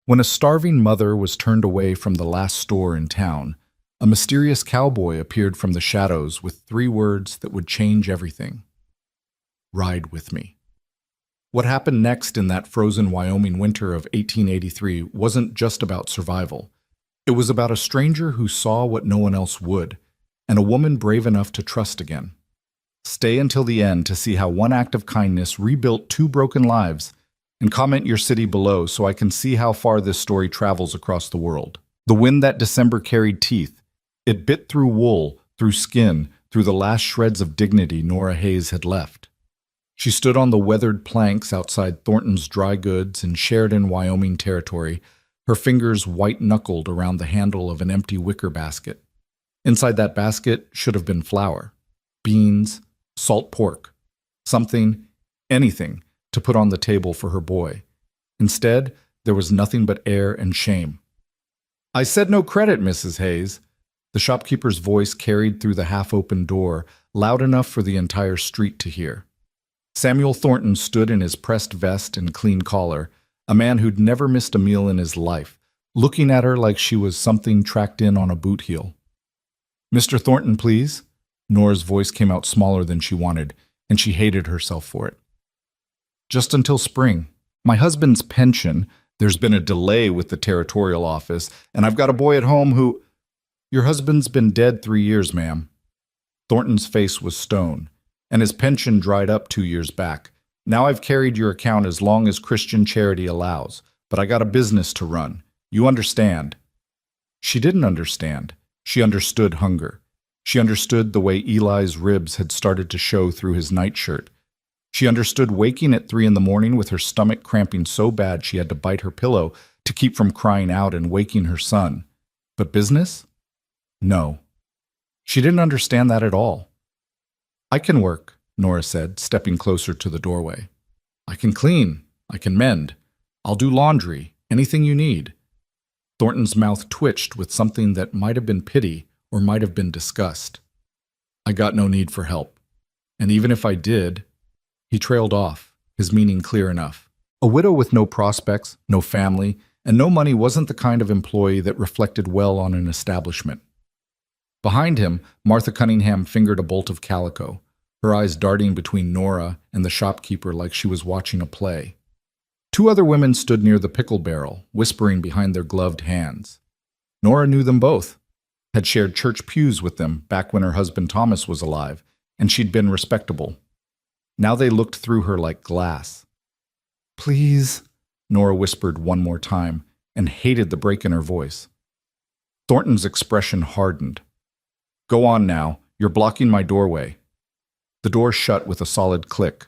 When a starving mother was turned away from the last store in town, a mysterious cowboy appeared from the shadows with three words that would change everything. Ride with me. What happened next in that frozen Wyoming winter of 1883 wasn't just about survival. It was about a stranger who saw what no one else would, and a woman brave enough to trust again. Stay until the end to see how one act of kindness rebuilt two broken lives, and comment your city below so I can see how far this story travels across the world. The wind that December carried teeth. It bit through wool, through skin, through the last shreds of dignity Nora Hayes had left. She stood on the weathered planks outside Thornton's Dry Goods in Sheridan, Wyoming territory, her fingers white-knuckled around the handle of an empty wicker basket. Inside that basket should have been flour, beans, salt pork, something, anything, to put on the table for her boy. Instead, there was nothing but air and shame. "I said no credit, Mrs. Hayes." The shopkeeper's voice carried through the half-open door, loud enough for the entire street to hear. Samuel Thornton stood in his pressed vest and clean collar, a man who'd never missed a meal in his life, looking at her like she was something tracked in on a boot heel. "Mr. Thornton, please?" Nora's voice came out smaller than she wanted, and she hated herself for it. "Just until spring. My husband's pension, there's been a delay with the territorial office, and I've got a boy at home who—" "Your husband's been dead 3 years, ma'am." Thornton's face was stone, and his pension dried up 2 years back. "Now I've carried your account as long as Christian charity allows, but I got a business to run. You understand." She didn't understand. She understood hunger. She understood the way Eli's ribs had started to show through his nightshirt. She understood waking at 3 a.m. with her stomach cramping so bad she had to bite her pillow to keep from crying out and waking her son. But business? No. She didn't understand that at all. "I can work," Nora said, stepping closer to the doorway. "I can clean. I can mend. I'll do laundry. Anything you need." Thornton's mouth twitched with something that might have been pity or might have been disgust. "I got no need for help. And even if I did—" He trailed off, his meaning clear enough. A widow with no prospects, no family, and no money wasn't the kind of employee that reflected well on an establishment. Behind him, Martha Cunningham fingered a bolt of calico, her eyes darting between Nora and the shopkeeper like she was watching a play. 2 other women stood near the pickle barrel, whispering behind their gloved hands. Nora knew them both, had shared church pews with them back when her husband Thomas was alive, and she'd been respectable. Now they looked through her like glass. "Please," Nora whispered one more time, and hated the break in her voice. Thornton's expression hardened. "Go on now. You're blocking my doorway." The door shut with a solid click.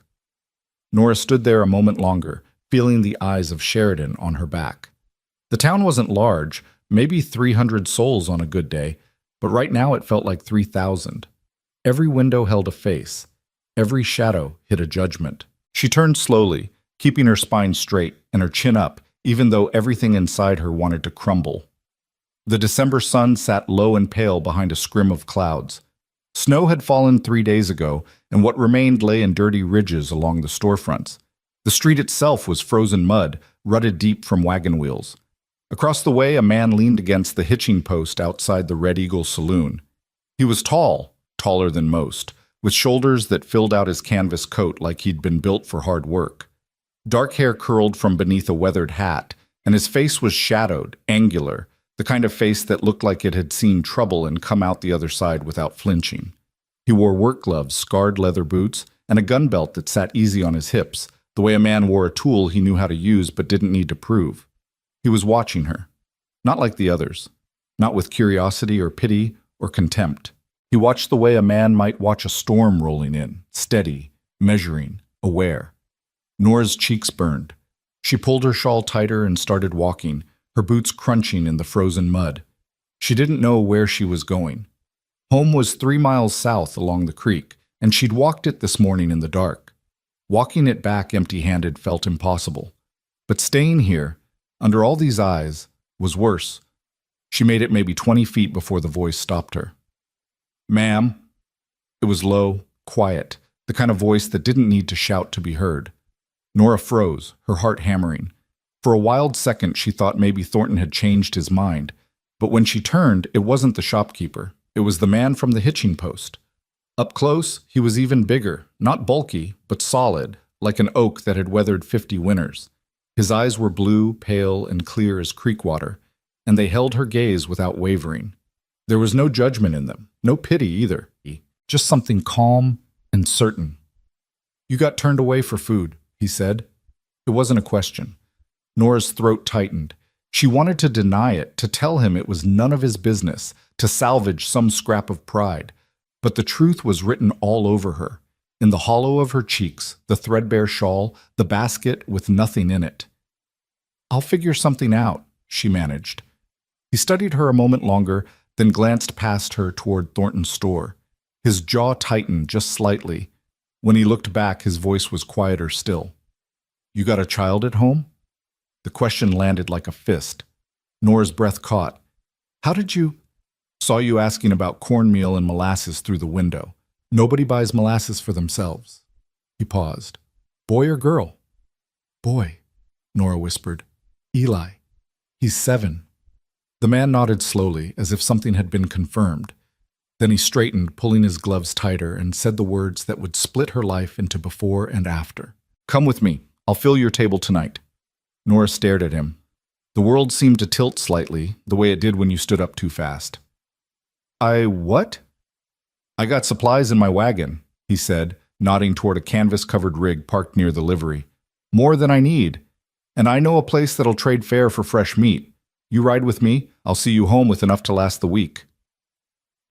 Nora stood there a moment longer, feeling the eyes of Sheridan on her back. The town wasn't large, maybe 300 souls on a good day, but right now it felt like 3,000. Every window held a face. Every shadow hid a judgment. She turned slowly, keeping her spine straight and her chin up, even though everything inside her wanted to crumble. The December sun sat low and pale behind a scrim of clouds. Snow had fallen 3 days ago, and what remained lay in dirty ridges along the storefronts. The street itself was frozen mud, rutted deep from wagon wheels. Across the way, a man leaned against the hitching post outside the Red Eagle Saloon. He was tall, taller than most, with shoulders that filled out his canvas coat like he'd been built for hard work. Dark hair curled from beneath a weathered hat, and his face was shadowed, angular, the kind of face that looked like it had seen trouble and come out the other side without flinching. He wore work gloves, scarred leather boots, and a gun belt that sat easy on his hips, the way a man wore a tool he knew how to use but didn't need to prove. He was watching her, not like the others, not with curiosity or pity or contempt. He watched the way a man might watch a storm rolling in, steady, measuring, aware. Nora's cheeks burned. She pulled her shawl tighter and started walking, her boots crunching in the frozen mud. She didn't know where she was going. Home was 3 miles south along the creek, and she'd walked it this morning in the dark. Walking it back empty-handed felt impossible. But staying here, under all these eyes, was worse. She made it maybe 20 feet before the voice stopped her. "Ma'am." It was low, quiet, the kind of voice that didn't need to shout to be heard. Nora froze, her heart hammering. For a wild second, she thought maybe Thornton had changed his mind. But when she turned, it wasn't the shopkeeper. It was the man from the hitching post. Up close, he was even bigger, not bulky, but solid, like an oak that had weathered 50 winters. His eyes were blue, pale, and clear as creek water, and they held her gaze without wavering. There was no judgment in them, no pity either, just something calm and certain. "You got turned away for food," he said. It wasn't a question. Nora's throat tightened. She wanted to deny it, to tell him it was none of his business, to salvage some scrap of pride. But the truth was written all over her, in the hollow of her cheeks, the threadbare shawl, the basket with nothing in it. "I'll figure something out," she managed. He studied her a moment longer, then glanced past her toward Thornton's store. His jaw tightened just slightly. When he looked back, his voice was quieter still. "You got a child at home?" The question landed like a fist. Nora's breath caught. "How did you—" "Saw you asking about cornmeal and molasses through the window. Nobody buys molasses for themselves." He paused. "Boy or girl?" "Boy," Nora whispered. "Eli. He's 7. The man nodded slowly, as if something had been confirmed. Then he straightened, pulling his gloves tighter, and said the words that would split her life into before and after. "Come with me. I'll fill your table tonight." Nora stared at him. The world seemed to tilt slightly, the way it did when you stood up too fast. What?" "I got supplies in my wagon," he said, nodding toward a canvas-covered rig parked near the livery. "More than I need. And I know a place that'll trade fair for fresh meat. You ride with me, I'll see you home with enough to last the week."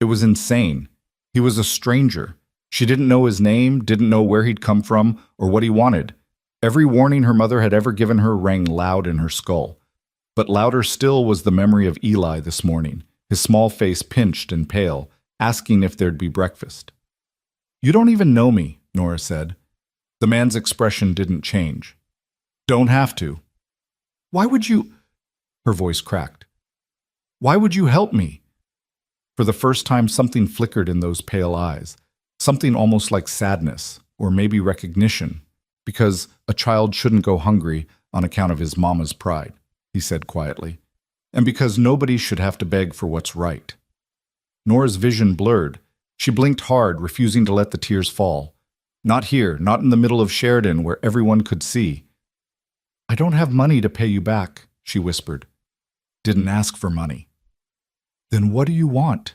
It was insane. He was a stranger. She didn't know his name, didn't know where he'd come from, or what he wanted. Every warning her mother had ever given her rang loud in her skull. But louder still was the memory of Eli this morning, his small face pinched and pale, asking if there'd be breakfast. "You don't even know me," Nora said. The man's expression didn't change. "Don't have to." "Why would you—" Her voice cracked. "Why would you help me?" For the first time, something flickered in those pale eyes, something almost like sadness, or maybe recognition, because a child shouldn't go hungry on account of his mama's pride, he said quietly, and because nobody should have to beg for what's right. Nora's vision blurred. She blinked hard, refusing to let the tears fall. Not here, not in the middle of Sheridan, where everyone could see. "I don't have money to pay you back," she whispered. "Didn't ask for money." "Then what do you want?"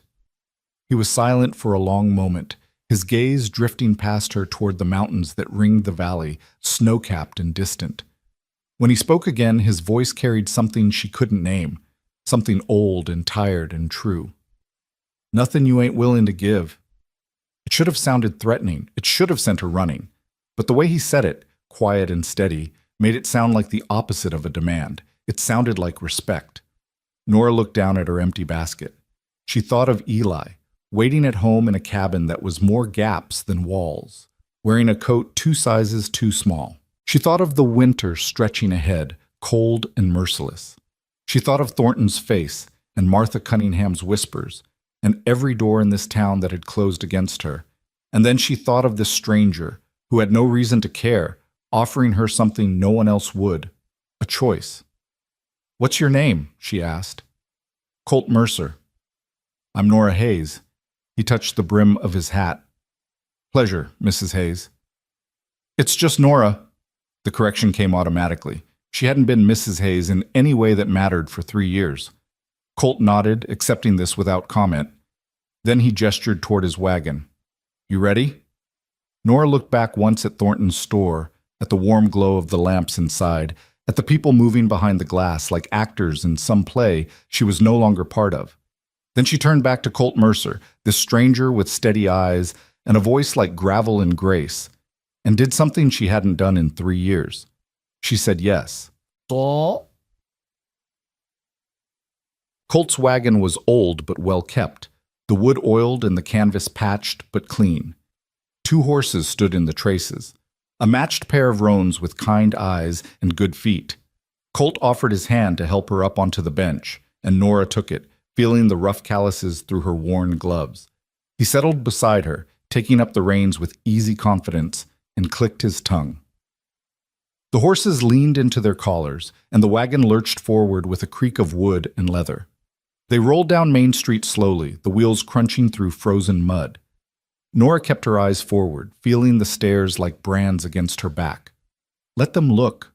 He was silent for a long moment, his gaze drifting past her toward the mountains that ringed the valley, snow-capped and distant. When he spoke again, his voice carried something she couldn't name, something old and tired and true. "Nothing you ain't willing to give." It should have sounded threatening. It should have sent her running. But the way he said it, quiet and steady, made it sound like the opposite of a demand. It sounded like respect. Nora looked down at her empty basket. She thought of Eli, waiting at home in a cabin that was more gaps than walls, wearing a coat 2 sizes too small. She thought of the winter stretching ahead, cold and merciless. She thought of Thornton's face and Martha Cunningham's whispers, and every door in this town that had closed against her. And then she thought of this stranger, who had no reason to care, offering her something no one else would, a choice. "What's your name?" she asked. "Colt Mercer." "I'm Nora Hayes." He touched the brim of his hat. "Pleasure, Mrs. Hayes." "It's just Nora." The correction came automatically. She hadn't been Mrs. Hayes in any way that mattered for 3 years. Colt nodded, accepting this without comment. Then he gestured toward his wagon. "You ready?" Nora looked back once at Thornton's store, at the warm glow of the lamps inside, at the people moving behind the glass like actors in some play she was no longer part of. Then she turned back to Colt Mercer, this stranger with steady eyes and a voice like gravel and grace, and did something she hadn't done in 3 years. She said yes. "So?" Colt's wagon was old but well kept, the wood oiled and the canvas patched but clean. 2 horses stood in the traces, a matched pair of roans with kind eyes and good feet. Colt offered his hand to help her up onto the bench, and Nora took it, feeling the rough calluses through her worn gloves. He settled beside her, taking up the reins with easy confidence, and clicked his tongue. The horses leaned into their collars, and the wagon lurched forward with a creak of wood and leather. They rolled down Main Street slowly, the wheels crunching through frozen mud. Nora kept her eyes forward, feeling the stairs like brands against her back. Let them look.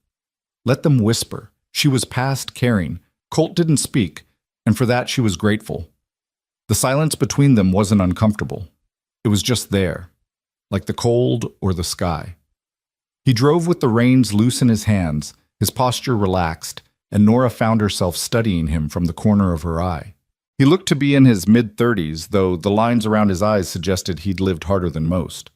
Let them whisper. She was past caring. Colt didn't speak, and for that she was grateful. The silence between them wasn't uncomfortable. It was just there, like the cold or the sky. He drove with the reins loose in his hands, his posture relaxed, and Nora found herself studying him from the corner of her eye. He looked to be in his mid-30s, though the lines around his eyes suggested he'd lived harder than most.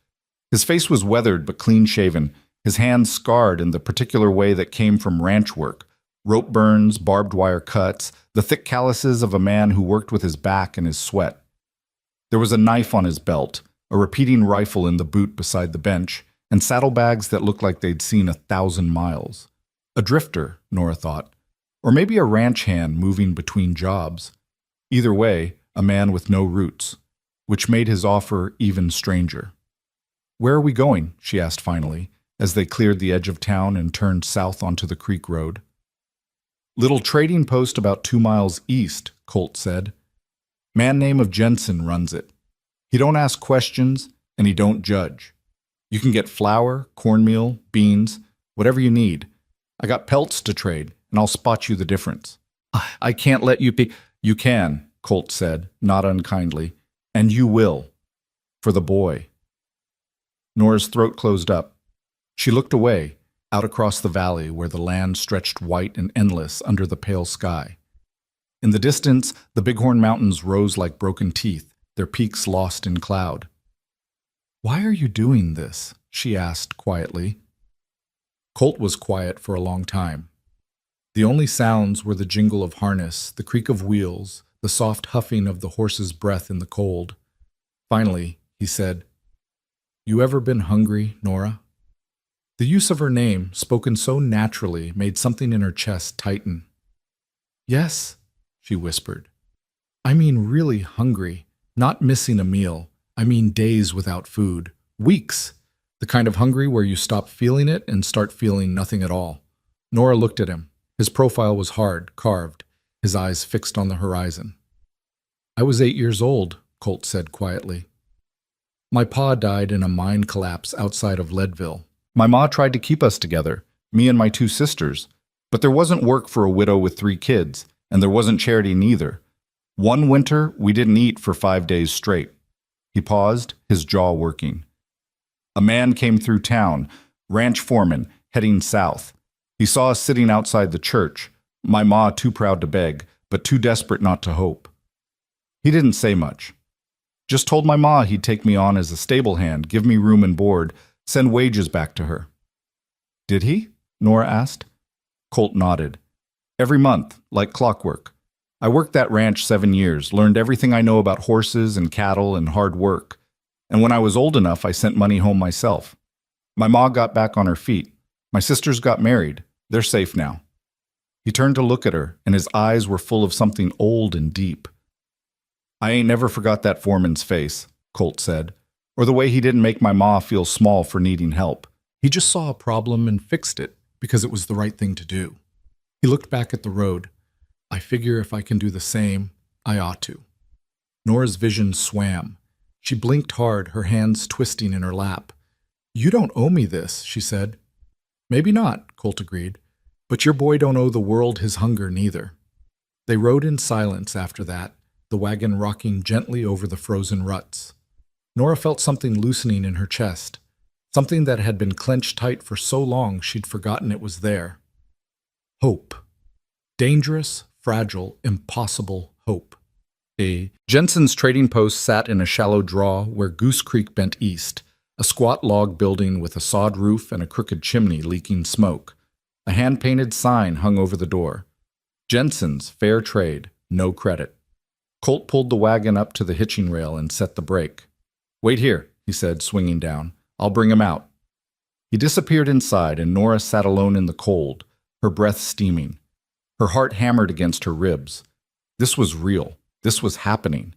His face was weathered but clean-shaven, his hands scarred in the particular way that came from ranch work, rope burns, barbed wire cuts, the thick calluses of a man who worked with his back and his sweat. There was a knife on his belt, a repeating rifle in the boot beside the bench, and saddlebags that looked like they'd seen 1,000 miles. A drifter, Nora thought, or maybe a ranch hand moving between jobs. Either way, a man with no roots, which made his offer even stranger. "Where are we going?" she asked finally, as they cleared the edge of town and turned south onto the creek road. "Little trading post about 2 miles east," Colt said. "Man name of Jensen runs it. He don't ask questions, and he don't judge. You can get flour, cornmeal, beans, whatever you need. I got pelts to trade, and I'll spot you the difference." "I can't let you be—" "You can," Colt said, not unkindly, "and you will. For the boy." Nora's throat closed up. She looked away, out across the valley where the land stretched white and endless under the pale sky. In the distance, the Bighorn Mountains rose like broken teeth, their peaks lost in cloud. "Why are you doing this?" she asked quietly. Colt was quiet for a long time. The only sounds were the jingle of harness, the creak of wheels, the soft huffing of the horse's breath in the cold. Finally, he said, "You ever been hungry, Nora?" The use of her name, spoken so naturally, made something in her chest tighten. "Yes," she whispered. "I mean really hungry, not missing a meal. I mean days without food, weeks, the kind of hungry where you stop feeling it and start feeling nothing at all." Nora looked at him. His profile was hard, carved, his eyes fixed on the horizon. "I was 8 years old," Colt said quietly. "My pa died in a mine collapse outside of Leadville. My ma tried to keep us together, me and my 2 sisters, but there wasn't work for a widow with 3 kids, and there wasn't charity neither. One winter, we didn't eat for 5 days straight." He paused, his jaw working. "A man came through town, ranch foreman, heading south. He saw us sitting outside the church, my ma too proud to beg, but too desperate not to hope. He didn't say much. Just told my ma he'd take me on as a stable hand, give me room and board, send wages back to her." "Did he?" Nora asked. Colt nodded. "Every month, like clockwork. I worked that ranch 7 years, learned everything I know about horses and cattle and hard work. And when I was old enough, I sent money home myself. My ma got back on her feet. My sisters got married. They're safe now." He turned to look at her, and his eyes were full of something old and deep. "I ain't never forgot that foreman's face," Colt said, "or the way he didn't make my ma feel small for needing help. He just saw a problem and fixed it because it was the right thing to do." He looked back at the road. "I figure if I can do the same, I ought to." Nora's vision swam. She blinked hard, her hands twisting in her lap. "You don't owe me this," she said. "Maybe not," Colt agreed, "but your boy don't owe the world his hunger neither." They rode in silence after that, the wagon rocking gently over the frozen ruts. Nora felt something loosening in her chest, something that had been clenched tight for so long she'd forgotten it was there. Hope. Dangerous, fragile, impossible hope. Jensen's trading post sat in a shallow draw where Goose Creek bent east, a squat log building with a sod roof and a crooked chimney leaking smoke. A hand-painted sign hung over the door. Jensen's, fair trade, no credit. Colt pulled the wagon up to the hitching rail and set the brake. "Wait here," he said, swinging down. "I'll bring him out." He disappeared inside, and Nora sat alone in the cold, her breath steaming. Her heart hammered against her ribs. This was real. This was happening.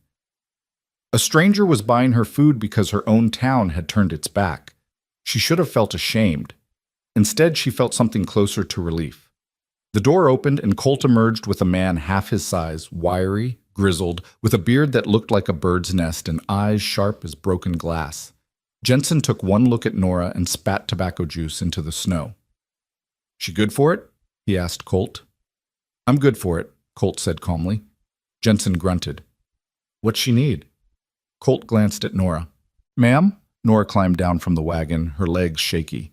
A stranger was buying her food because her own town had turned its back. She should have felt ashamed. Instead, she felt something closer to relief. The door opened and Colt emerged with a man half his size, wiry, grizzled, with a beard that looked like a bird's nest and eyes sharp as broken glass. Jensen took one look at Nora and spat tobacco juice into the snow. "She good for it?" he asked Colt. "I'm good for it," Colt said calmly. Jensen grunted. "What's she need?" Colt glanced at Nora. "Ma'am?" Nora climbed down from the wagon, her legs shaky.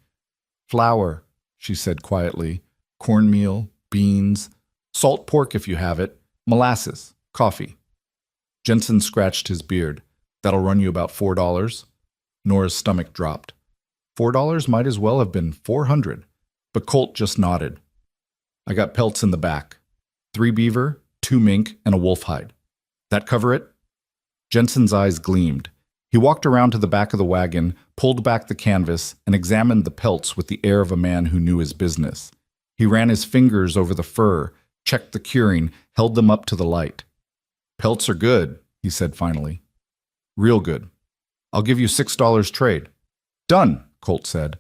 "Flour," she said quietly. "Cornmeal, beans, salt pork if you have it, molasses, coffee." Jensen scratched his beard. "That'll run you about $4. Nora's stomach dropped. $4 might as well have been 400, but Colt just nodded. "I got pelts in the back. 3 beaver, 2 mink, and a wolf hide. That cover it?" Jensen's eyes gleamed. He walked around to the back of the wagon, pulled back the canvas, and examined the pelts with the air of a man who knew his business. He ran his fingers over the fur, checked the curing, held them up to the light. "Pelts are good," he said finally. "Real good. I'll give you $6 trade." "Done," Colt said.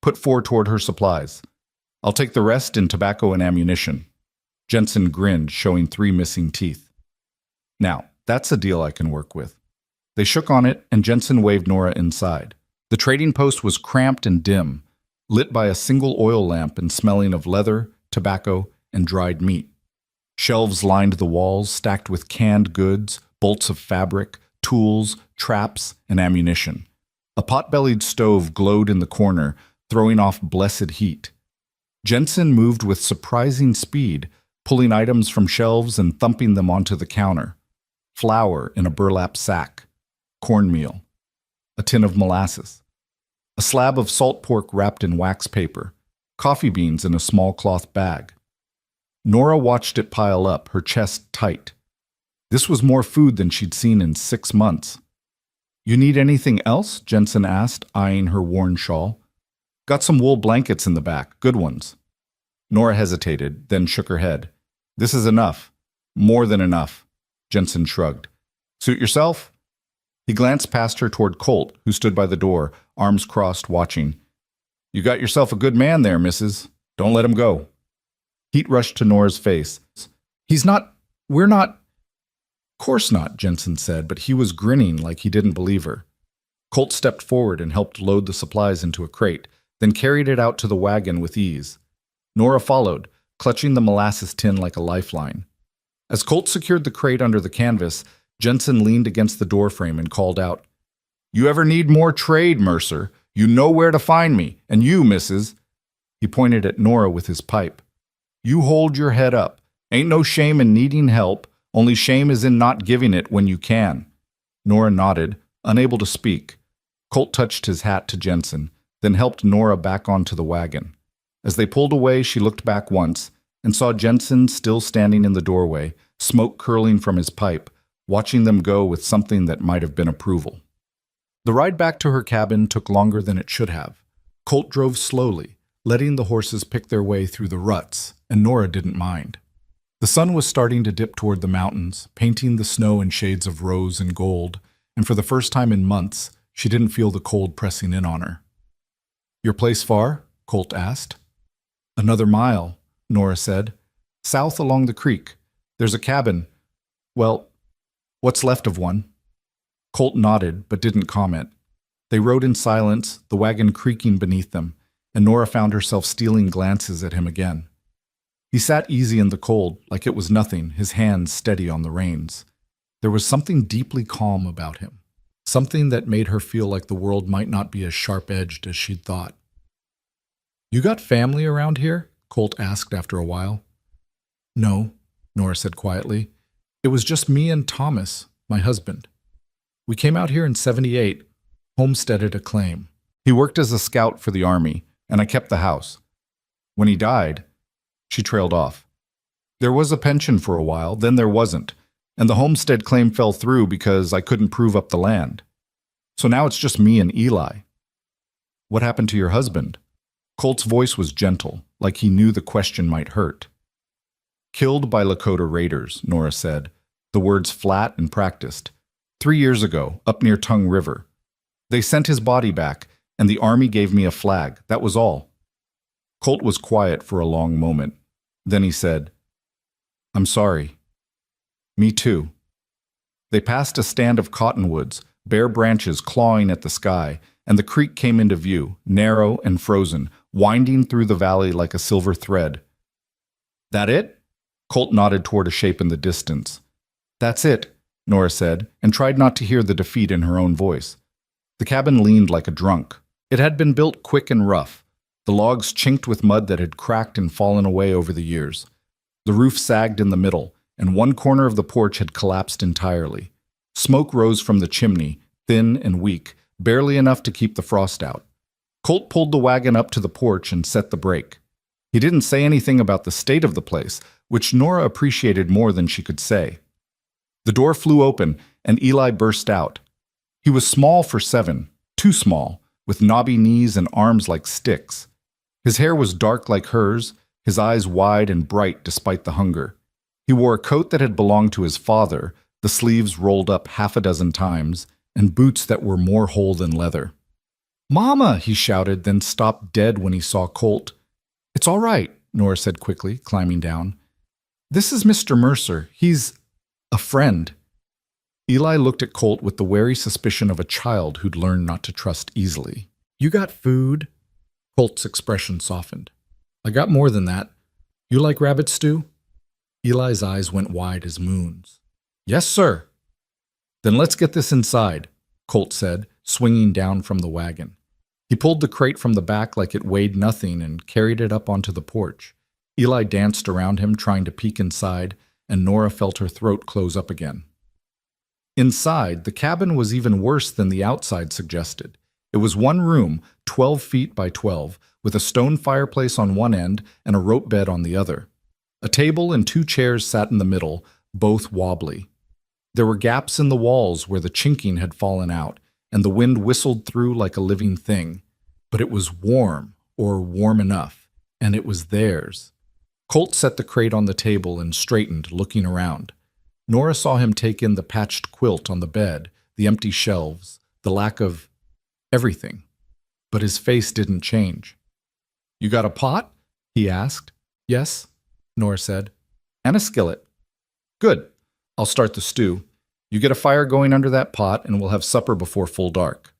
"Put 4 toward her supplies. I'll take the rest in tobacco and ammunition." Jensen grinned, showing 3 missing teeth. "Now, that's a deal I can work with." They shook on it, and Jensen waved Nora inside. The trading post was cramped and dim, lit by a single oil lamp and smelling of leather, tobacco, and dried meat. Shelves lined the walls, stacked with canned goods, bolts of fabric, tools, traps, and ammunition. A pot-bellied stove glowed in the corner, throwing off blessed heat. Jensen moved with surprising speed, pulling items from shelves and thumping them onto the counter. Flour in a burlap sack, cornmeal, a tin of molasses, a slab of salt pork wrapped in wax paper, coffee beans in a small cloth bag. Nora watched it pile up, her chest tight. This was more food than she'd seen in 6 months. "You need anything else?" Jensen asked, eyeing her worn shawl. "Got some wool blankets in the back, good ones." Nora hesitated, then shook her head. "This is enough. More than enough." Jensen shrugged. "Suit yourself?" He glanced past her toward Colt, who stood by the door, arms crossed, watching. "You got yourself a good man there, missus. Don't let him go." Heat rushed to Nora's face. We're not. "Course not," Jensen said, but he was grinning like he didn't believe her. Colt stepped forward and helped load the supplies into a crate, then carried it out to the wagon with ease. Nora followed, clutching the molasses tin like a lifeline. As Colt secured the crate under the canvas, Jensen leaned against the doorframe and called out, "You ever need more trade, Mercer? You know where to find me, and you, missus." He pointed at Nora with his pipe. "You hold your head up. Ain't no shame in needing help, only shame is in not giving it when you can." Nora nodded, unable to speak. Colt touched his hat to Jensen, then helped Nora back onto the wagon. As they pulled away, she looked back once and saw Jensen still standing in the doorway, smoke curling from his pipe, watching them go with something that might have been approval. The ride back to her cabin took longer than it should have. Colt drove slowly, letting the horses pick their way through the ruts, and Nora didn't mind. The sun was starting to dip toward the mountains, painting the snow in shades of rose and gold, and for the first time in months, she didn't feel the cold pressing in on her. "Your place far?" Colt asked. "Another mile," Nora said. "South along the creek. There's a cabin. Well, what's left of one." Colt nodded, but didn't comment. They rode in silence, the wagon creaking beneath them, and Nora found herself stealing glances at him again. He sat easy in the cold, like it was nothing, his hands steady on the reins. There was something deeply calm about him, something that made her feel like the world might not be as sharp-edged as she'd thought. "You got family around here?" Colt asked after a while. "No," Nora said quietly. "It was just me and Thomas, my husband. We came out here in '78, homesteaded a claim. He worked as a scout for the Army, and I kept the house. When he died," she trailed off. "There was a pension for a while, then there wasn't, and the homestead claim fell through because I couldn't prove up the land. So now it's just me and Eli." "What happened to your husband?" Colt's voice was gentle, like he knew the question might hurt. "Killed by Lakota raiders," Nora said, the words flat and practiced. 3 years ago, up near Tongue River. They sent his body back, and the Army gave me a flag, that was all. Colt was quiet for a long moment. Then he said, "I'm sorry." "Me too." They passed a stand of cottonwoods, bare branches clawing at the sky, and the creek came into view, narrow and frozen, winding through the valley like a silver thread. "That it?" Colt nodded toward a shape in the distance. "That's it," Nora said, and tried not to hear the defeat in her own voice. The cabin leaned like a drunk. It had been built quick and rough. The logs chinked with mud that had cracked and fallen away over the years. The roof sagged in the middle, and one corner of the porch had collapsed entirely. Smoke rose from the chimney, thin and weak, barely enough to keep the frost out. Colt pulled the wagon up to the porch and set the brake. He didn't say anything about the state of the place, which Nora appreciated more than she could say. The door flew open, and Eli burst out. He was small for 7, too small, with knobby knees and arms like sticks. His hair was dark like hers, his eyes wide and bright despite the hunger. He wore a coat that had belonged to his father, the sleeves rolled up half a dozen times, and boots that were more whole than leather. "Mama!" he shouted, then stopped dead when he saw Colt. "It's all right," Nora said quickly, climbing down. "This is Mr. Mercer. He's a friend." Eli looked at Colt with the wary suspicion of a child who'd learned not to trust easily. "You got food?" Colt's expression softened. "I got more than that. You like rabbit stew?" Eli's eyes went wide as moons. "Yes, sir." "Then let's get this inside," Colt said, swinging down from the wagon. He pulled the crate from the back like it weighed nothing and carried it up onto the porch. Eli danced around him, trying to peek inside, and Nora felt her throat close up again. Inside, the cabin was even worse than the outside suggested. It was one room, 12 feet by 12, with a stone fireplace on one end and a rope bed on the other. A table and 2 chairs sat in the middle, both wobbly. There were gaps in the walls where the chinking had fallen out, and the wind whistled through like a living thing. But it was warm, or warm enough, and it was theirs. Colt set the crate on the table and straightened, looking around. Nora saw him take in the patched quilt on the bed, the empty shelves, the lack of everything. But his face didn't change. "You got a pot?" he asked. "Yes," Nora said. "And a skillet." "Good. I'll start the stew. You get a fire going under that pot, and we'll have supper before full dark."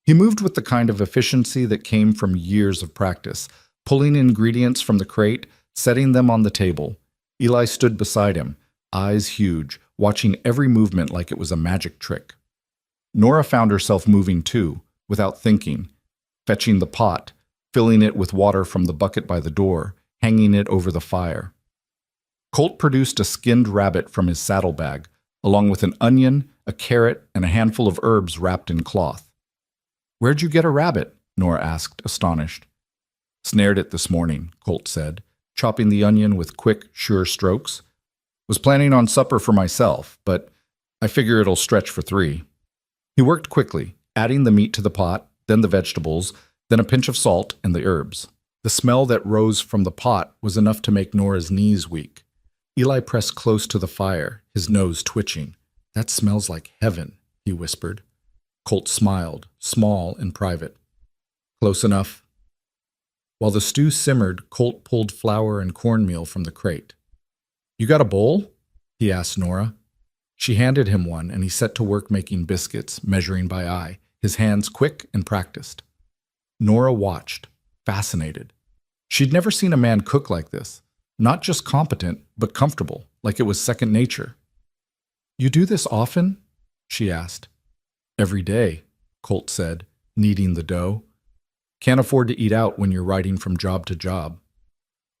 He moved with the kind of efficiency that came from years of practice, pulling ingredients from the crate, setting them on the table. Eli stood beside him, eyes huge, watching every movement like it was a magic trick. Nora found herself moving too, without thinking, fetching the pot, filling it with water from the bucket by the door, hanging it over the fire. Colt produced a skinned rabbit from his saddlebag, along with an onion, a carrot, and a handful of herbs wrapped in cloth. "Where'd you get a rabbit?" Nora asked, astonished. "Snared it this morning," Colt said, chopping the onion with quick, sure strokes. "Was planning on supper for myself, but I figure it'll stretch for 3. He worked quickly, adding the meat to the pot, then the vegetables, then a pinch of salt and the herbs. The smell that rose from the pot was enough to make Nora's knees weak. Eli pressed close to the fire, his nose twitching. "That smells like heaven," he whispered. Colt smiled, small and private. "Close enough." While the stew simmered, Colt pulled flour and cornmeal from the crate. "You got a bowl?" he asked Nora. She handed him one, and he set to work making biscuits, measuring by eye, his hands quick and practiced. Nora watched, fascinated. She'd never seen a man cook like this. Not just competent, but comfortable, like it was second nature. "You do this often?" she asked. "Every day," Colt said, kneading the dough. "Can't afford to eat out when you're riding from job to job."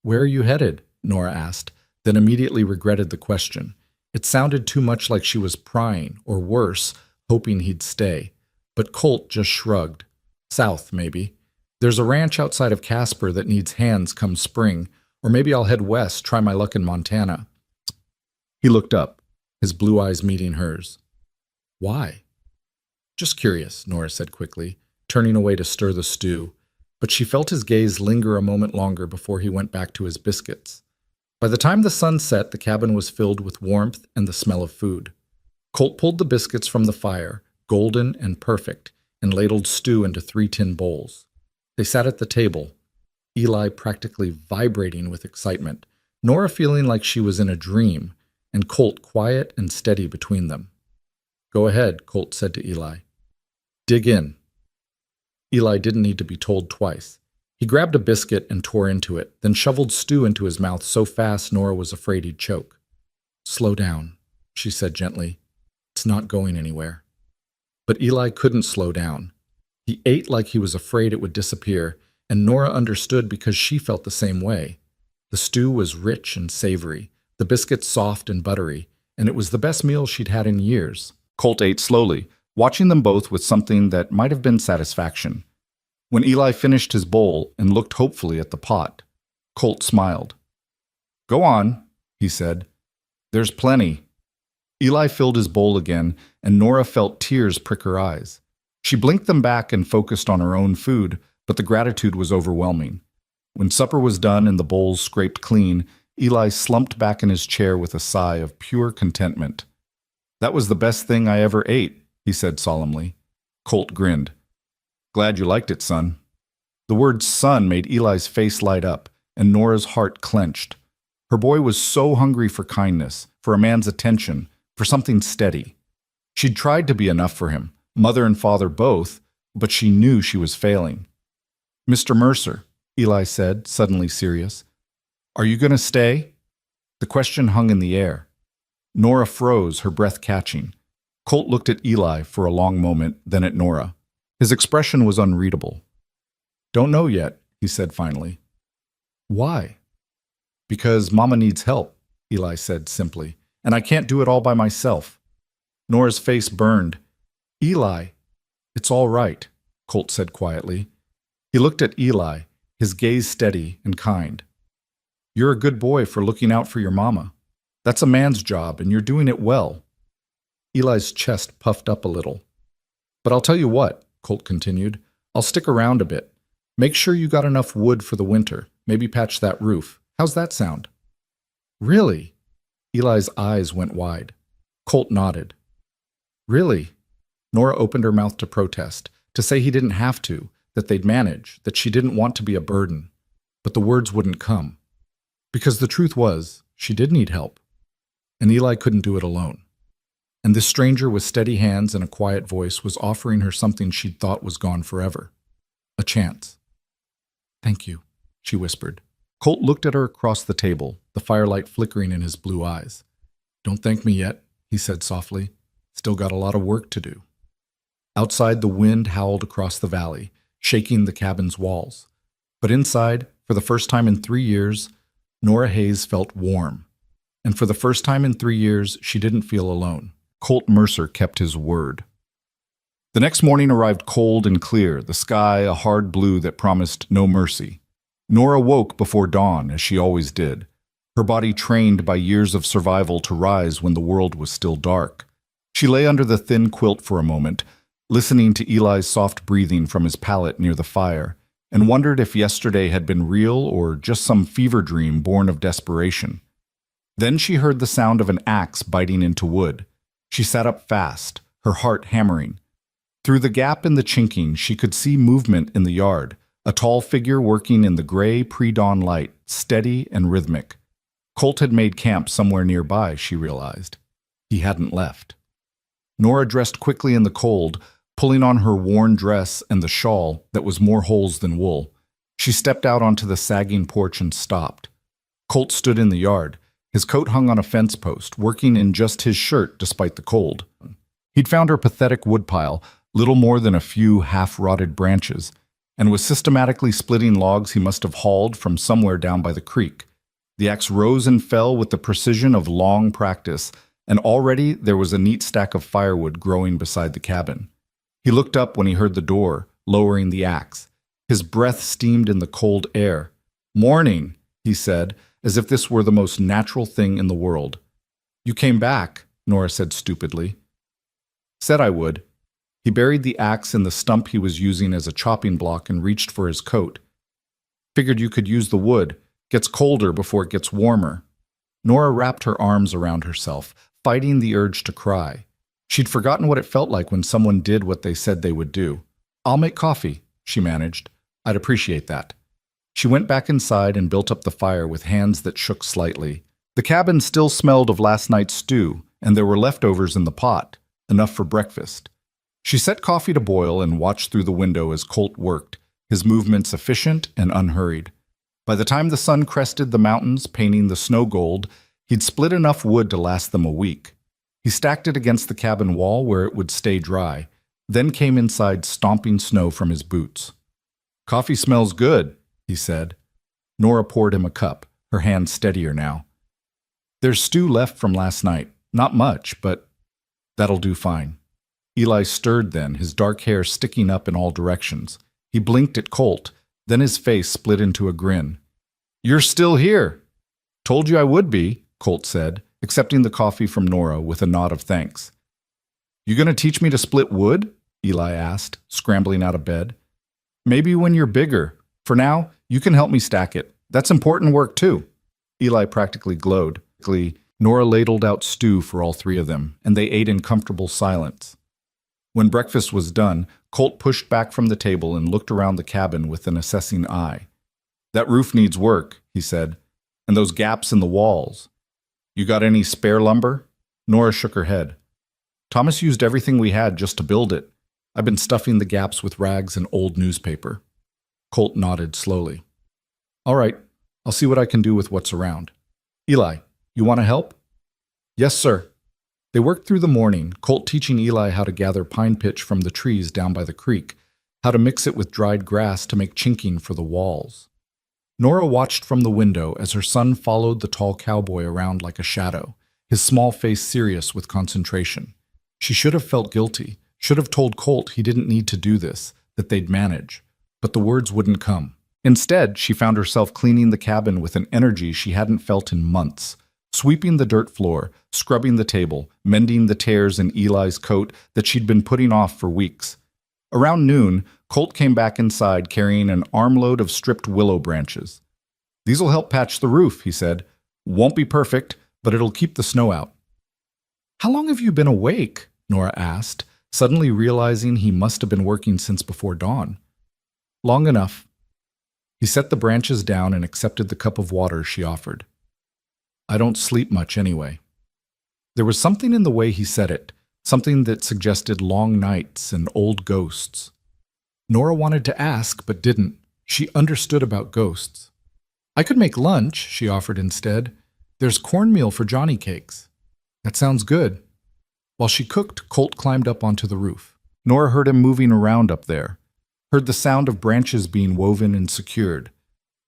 "Where are you headed?" Nora asked, then immediately regretted the question. It sounded too much like she was prying, or worse, hoping he'd stay. But Colt just shrugged. "South, maybe. There's a ranch outside of Casper that needs hands come spring, or maybe I'll head west, try my luck in Montana." He looked up, his blue eyes meeting hers. "Why?" "Just curious," Nora said quickly, turning away to stir the stew, but she felt his gaze linger a moment longer before he went back to his biscuits. By the time the sun set, the cabin was filled with warmth and the smell of food. Colt pulled the biscuits from the fire, golden and perfect, and ladled stew into 3 tin bowls. They sat at the table. Eli practically vibrating with excitement, Nora feeling like she was in a dream, and Colt quiet and steady between them. "Go ahead," Colt said to Eli. "Dig in." Eli didn't need to be told twice. He grabbed a biscuit and tore into it, then shoveled stew into his mouth so fast Nora was afraid he'd choke. "Slow down," she said gently. "It's not going anywhere." But Eli couldn't slow down. He ate like he was afraid it would disappear, and Nora understood because she felt the same way. The stew was rich and savory, the biscuits soft and buttery, and it was the best meal she'd had in years. Colt ate slowly, watching them both with something that might have been satisfaction. When Eli finished his bowl and looked hopefully at the pot, Colt smiled. "Go on," he said. "There's plenty." Eli filled his bowl again, and Nora felt tears prick her eyes. She blinked them back and focused on her own food, but the gratitude was overwhelming. When supper was done and the bowls scraped clean, Eli slumped back in his chair with a sigh of pure contentment. "That was the best thing I ever ate," he said solemnly. Colt grinned. "Glad you liked it, son." The word son made Eli's face light up, and Nora's heart clenched. Her boy was so hungry for kindness, for a man's attention, for something steady. She'd tried to be enough for him, mother and father both, but she knew she was failing. "Mr. Mercer," Eli said, suddenly serious, "are you going to stay?" The question hung in the air. Nora froze, her breath catching. Colt looked at Eli for a long moment, then at Nora. His expression was unreadable. "Don't know yet," he said finally. "Why?" "Because Mama needs help," Eli said simply, "and I can't do it all by myself." Nora's face burned. "Eli, it's all right," Colt said quietly. He looked at Eli, his gaze steady and kind. "You're a good boy for looking out for your mama. That's a man's job, and you're doing it well." Eli's chest puffed up a little. "But I'll tell you what," Colt continued, "I'll stick around a bit. Make sure you got enough wood for the winter. Maybe patch that roof. How's that sound?" "Really?" Eli's eyes went wide. Colt nodded. "Really?" Nora opened her mouth to protest, to say he didn't have to, that they'd manage, that she didn't want to be a burden. But the words wouldn't come. Because the truth was, she did need help. And Eli couldn't do it alone. And this stranger with steady hands and a quiet voice was offering her something she'd thought was gone forever. A chance. "Thank you," she whispered. Colt looked at her across the table, the firelight flickering in his blue eyes. "Don't thank me yet," he said softly. "Still got a lot of work to do." Outside, the wind howled across the valley, shaking the cabin's walls. But inside, for the first time in 3 years, Nora Hayes felt warm. And for the first time in 3 years, she didn't feel alone. Colt Mercer kept his word. The next morning arrived cold and clear, the sky a hard blue that promised no mercy. Nora woke before dawn, as she always did, her body trained by years of survival to rise when the world was still dark. She lay under the thin quilt for a moment, listening to Eli's soft breathing from his pallet near the fire, and wondered if yesterday had been real or just some fever dream born of desperation. Then she heard the sound of an axe biting into wood. She sat up fast, her heart hammering. Through the gap in the chinking, she could see movement in the yard, a tall figure working in the gray pre-dawn light, steady and rhythmic. Colt had made camp somewhere nearby, she realized. He hadn't left. Nora dressed quickly in the cold, pulling on her worn dress and the shawl that was more holes than wool. She stepped out onto the sagging porch and stopped. Colt stood in the yard, his coat hung on a fence post, working in just his shirt despite the cold. He'd found her pathetic woodpile, little more than a few half-rotted branches, and was systematically splitting logs he must have hauled from somewhere down by the creek. The axe rose and fell with the precision of long practice, and already there was a neat stack of firewood growing beside the cabin. He looked up when he heard the door, lowering the axe. His breath steamed in the cold air. "Morning," he said, as if this were the most natural thing in the world. "You came back," Nora said stupidly. "Said I would." He buried the axe in the stump he was using as a chopping block and reached for his coat. "Figured you could use the wood. Gets colder before it gets warmer." Nora wrapped her arms around herself, fighting the urge to cry. She'd forgotten what it felt like when someone did what they said they would do. "I'll make coffee," she managed. "I'd appreciate that." She went back inside and built up the fire with hands that shook slightly. The cabin still smelled of last night's stew, and there were leftovers in the pot, enough for breakfast. She set coffee to boil and watched through the window as Colt worked, his movements efficient and unhurried. By the time the sun crested the mountains, painting the snow gold, he'd split enough wood to last them a week. He stacked it against the cabin wall where it would stay dry, then came inside stomping snow from his boots. "Coffee smells good," he said. Nora poured him a cup, her hand steadier now. "There's stew left from last night. Not much, but that'll do fine." Eli stirred then, his dark hair sticking up in all directions. He blinked at Colt, then his face split into a grin. "You're still here." "Told you I would be," Colt said, accepting the coffee from Nora with a nod of thanks. "You gonna teach me to split wood?" Eli asked, scrambling out of bed. "Maybe when you're bigger. For now, you can help me stack it. That's important work too." Eli practically glowed. Nora ladled out stew for all three of them, and they ate in comfortable silence. When breakfast was done, Colt pushed back from the table and looked around the cabin with an assessing eye. "That roof needs work," he said, "and those gaps in the walls. You got any spare lumber?" Nora shook her head. "Thomas used everything we had just to build it. I've been stuffing the gaps with rags and old newspaper." Colt nodded slowly. "All right, I'll see what I can do with what's around. Eli, you want to help?" "Yes, sir." They worked through the morning, Colt teaching Eli how to gather pine pitch from the trees down by the creek, how to mix it with dried grass to make chinking for the walls. Nora watched from the window as her son followed the tall cowboy around like a shadow, his small face serious with concentration. She should have felt guilty, should have told Colt he didn't need to do this, that they'd manage, but the words wouldn't come. Instead, she found herself cleaning the cabin with an energy she hadn't felt in months, sweeping the dirt floor, scrubbing the table, mending the tears in Eli's coat that she'd been putting off for weeks. Around noon, Colt came back inside carrying an armload of stripped willow branches. "These'll help patch the roof," he said. "Won't be perfect, but it'll keep the snow out." "How long have you been awake?" Nora asked, suddenly realizing he must have been working since before dawn. "Long enough." He set the branches down and accepted the cup of water she offered. "I don't sleep much anyway." There was something in the way he said it, something that suggested long nights and old ghosts. Nora wanted to ask, but didn't. She understood about ghosts. "I could make lunch," she offered instead. "There's cornmeal for Johnny cakes." "That sounds good." While she cooked, Colt climbed up onto the roof. Nora heard him moving around up there, heard the sound of branches being woven and secured.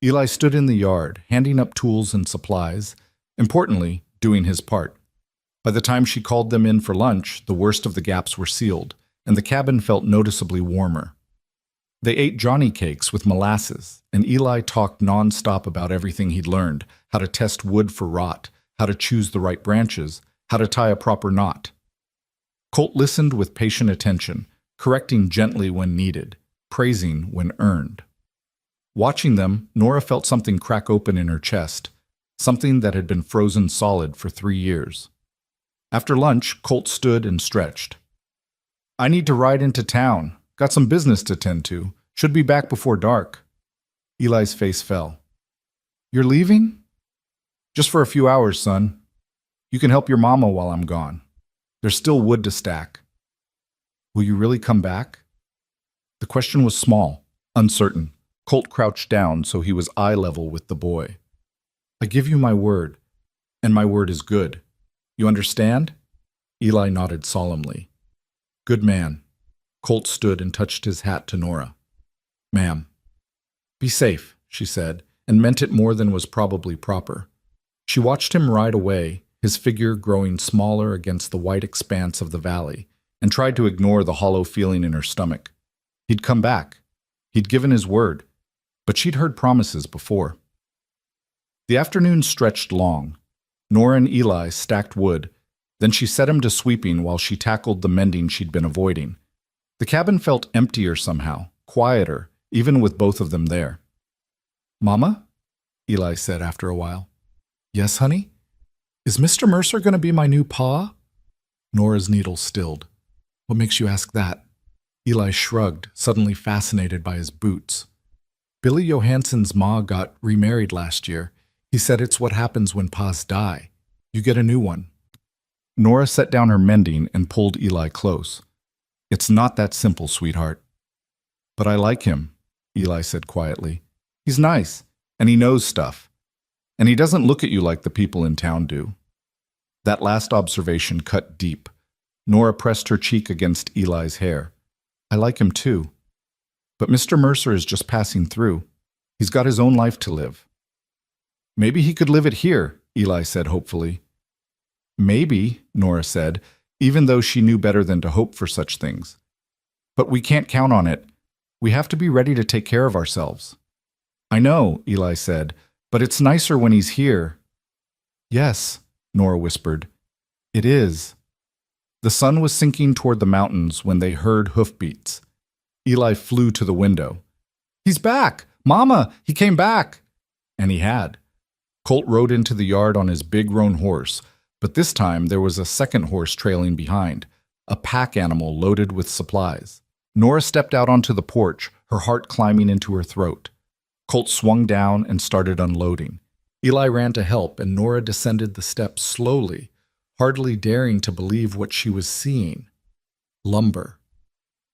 Eli stood in the yard, handing up tools and supplies, importantly, doing his part. By the time she called them in for lunch, the worst of the gaps were sealed, and the cabin felt noticeably warmer. They ate Johnny cakes with molasses, and Eli talked nonstop about everything he'd learned, how to test wood for rot, how to choose the right branches, how to tie a proper knot. Colt listened with patient attention, correcting gently when needed, praising when earned. Watching them, Nora felt something crack open in her chest, something that had been frozen solid for 3 years. After lunch, Colt stood and stretched. "I need to ride into town. Got some business to tend to. Should be back before dark." Eli's face fell. "You're leaving?" "Just for a few hours, son. You can help your mama while I'm gone. There's still wood to stack." "Will you really come back?" The question was small, uncertain. Colt crouched down so he was eye level with the boy. "I give you my word, and my word is good. You understand?" Eli nodded solemnly. "Good man." Colt stood and touched his hat to Nora. "Ma'am." "Be safe," she said, and meant it more than was probably proper. She watched him ride away, his figure growing smaller against the white expanse of the valley, and tried to ignore the hollow feeling in her stomach. He'd come back. He'd given his word, but she'd heard promises before. The afternoon stretched long. Nora and Eli stacked wood, then she set him to sweeping while she tackled the mending she'd been avoiding. The cabin felt emptier somehow, quieter, even with both of them there. "Mama?" Eli said after a while. "Yes, honey? Is Mr. Mercer going to be my new pa?" Nora's needle stilled. "What makes you ask that?" Eli shrugged, suddenly fascinated by his boots. Billy Johansson's ma got remarried last year. He said it's what happens when pa's die. You get a new one. Nora set down her mending and pulled Eli close. It's not that simple, sweetheart. But I like him, Eli said quietly. He's nice, and he knows stuff. And he doesn't look at you like the people in town do. That last observation cut deep. Nora pressed her cheek against Eli's hair. I like him too. But Mr. Mercer is just passing through. He's got his own life to live. Maybe he could live it here, Eli said hopefully. Maybe, Nora said, even though she knew better than to hope for such things. But we can't count on it. We have to be ready to take care of ourselves. I know, Eli said, but it's nicer when he's here. Yes, Nora whispered. It is. The sun was sinking toward the mountains when they heard hoofbeats. Eli flew to the window. He's back! Mama, he came back! And he had. Colt rode into the yard on his big roan horse, but this time there was a second horse trailing behind, a pack animal loaded with supplies. Nora stepped out onto the porch, her heart climbing into her throat. Colt swung down and started unloading. Eli ran to help, and Nora descended the steps slowly, hardly daring to believe what she was seeing. Lumber.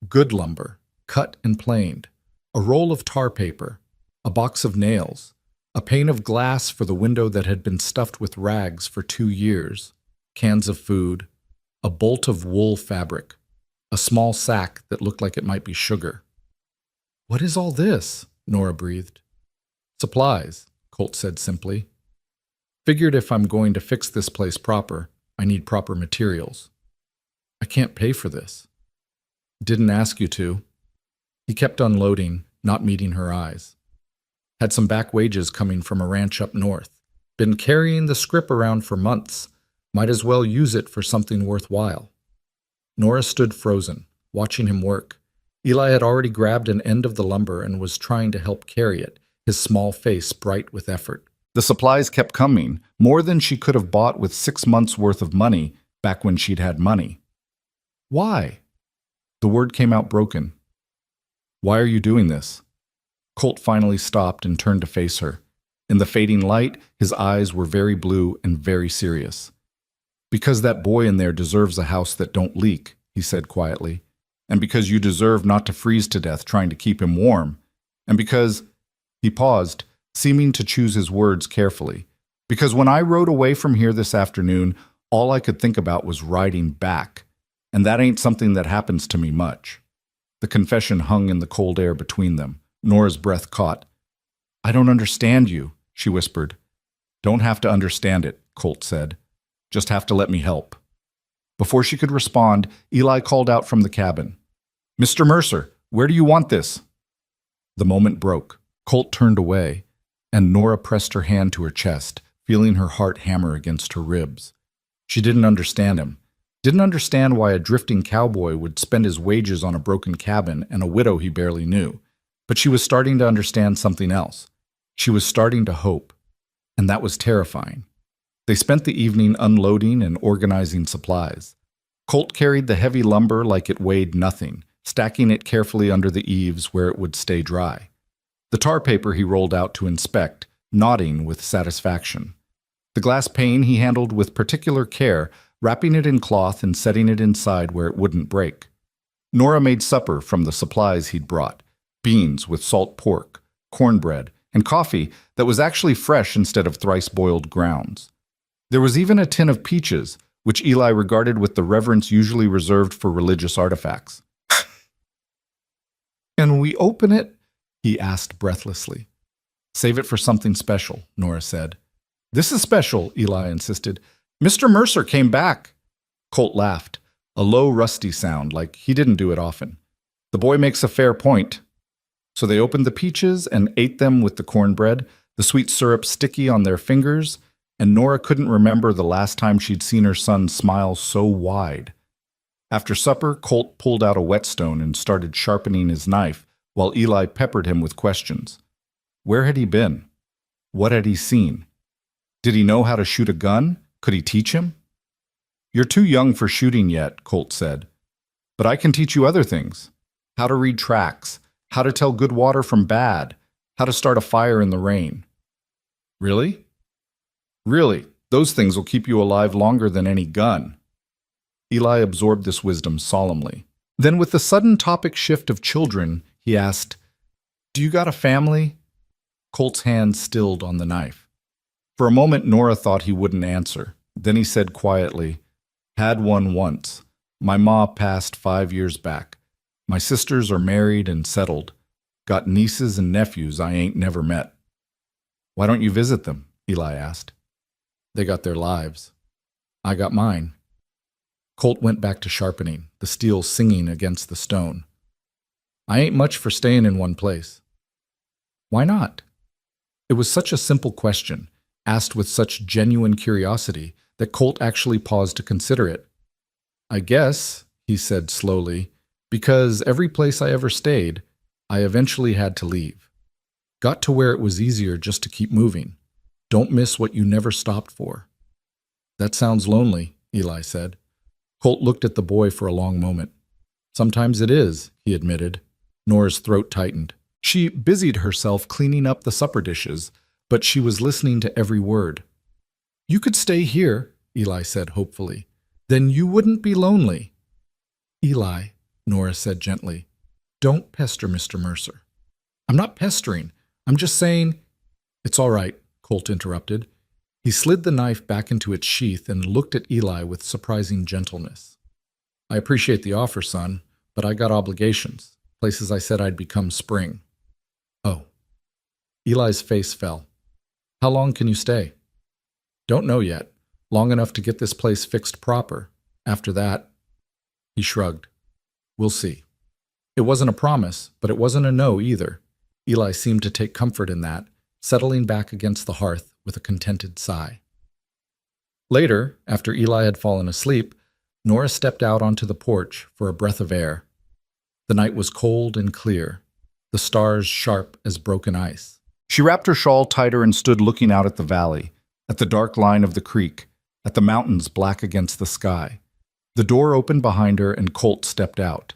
Good lumber, cut and planed. A roll of tar paper. A box of nails. A pane of glass for the window that had been stuffed with rags for 2 years. Cans of food. A bolt of wool fabric. A small sack that looked like it might be sugar. What is all this? Nora breathed. Supplies, Colt said simply. Figured if I'm going to fix this place proper, I need proper materials. I can't pay for this. Didn't ask you to. He kept unloading, not meeting her eyes. Had some back wages coming from a ranch up north. Been carrying the scrip around for months. Might as well use it for something worthwhile. Nora stood frozen, watching him work. Eli had already grabbed an end of the lumber and was trying to help carry it, his small face bright with effort. The supplies kept coming, more than she could have bought with 6 months' worth of money back when she'd had money. Why? The word came out broken. Why are you doing this? Colt finally stopped and turned to face her. In the fading light, his eyes were very blue and very serious. Because that boy in there deserves a house that don't leak, he said quietly. And because you deserve not to freeze to death trying to keep him warm. And because... He paused, seeming to choose his words carefully. Because when I rode away from here this afternoon, all I could think about was riding back. And that ain't something that happens to me much. The confession hung in the cold air between them. Nora's breath caught. I don't understand you, she whispered. Don't have to understand it, Colt said. Just have to let me help. Before she could respond, Eli called out from the cabin. Mr. Mercer, where do you want this? The moment broke. Colt turned away, and Nora pressed her hand to her chest, feeling her heart hammer against her ribs. She didn't understand him. Didn't understand why a drifting cowboy would spend his wages on a broken cabin and a widow he barely knew. But she was starting to understand something else. She was starting to hope. And that was terrifying. They spent the evening unloading and organizing supplies. Colt carried the heavy lumber like it weighed nothing, stacking it carefully under the eaves where it would stay dry. The tar paper he rolled out to inspect, nodding with satisfaction. The glass pane he handled with particular care, wrapping it in cloth and setting it inside where it wouldn't break. Nora made supper from the supplies he'd brought, beans with salt pork, cornbread, and coffee that was actually fresh instead of thrice-boiled grounds. There was even a tin of peaches, which Eli regarded with the reverence usually reserved for religious artifacts. Can we open it? He asked breathlessly. Save it for something special, Nora said. This is special, Eli insisted. Mr. Mercer came back. Colt laughed, a low, rusty sound, like he didn't do it often. The boy makes a fair point. So they opened the peaches and ate them with the cornbread, the sweet syrup sticky on their fingers, and Nora couldn't remember the last time she'd seen her son smile so wide. After supper, Colt pulled out a whetstone and started sharpening his knife, while Eli peppered him with questions. Where had he been? What had he seen? Did he know how to shoot a gun? Could he teach him? You're too young for shooting yet, Colt said. But I can teach you other things. How to read tracks, how to tell good water from bad, How to start a fire in the rain. Really? Really, those things will keep you alive longer than any gun. Eli absorbed this wisdom solemnly. Then, with the sudden topic shift of children, he asked, "Do you got a family?" Colt's hand stilled on the knife. For a moment, Nora thought he wouldn't answer. Then he said quietly, "Had one once. My ma passed 5 years back. My sisters are married and settled. Got nieces and nephews I ain't never met." "Why don't you visit them?" Eli asked. "They got their lives. I got mine." Colt went back to sharpening, the steel singing against the stone. "I ain't much for staying in one place." "Why not?" It was such a simple question, asked with such genuine curiosity, that Colt actually paused to consider it. "I guess," he said slowly, "because every place I ever stayed, I eventually had to leave. Got to where it was easier just to keep moving. Don't miss what you never stopped for." "That sounds lonely," Eli said. Colt looked at the boy for a long moment. "Sometimes it is," he admitted. Nora's throat tightened. She busied herself cleaning up the supper dishes, but she was listening to every word. "You could stay here," Eli said hopefully. "Then you wouldn't be lonely." "Eli," Nora said gently, "don't pester Mr. Mercer." "I'm not pestering. I'm just saying—" "It's all right," Colt interrupted. He slid the knife back into its sheath and looked at Eli with surprising gentleness. "I appreciate the offer, son, but I got obligations, places I said I'd become spring." "Oh." Eli's face fell. "How long can you stay?" "Don't know yet. Long enough to get this place fixed proper. After that—" He shrugged. "We'll see." It wasn't a promise, but it wasn't a no either. Eli seemed to take comfort in that, settling back against the hearth with a contented sigh. Later, after Eli had fallen asleep, Nora stepped out onto the porch for a breath of air. The night was cold and clear, the stars sharp as broken ice. She wrapped her shawl tighter and stood looking out at the valley, at the dark line of the creek, at the mountains black against the sky. The door opened behind her and Colt stepped out.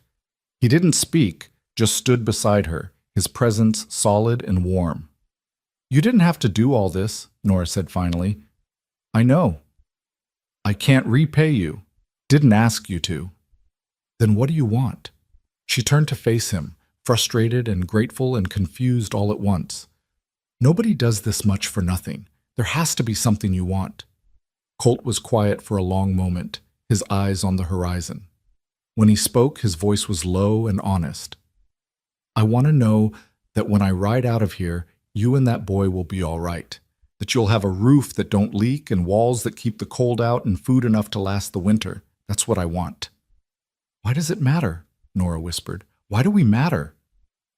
He didn't speak, just stood beside her, his presence solid and warm. "You didn't have to do all this," Nora said finally. "I know. I can't repay you. Didn't ask you to." "Then what do you want?" She turned to face him, frustrated and grateful and confused all at once. "Nobody does this much for nothing. There has to be something you want." Colt was quiet for a long moment, his eyes on the horizon. When he spoke, his voice was low and honest. "I want to know that when I ride out of here, you and that boy will be all right. That you'll have a roof that don't leak and walls that keep the cold out and food enough to last the winter. That's what I want." "Why does it matter?" Nora whispered. "Why do we matter?"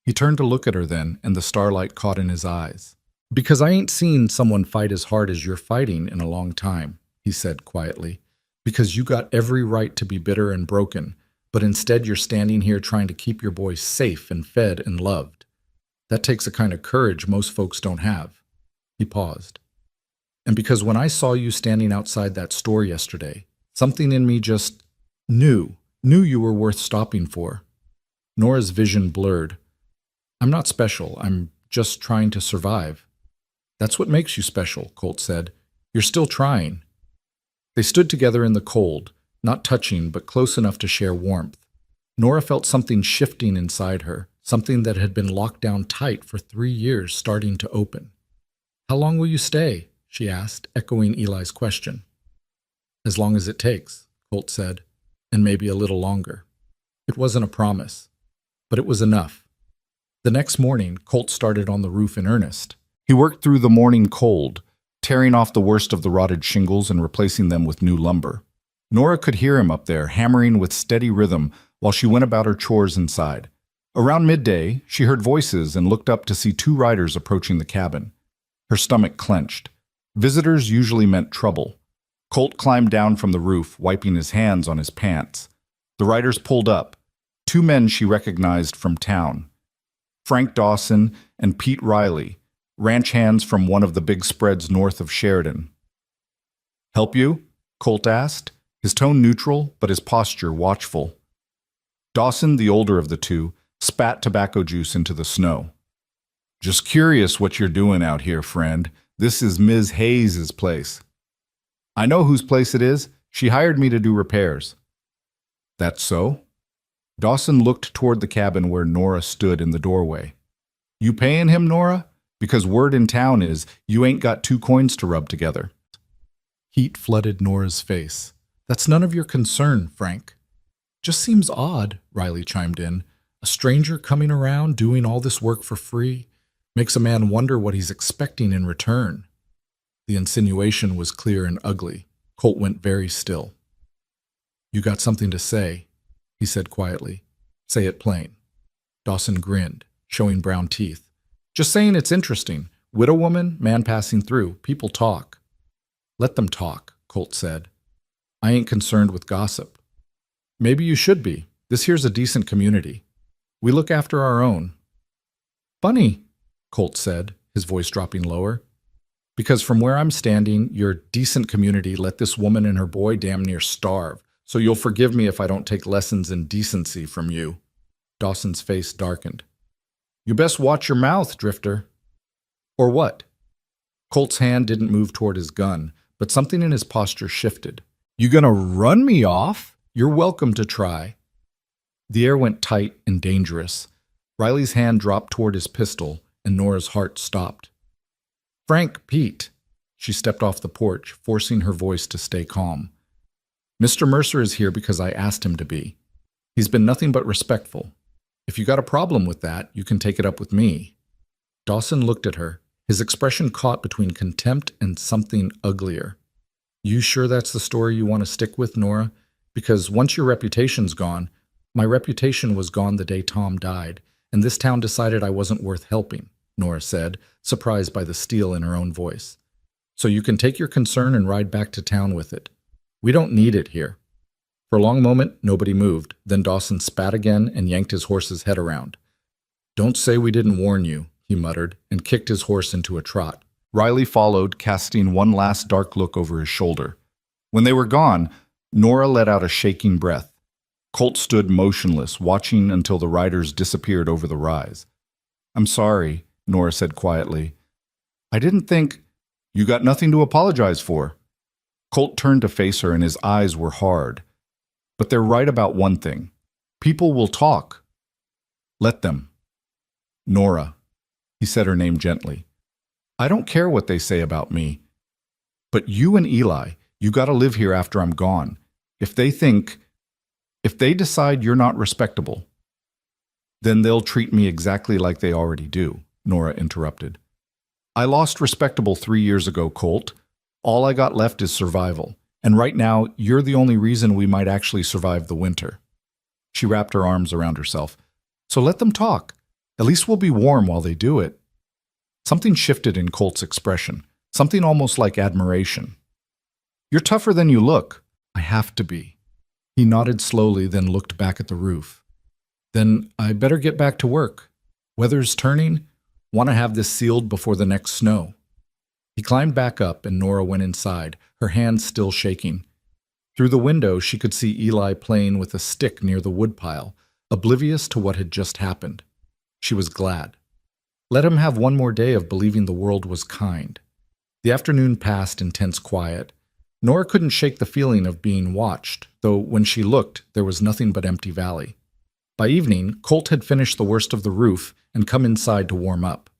He turned to look at her then, and the starlight caught in his eyes. "Because I ain't seen someone fight as hard as you're fighting in a long time," he said quietly. "Because you got every right to be bitter and broken, but instead you're standing here trying to keep your boy safe and fed and loved. That takes a kind of courage most folks don't have." He paused. "And because when I saw you standing outside that store yesterday, something in me just knew you were worth stopping for." Nora's vision blurred. "I'm not special. I'm just trying to survive." "That's what makes you special," Colt said. "You're still trying." They stood together in the cold, not touching but close enough to share warmth. Nora felt something shifting inside her, something that had been locked down tight for 3 years starting to open. "How long will you stay?" she asked, echoing Eli's question. "As long as it takes," Colt said, "and maybe a little longer." It wasn't a promise, but it was enough. The next morning, Colt started on the roof in earnest. He worked through the morning cold, tearing off the worst of the rotted shingles and replacing them with new lumber. Nora could hear him up there, hammering with steady rhythm while she went about her chores inside. Around midday, she heard voices and looked up to see 2 riders approaching the cabin. Her stomach clenched. Visitors usually meant trouble. Colt climbed down from the roof, wiping his hands on his pants. The riders pulled up. 2 men she recognized from town. Frank Dawson and Pete Riley, ranch hands from one of the big spreads north of Sheridan. "Help you?" Colt asked, his tone neutral but his posture watchful. Dawson, the older of the 2, spat tobacco juice into the snow. Just curious what you're doing out here, friend. This is Ms. Hayes's place. I know whose place it is. She hired me to do repairs. That's so? Dawson looked toward the cabin where Nora stood in the doorway. You paying him, Nora? Because word in town is you ain't got two coins to rub together. Heat flooded Nora's face. That's none of your concern, Frank. Just seems odd, Riley chimed in. A stranger coming around doing all this work for free makes a man wonder what he's expecting in return. The insinuation was clear and ugly. Colt went very still. You got something to say, he said quietly. Say it plain. Dawson grinned, showing brown teeth. Just saying it's interesting. Widow woman, man passing through. People talk. Let them talk, Colt said. I ain't concerned with gossip. Maybe you should be. This here's a decent community. We look after our own. Funny, Colt said, his voice dropping lower. Because from where I'm standing, your decent community let this woman and her boy damn near starve, so you'll forgive me if I don't take lessons in decency from you. Dawson's face darkened. You best watch your mouth, Drifter. Or what? Colt's hand didn't move toward his gun, but something in his posture shifted. You gonna run me off? You're welcome to try. The air went tight and dangerous. Riley's hand dropped toward his pistol, and Nora's heart stopped. Frank, Pete. She stepped off the porch, forcing her voice to stay calm. Mr. Mercer is here because I asked him to be. He's been nothing but respectful. If you got a problem with that, you can take it up with me. Dawson looked at her, his expression caught between contempt and something uglier. You sure that's the story you want to stick with, Nora? Because once your reputation's gone, my reputation was gone the day Tom died, and this town decided I wasn't worth helping, Nora said, surprised by the steel in her own voice. So you can take your concern and ride back to town with it. We don't need it here. For a long moment, nobody moved. Then Dawson spat again and yanked his horse's head around. Don't say we didn't warn you, he muttered, and kicked his horse into a trot. Riley followed, casting one last dark look over his shoulder. When they were gone, Nora let out a shaking breath. Colt stood motionless, watching until the riders disappeared over the rise. I'm sorry, Nora said quietly. I didn't think... You got nothing to apologize for. Colt turned to face her and his eyes were hard. But they're right about one thing. People will talk. Let them. Nora. He said her name gently. I don't care what they say about me. But you and Eli, you gotta live here after I'm gone. If they decide you're not respectable, then they'll treat me exactly like they already do, Nora interrupted. I lost respectable 3 years ago, Colt. All I got left is survival. And right now, you're the only reason we might actually survive the winter. She wrapped her arms around herself. So let them talk. At least we'll be warm while they do it. Something shifted in Colt's expression, something almost like admiration. You're tougher than you look. I have to be. He nodded slowly, then looked back at the roof. Then I better get back to work. Weather's turning. Want to have this sealed before the next snow. He climbed back up and Nora went inside, her hands still shaking. Through the window, she could see Eli playing with a stick near the woodpile, oblivious to what had just happened. She was glad. Let him have one more day of believing the world was kind. The afternoon passed in tense quiet. Nora couldn't shake the feeling of being watched, though when she looked, there was nothing but empty valley. By evening, Colt had finished the worst of the roof and come inside to warm up.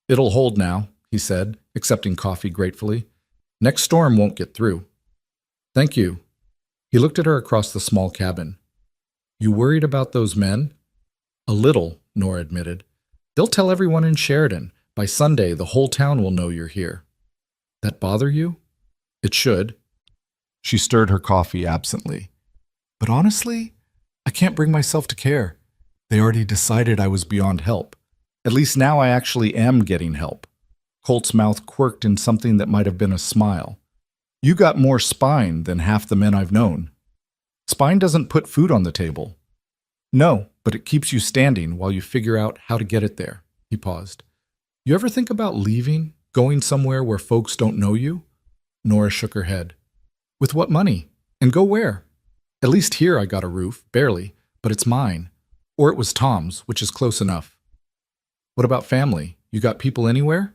It'll hold now, he said, accepting coffee gratefully. Next storm won't get through. Thank you. He looked at her across the small cabin. You worried about those men? A little, Nora admitted. They'll tell everyone in Sheridan. By Sunday, the whole town will know you're here. That bother you? It should. She stirred her coffee absently. But honestly, I can't bring myself to care. They already decided I was beyond help. At least now I actually am getting help. Colt's mouth quirked in something that might have been a smile. You got more spine than half the men I've known. Spine doesn't put food on the table. No, but it keeps you standing while you figure out how to get it there. He paused. You ever think about leaving, going somewhere where folks don't know you? Nora shook her head. With what money? And go where? At least here I got a roof, barely, but it's mine. Or it was Tom's, which is close enough. What about family? You got people anywhere?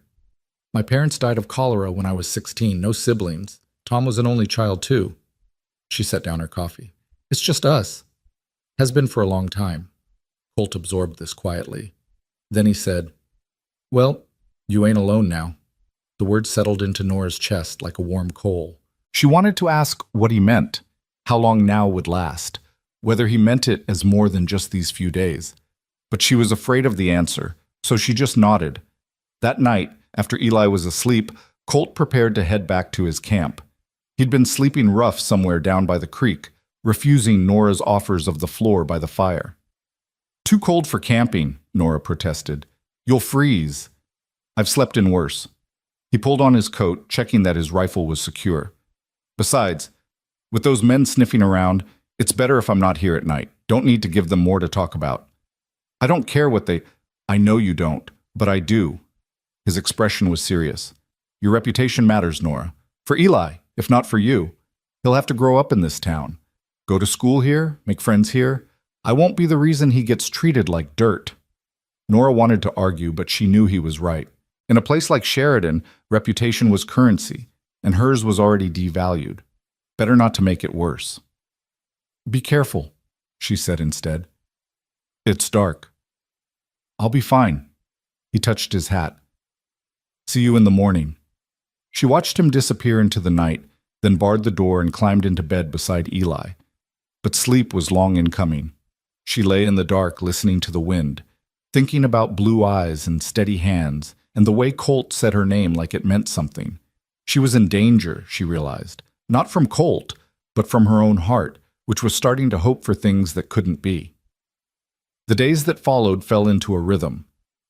My parents died of cholera when I was 16, no siblings. Tom was an only child too. She set down her coffee. It's just us. Has been for a long time. Colt absorbed this quietly. Then he said, Well, you ain't alone now. The word settled into Nora's chest like a warm coal. She wanted to ask what he meant, how long now would last, whether he meant it as more than just these few days. But she was afraid of the answer, so she just nodded. That night, after Eli was asleep, Colt prepared to head back to his camp. He'd been sleeping rough somewhere down by the creek, refusing Nora's offers of the floor by the fire. Too cold for camping, Nora protested. You'll freeze. I've slept in worse. He pulled on his coat, checking that his rifle was secure. Besides, with those men sniffing around, it's better if I'm not here at night. Don't need to give them more to talk about. I don't care what they... I know you don't, but I do. His expression was serious. Your reputation matters, Nora. For Eli, if not for you. He'll have to grow up in this town. Go to school here, make friends here. I won't be the reason he gets treated like dirt. Nora wanted to argue, but she knew he was right. In a place like Sheridan, reputation was currency, and hers was already devalued. Better not to make it worse. Be careful, she said instead. It's dark. I'll be fine. He touched his hat. See you in the morning. She watched him disappear into the night, then barred the door and climbed into bed beside Eli. But sleep was long in coming. She lay in the dark listening to the wind, thinking about blue eyes and steady hands, and the way Colt said her name like it meant something. She was in danger, she realized, not from Colt, but from her own heart, which was starting to hope for things that couldn't be. The days that followed fell into a rhythm.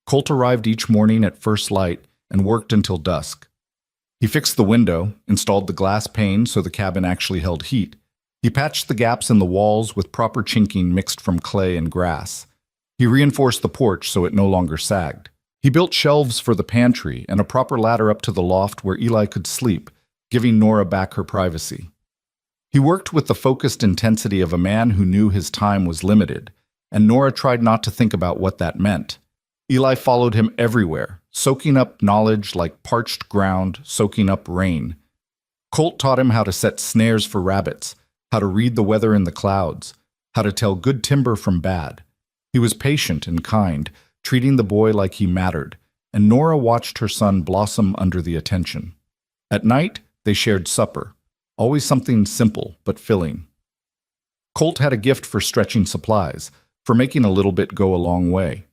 Colt arrived each morning at first light and worked until dusk. He fixed the window, installed the glass pane so the cabin actually held heat. He patched the gaps in the walls with proper chinking mixed from clay and grass. He reinforced the porch so it no longer sagged. He built shelves for the pantry and a proper ladder up to the loft where Eli could sleep, giving Nora back her privacy. He worked with the focused intensity of a man who knew his time was limited, and Nora tried not to think about what that meant. Eli followed him everywhere, soaking up knowledge like parched ground, soaking up rain. Colt taught him how to set snares for rabbits, how to read the weather in the clouds, how to tell good timber from bad. He was patient and kind, treating the boy like he mattered, and Nora watched her son blossom under the attention. At night, they shared supper, always something simple but filling. Colt had a gift for stretching supplies, for making a little bit go a long way.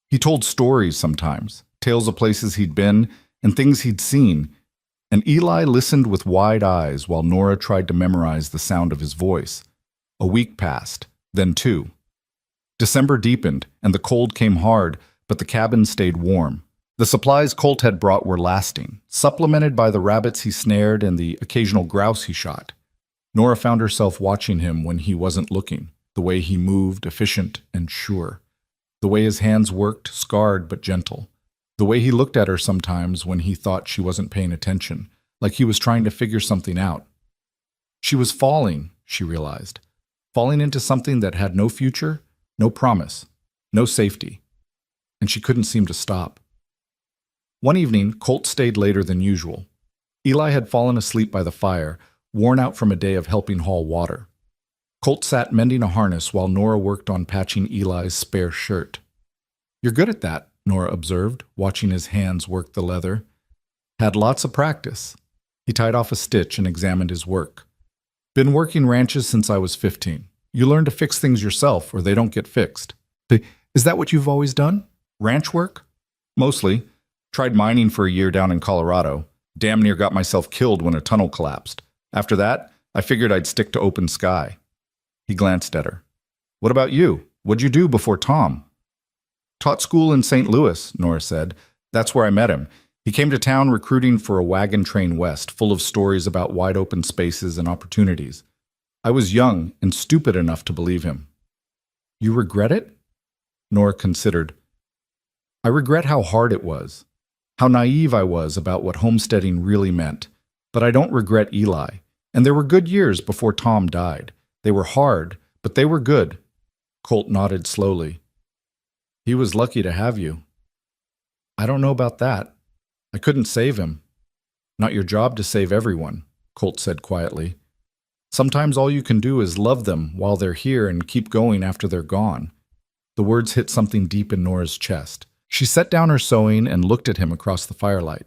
He told stories sometimes, tales of places he'd been and things he'd seen, and Eli listened with wide eyes while Nora tried to memorize the sound of his voice. A week passed, then two. December deepened, and the cold came hard, but the cabin stayed warm. The supplies Colt had brought were lasting, supplemented by the rabbits he snared and the occasional grouse he shot. Nora found herself watching him when he wasn't looking, the way he moved, efficient and sure. The way his hands worked, scarred but gentle. The way he looked at her sometimes when he thought she wasn't paying attention, like he was trying to figure something out. She was falling, she realized. Falling into something that had no future, no promise, no safety. And she couldn't seem to stop. One evening, Colt stayed later than usual. Eli had fallen asleep by the fire, worn out from a day of helping haul water. Colt sat mending a harness while Nora worked on patching Eli's spare shirt. You're good at that, Nora observed, watching his hands work the leather. Had lots of practice. He tied off a stitch and examined his work. Been working ranches since I was 15. You learn to fix things yourself or they don't get fixed. Is that what you've always done? Ranch work? Mostly. Tried mining for a year down in Colorado. Damn near got myself killed when a tunnel collapsed. After that, I figured I'd stick to open sky. He glanced at her. What about you? What'd you do before Tom? Taught school in St. Louis, Nora said. That's where I met him. He came to town recruiting for a wagon train west, full of stories about wide open spaces and opportunities. I was young and stupid enough to believe him. You regret it? Nora considered. I regret how hard it was, how naive I was about what homesteading really meant. But I don't regret Eli. And there were good years before Tom died. They were hard, but they were good. Colt nodded slowly. He was lucky to have you. I don't know about that. I couldn't save him. Not your job to save everyone, Colt said quietly. Sometimes all you can do is love them while they're here and keep going after they're gone. The words hit something deep in Nora's chest. She set down her sewing and looked at him across the firelight.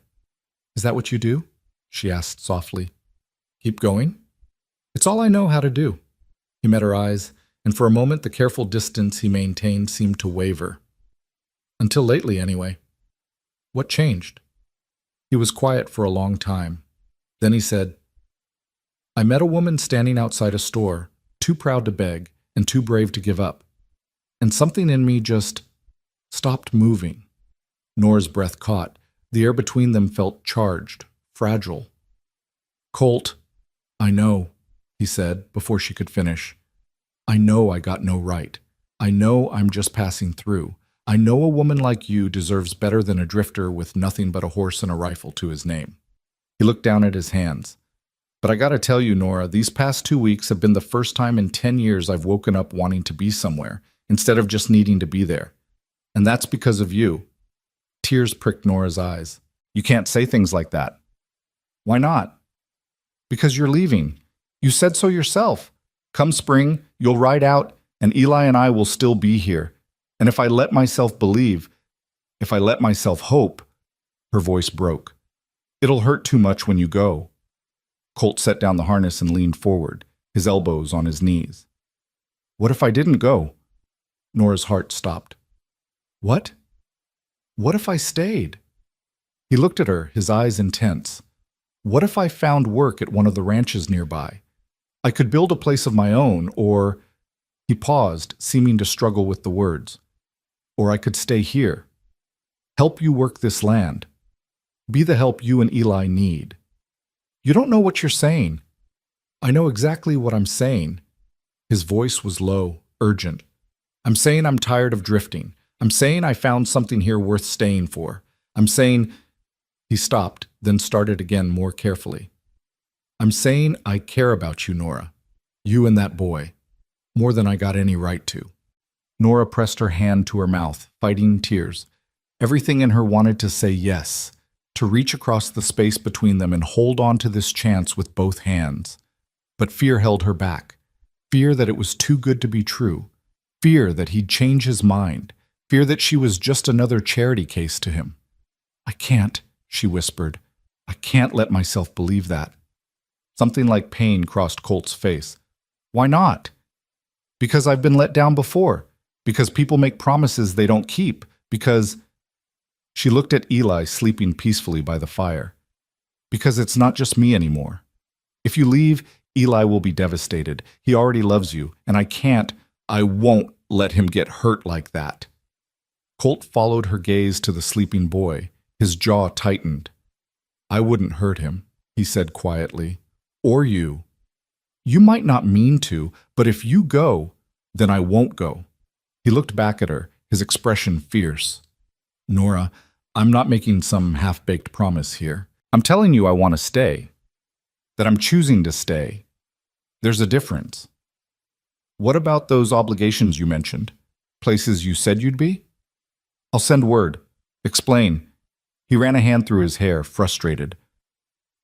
Is that what you do? She asked softly. Keep going? It's all I know how to do. He met her eyes, and for a moment the careful distance he maintained seemed to waver. Until lately, anyway. What changed? He was quiet for a long time. Then he said, I met a woman standing outside a store, too proud to beg and too brave to give up. And something in me just stopped moving. Nora's breath caught. The air between them felt charged, fragile. Colt, I know, he said before she could finish. I know I got no right. I know I'm just passing through. I know a woman like you deserves better than a drifter with nothing but a horse and a rifle to his name. He looked down at his hands. But I gotta tell you, Nora, these past 2 weeks have been the first time in 10 years I've woken up wanting to be somewhere, instead of just needing to be there. And that's because of you. Tears pricked Nora's eyes. You can't say things like that. Why not? Because you're leaving. You said so yourself. Come spring, you'll ride out, and Eli and I will still be here. And if I let myself believe, if I let myself hope, her voice broke. It'll hurt too much when you go. Colt set down the harness and leaned forward, his elbows on his knees. What if I didn't go? Nora's heart stopped. What? What if I stayed? He looked at her, his eyes intense. What if I found work at one of the ranches nearby? I could build a place of my own, or... He paused, seeming to struggle with the words. Or I could stay here. Help you work this land. Be the help you and Eli need. You don't know what you're saying. I know exactly what I'm saying. His voice was low, urgent. I'm saying I'm tired of drifting. I'm saying I found something here worth staying for. I'm saying... He stopped, then started again more carefully. I'm saying I care about you, Nora. You and that boy. More than I got any right to. Nora pressed her hand to her mouth, fighting tears. Everything in her wanted to say yes, to reach across the space between them and hold on to this chance with both hands. But fear held her back. Fear that it was too good to be true. Fear that he'd change his mind. Fear that she was just another charity case to him. I can't, she whispered. I can't let myself believe that. Something like pain crossed Colt's face. Why not? Because I've been let down before. Because people make promises they don't keep. Because... She looked at Eli sleeping peacefully by the fire. Because it's not just me anymore. If you leave, Eli will be devastated. He already loves you, and I won't let him get hurt like that. Colt followed her gaze to the sleeping boy. His jaw tightened. I wouldn't hurt him, he said quietly. Or you. You might not mean to, but if you go, then I won't go. He looked back at her, his expression fierce. Nora, I'm not making some half-baked promise here. I'm telling you I want to stay. That I'm choosing to stay. There's a difference. What about those obligations you mentioned? Places you said you'd be? I'll send word. Explain. He ran a hand through his hair, frustrated.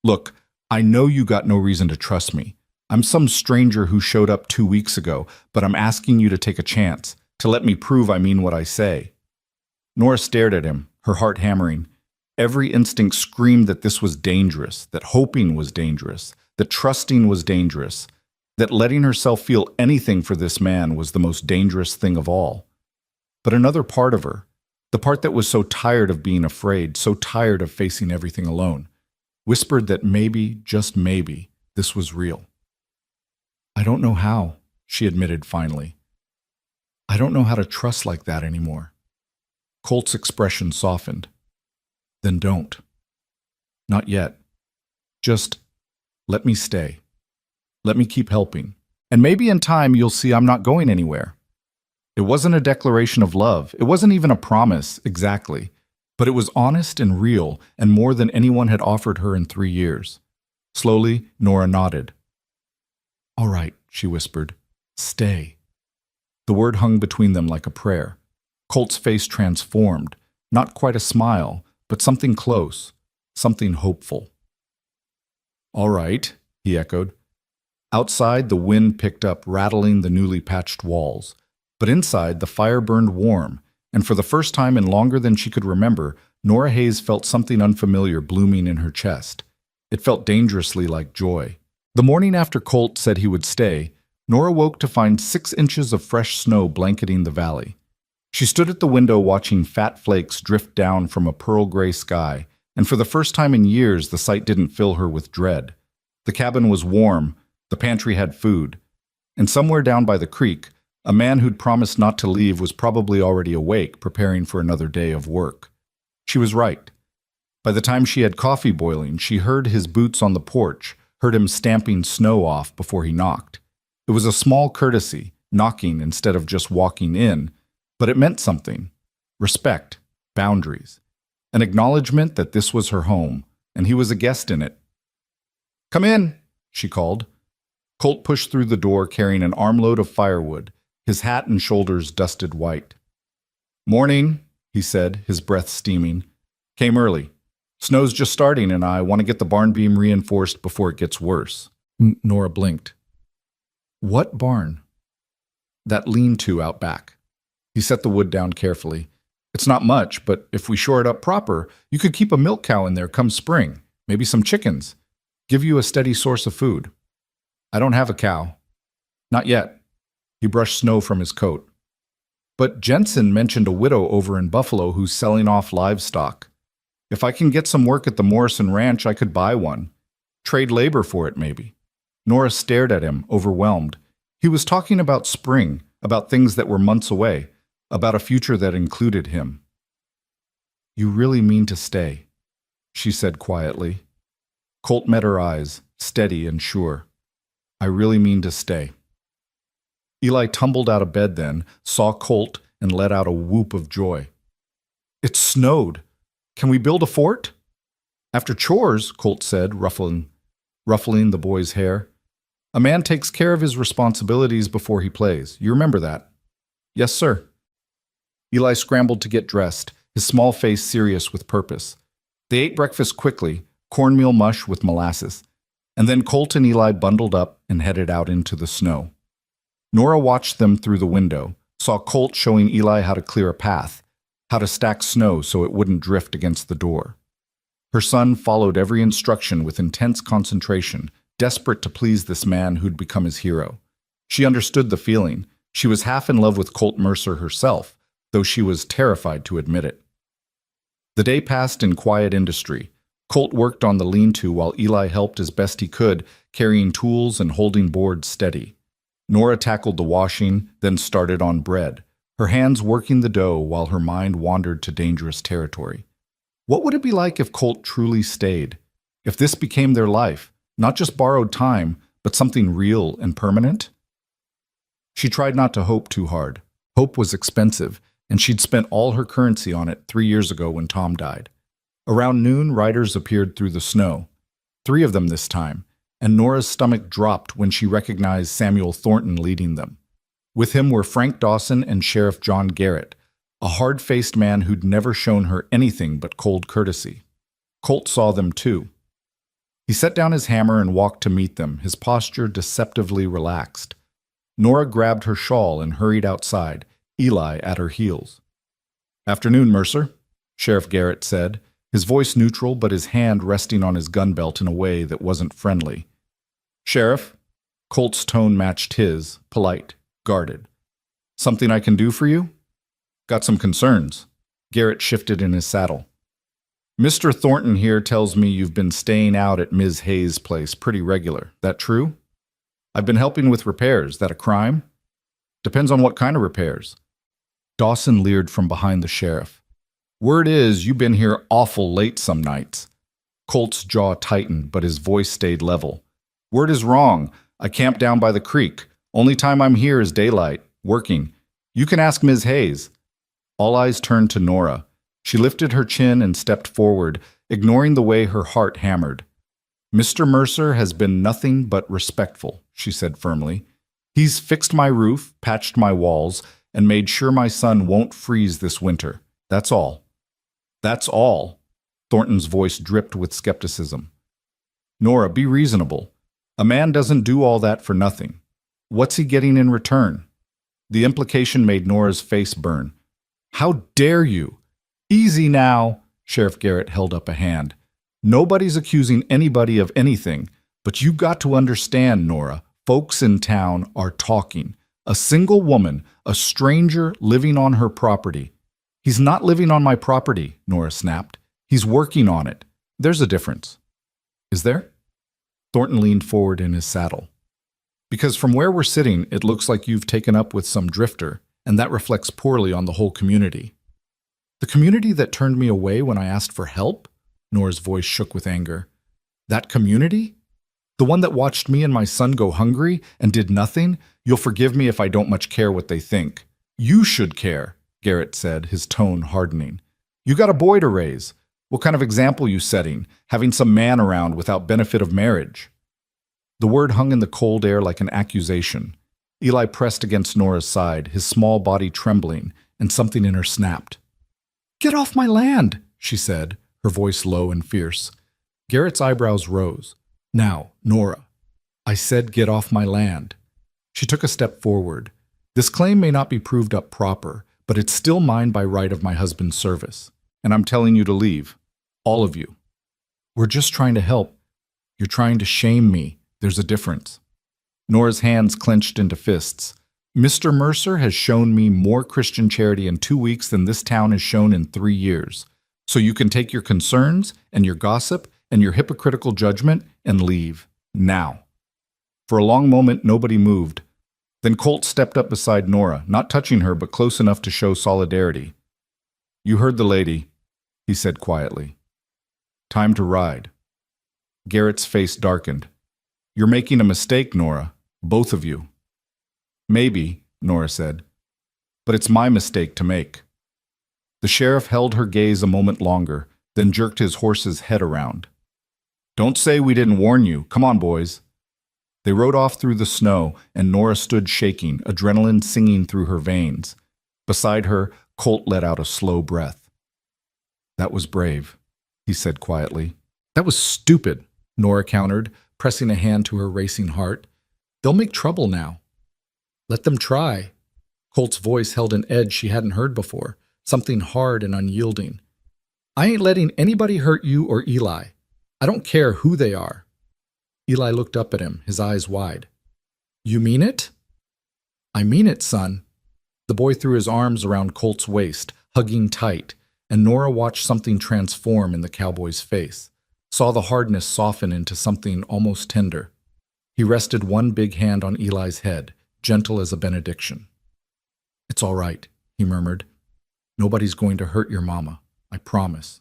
Look, I know you got no reason to trust me. I'm some stranger who showed up 2 weeks ago, but I'm asking you to take a chance, to let me prove I mean what I say. Nora stared at him, her heart hammering. Every instinct screamed that this was dangerous, that hoping was dangerous, that trusting was dangerous, that letting herself feel anything for this man was the most dangerous thing of all. But another part of her, the part that was so tired of being afraid, so tired of facing everything alone, whispered that maybe, just maybe, this was real. I don't know how, she admitted finally. I don't know how to trust like that anymore. Colt's expression softened. Then don't. Not yet. Just let me stay. Let me keep helping. And maybe in time you'll see I'm not going anywhere. It wasn't a declaration of love. It wasn't even a promise, exactly. But it was honest and real, and more than anyone had offered her in 3 years. Slowly, Nora nodded. All right, she whispered. Stay. The word hung between them like a prayer. Colt's face transformed. Not quite a smile, but something close, something hopeful. "All right," he echoed. Outside, the wind picked up, rattling the newly patched walls. But inside, the fire burned warm, and for the first time in longer than she could remember, Nora Hayes felt something unfamiliar blooming in her chest. It felt dangerously like joy. The morning after Colt said he would stay, Nora woke to find 6 inches of fresh snow blanketing the valley. She stood at the window watching fat flakes drift down from a pearl gray sky, and for the first time in years the sight didn't fill her with dread. The cabin was warm, the pantry had food, and somewhere down by the creek, a man who'd promised not to leave was probably already awake, preparing for another day of work. She was right. By the time she had coffee boiling, she heard his boots on the porch, heard him stamping snow off before he knocked. It was a small courtesy, knocking instead of just walking in, but it meant something. Respect, boundaries, an acknowledgement that this was her home, and he was a guest in it. "Come in," she called. Colt pushed through the door carrying an armload of firewood, his hat and shoulders dusted white. "Morning," he said, his breath steaming. "Came early. Snow's just starting and I want to get the barn beam reinforced before it gets worse." Nora blinked. "What barn?" "That lean-to out back." He set the wood down carefully. "It's not much, but if we shore it up proper, you could keep a milk cow in there come spring, maybe some chickens. Give you a steady source of food." "I don't have a cow." "Not yet." He brushed snow from his coat. "But Jensen mentioned a widow over in Buffalo who's selling off livestock. If I can get some work at the Morrison Ranch, I could buy one. Trade labor for it, maybe." Nora stared at him, overwhelmed. He was talking about spring, about things that were months away, about a future that included him. "You really mean to stay?" she said quietly. Colt met her eyes, steady and sure. "I really mean to stay." Eli tumbled out of bed then, saw Colt, and let out a whoop of joy. "It snowed. Can we build a fort?" "After chores," Colt said, ruffling the boy's hair. "A man takes care of his responsibilities before he plays. You remember that?" "Yes, sir." Eli scrambled to get dressed, his small face serious with purpose. They ate breakfast quickly, cornmeal mush with molasses, and then Colt and Eli bundled up and headed out into the snow. Nora watched them through the window, saw Colt showing Eli how to clear a path, how to stack snow so it wouldn't drift against the door. Her son followed every instruction with intense concentration, desperate to please this man who'd become his hero. She understood the feeling. She was half in love with Colt Mercer herself, though she was terrified to admit it. The day passed in quiet industry. Colt worked on the lean-to while Eli helped as best he could, carrying tools and holding boards steady. Nora tackled the washing, then started on bread, her hands working the dough while her mind wandered to dangerous territory. What would it be like if Colt truly stayed? If this became their life, not just borrowed time, but something real and permanent? She tried not to hope too hard. Hope was expensive, and she'd spent all her currency on it 3 years ago when Tom died. Around noon, riders appeared through the snow. 3 of them this time, and Nora's stomach dropped when she recognized Samuel Thornton leading them. With him were Frank Dawson and Sheriff John Garrett, a hard-faced man who'd never shown her anything but cold courtesy. Colt saw them too. He set down his hammer and walked to meet them, his posture deceptively relaxed. Nora grabbed her shawl and hurried outside, Eli at her heels. "Afternoon, Mercer," Sheriff Garrett said, his voice neutral but his hand resting on his gun belt in a way that wasn't friendly. "Sheriff," Colt's tone matched his, polite, guarded. "Something I can do for you?" "Got some concerns." Garrett shifted in his saddle. "Mr. Thornton here tells me you've been staying out at Ms. Hayes' place pretty regular. That true?" "I've been helping with repairs. That a crime?" "Depends on what kind of repairs." Dawson leered from behind the sheriff. "Word is you've been here awful late some nights." Colt's jaw tightened, but his voice stayed level. "Word is wrong. I camp down by the creek. Only time I'm here is daylight, working. You can ask Ms. Hayes." All eyes turned to Nora. She lifted her chin and stepped forward, ignoring the way her heart hammered. "Mr. Mercer has been nothing but respectful," she said firmly. "He's fixed my roof, patched my walls, and made sure my son won't freeze this winter. That's all." That's all. Thornton's voice dripped with skepticism. Nora, be reasonable. A man doesn't do all that for nothing. What's he getting in return? The implication made Nora's face burn. How dare you? Easy now. Sheriff Garrett held up a hand. Nobody's accusing anybody of anything, but you got to understand, Nora, folks in town are talking. A single woman, a stranger living on her property. He's not living on my property, Nora snapped. He's working on it. There's a difference. Is there? Thornton leaned forward in his saddle. Because from where we're sitting, it looks like you've taken up with some drifter, and that reflects poorly on the whole community. The community that turned me away when I asked for help? Nora's voice shook with anger. That community? The one that watched me and my son go hungry and did nothing? You'll forgive me if I don't much care what they think. You should care, Garrett said, his tone hardening. You got a boy to raise. What kind of example you setting, having some man around without benefit of marriage? The word hung in the cold air like an accusation. Eli pressed against Nora's side, his small body trembling, and something in her snapped. Get off my land, she said, her voice low and fierce. Garrett's eyebrows rose. Now, Nora, I said get off my land. She took a step forward. This claim may not be proved up proper, but it's still mine by right of my husband's service. And I'm telling you to leave. All of you. We're just trying to help. You're trying to shame me. There's a difference. Nora's hands clenched into fists. Mr. Mercer has shown me more Christian charity in 2 weeks than this town has shown in 3 years. So you can take your concerns and your gossip and your hypocritical judgment and leave. Now. For a long moment, nobody moved. Then Colt stepped up beside Nora, not touching her but close enough to show solidarity. You heard the lady, he said quietly. Time to ride. Garrett's face darkened. You're making a mistake, Nora. Both of you. Maybe, Nora said. But it's my mistake to make. The sheriff held her gaze a moment longer, then jerked his horse's head around. Don't say we didn't warn you. Come on, boys. They rode off through the snow, and Nora stood shaking, adrenaline singing through her veins. Beside her, Colt let out a slow breath. That was brave, he said quietly. That was stupid, Nora countered, pressing a hand to her racing heart. They'll make trouble now. Let them try. Colt's voice held an edge she hadn't heard before, something hard and unyielding. I ain't letting anybody hurt you or Eli. I don't care who they are. Eli looked up at him, his eyes wide. You mean it? I mean it, son. The boy threw his arms around Colt's waist, hugging tight, and Nora watched something transform in the cowboy's face, saw the hardness soften into something almost tender. He rested one big hand on Eli's head, gentle as a benediction. It's all right, he murmured. Nobody's going to hurt your mama, I promise.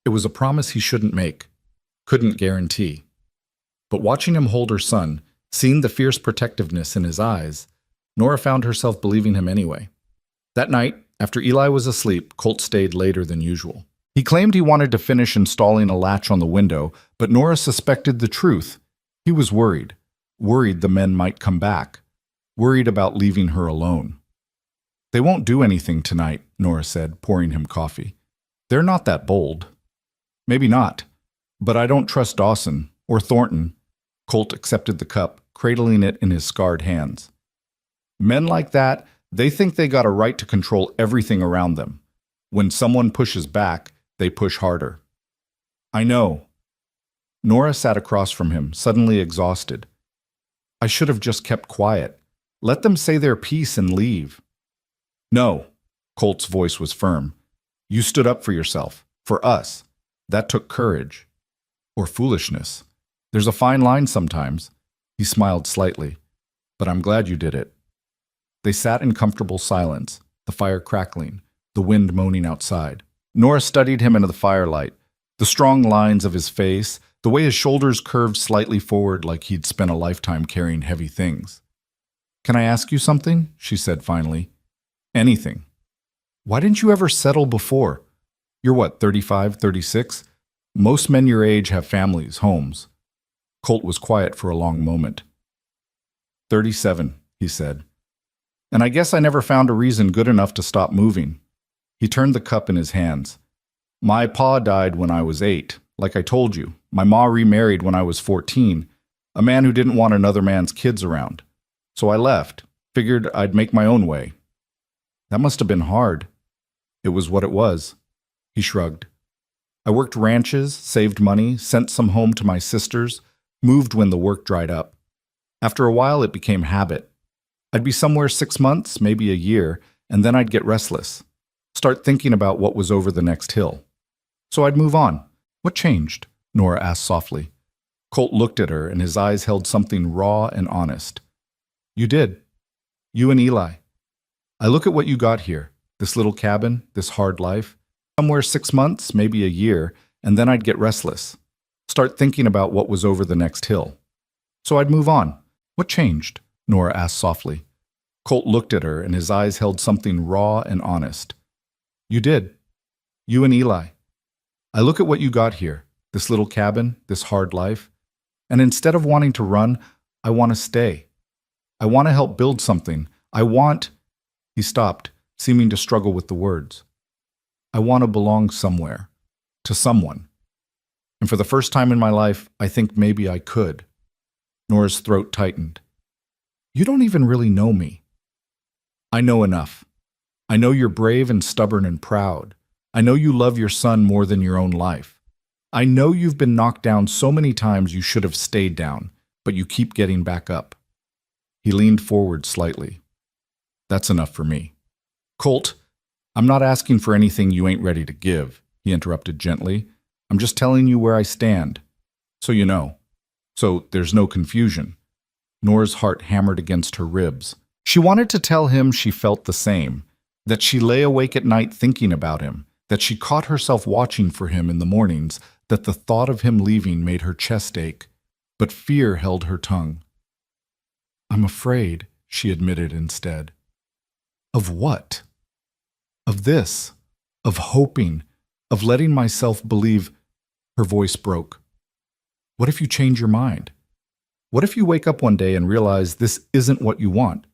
It was a promise he shouldn't make, couldn't guarantee. But watching him hold her son, seeing the fierce protectiveness in his eyes, Nora found herself believing him anyway. That night, after Eli was asleep, Colt stayed later than usual. He claimed he wanted to finish installing a latch on the window, but Nora suspected the truth. He was worried the men might come back, worried about leaving her alone. They won't do anything tonight, Nora said, pouring him coffee. They're not that bold. Maybe not, but I don't trust Dawson or Thornton. Colt accepted the cup, cradling it in his scarred hands. Men like that, they think they got a right to control everything around them. When someone pushes back, they push harder. I know. Nora sat across from him, suddenly exhausted. I should have just kept quiet. Let them say their piece and leave. No, Colt's voice was firm. You stood up for yourself, for us. That took courage. Or foolishness. There's a fine line sometimes. He smiled slightly. But I'm glad you did it. They sat in comfortable silence, the fire crackling, the wind moaning outside. Nora studied him into the firelight, the strong lines of his face, the way his shoulders curved slightly forward like he'd spent a lifetime carrying heavy things. Can I ask you something? She said finally. Anything. Why didn't you ever settle before? You're what, 35, 36? Most men your age have families, homes. Colt was quiet for a long moment. 37, he said. And I guess I never found a reason good enough to stop moving. He turned the cup in his hands. My pa died when I was 8. Like I told you, my ma remarried when I was 14, a man who didn't want another man's kids around. So I left, figured I'd make my own way. That must have been hard. It was what it was. He shrugged. I worked ranches, saved money, sent some home to my sisters, moved when the work dried up. After a while, it became habit. I'd be somewhere 6 months, maybe a year, and then I'd get restless. Start thinking about what was over the next hill. So I'd move on. What changed? Nora asked softly. Colt looked at her, and his eyes held something raw and honest. You did. You and Eli. I look at what you got here, this little cabin, this hard life. Somewhere 6 months, maybe a year, and then I'd get restless. Start thinking about what was over the next hill. So I'd move on. What changed? Nora asked softly. Colt looked at her, and his eyes held something raw and honest. You did. You and Eli. I look at what you got here, this little cabin, this hard life, and instead of wanting to run, I want to stay. I want to help build something. He stopped, seeming to struggle with the words. I want to belong somewhere, to someone. And for the first time in my life, I think maybe I could. Nora's throat tightened. You don't even really know me. I know enough. I know you're brave and stubborn and proud. I know you love your son more than your own life. I know you've been knocked down so many times you should have stayed down, but you keep getting back up. He leaned forward slightly. That's enough for me. Colt, I'm not asking for anything you ain't ready to give, he interrupted gently. I'm just telling you where I stand. So you know. So there's no confusion. Nora's heart hammered against her ribs. She wanted to tell him she felt the same, that she lay awake at night thinking about him, that she caught herself watching for him in the mornings, that the thought of him leaving made her chest ache, but fear held her tongue. I'm afraid, she admitted instead. Of what? Of this, of hoping, of letting myself believe. Her voice broke. What if you change your mind? What if you wake up one day and realize this isn't what you want?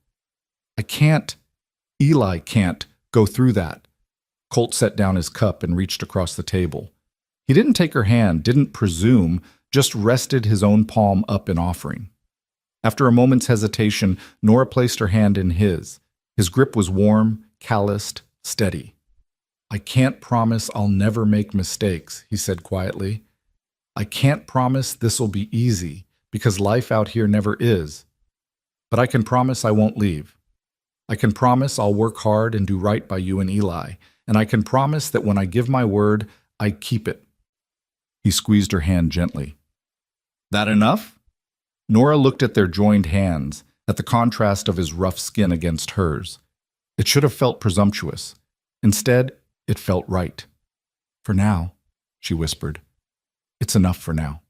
Eli can't go through that. Colt set down his cup and reached across the table. He didn't take her hand, didn't presume, just rested his own palm up in offering. After a moment's hesitation, Nora placed her hand in his. His grip was warm, calloused, steady. I can't promise I'll never make mistakes, he said quietly. I can't promise this'll be easy, because life out here never is. But I can promise I won't leave. I can promise I'll work hard and do right by you and Eli, and I can promise that when I give my word, I keep it. He squeezed her hand gently. That enough? Nora looked at their joined hands, at the contrast of his rough skin against hers. It should have felt presumptuous. Instead, it felt right. For now, she whispered. It's enough for now.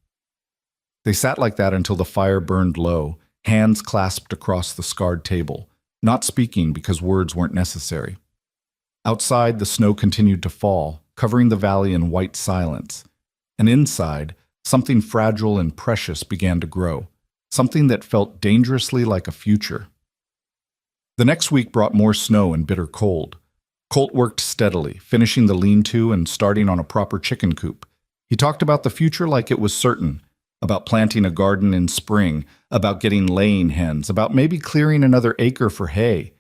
They sat like that until the fire burned low, hands clasped across the scarred table, not speaking because words weren't necessary. Outside, the snow continued to fall, covering the valley in white silence. And inside, something fragile and precious began to grow, something that felt dangerously like a future. The next week brought more snow and bitter cold. Colt worked steadily, finishing the lean-to and starting on a proper chicken coop. He talked about the future like it was certain, about planting a garden in spring, about getting laying hens, about maybe clearing another acre for hay.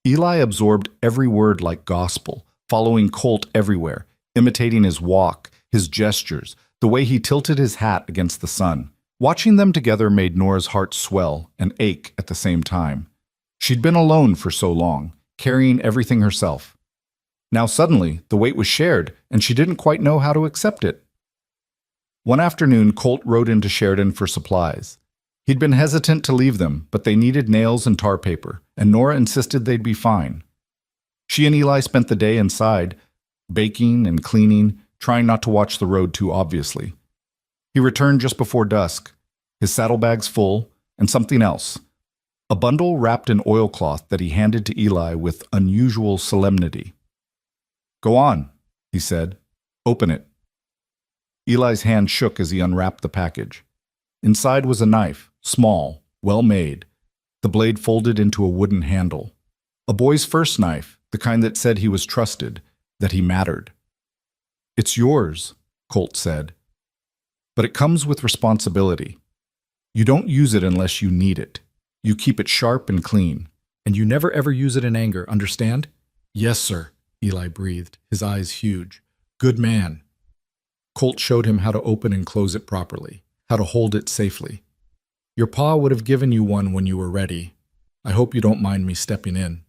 Eli absorbed every word like gospel, following Colt everywhere, imitating his walk, his gestures, the way he tilted his hat against the sun. Watching them together made Nora's heart swell and ache at the same time. She'd been alone for so long, carrying everything herself. Now suddenly, the weight was shared, and she didn't quite know how to accept it. One afternoon, Colt rode into Sheridan for supplies. He'd been hesitant to leave them, but they needed nails and tar paper, and Nora insisted they'd be fine. She and Eli spent the day inside, baking and cleaning, trying not to watch the road too obviously. He returned just before dusk, his saddlebags full, and something else, a bundle wrapped in oilcloth that he handed to Eli with unusual solemnity. Go on, he said. Open it. Eli's hand shook as he unwrapped the package. Inside was a knife, small, well-made, the blade folded into a wooden handle. A boy's first knife, the kind that said he was trusted, that he mattered. It's yours, Colt said, but it comes with responsibility. You don't use it unless you need it. You keep it sharp and clean, and you never ever use it in anger, understand? Yes, sir, Eli breathed, his eyes huge. Good man. Colt showed him how to open and close it properly, how to hold it safely. Your pa would have given you one when you were ready. I hope you don't mind me stepping in.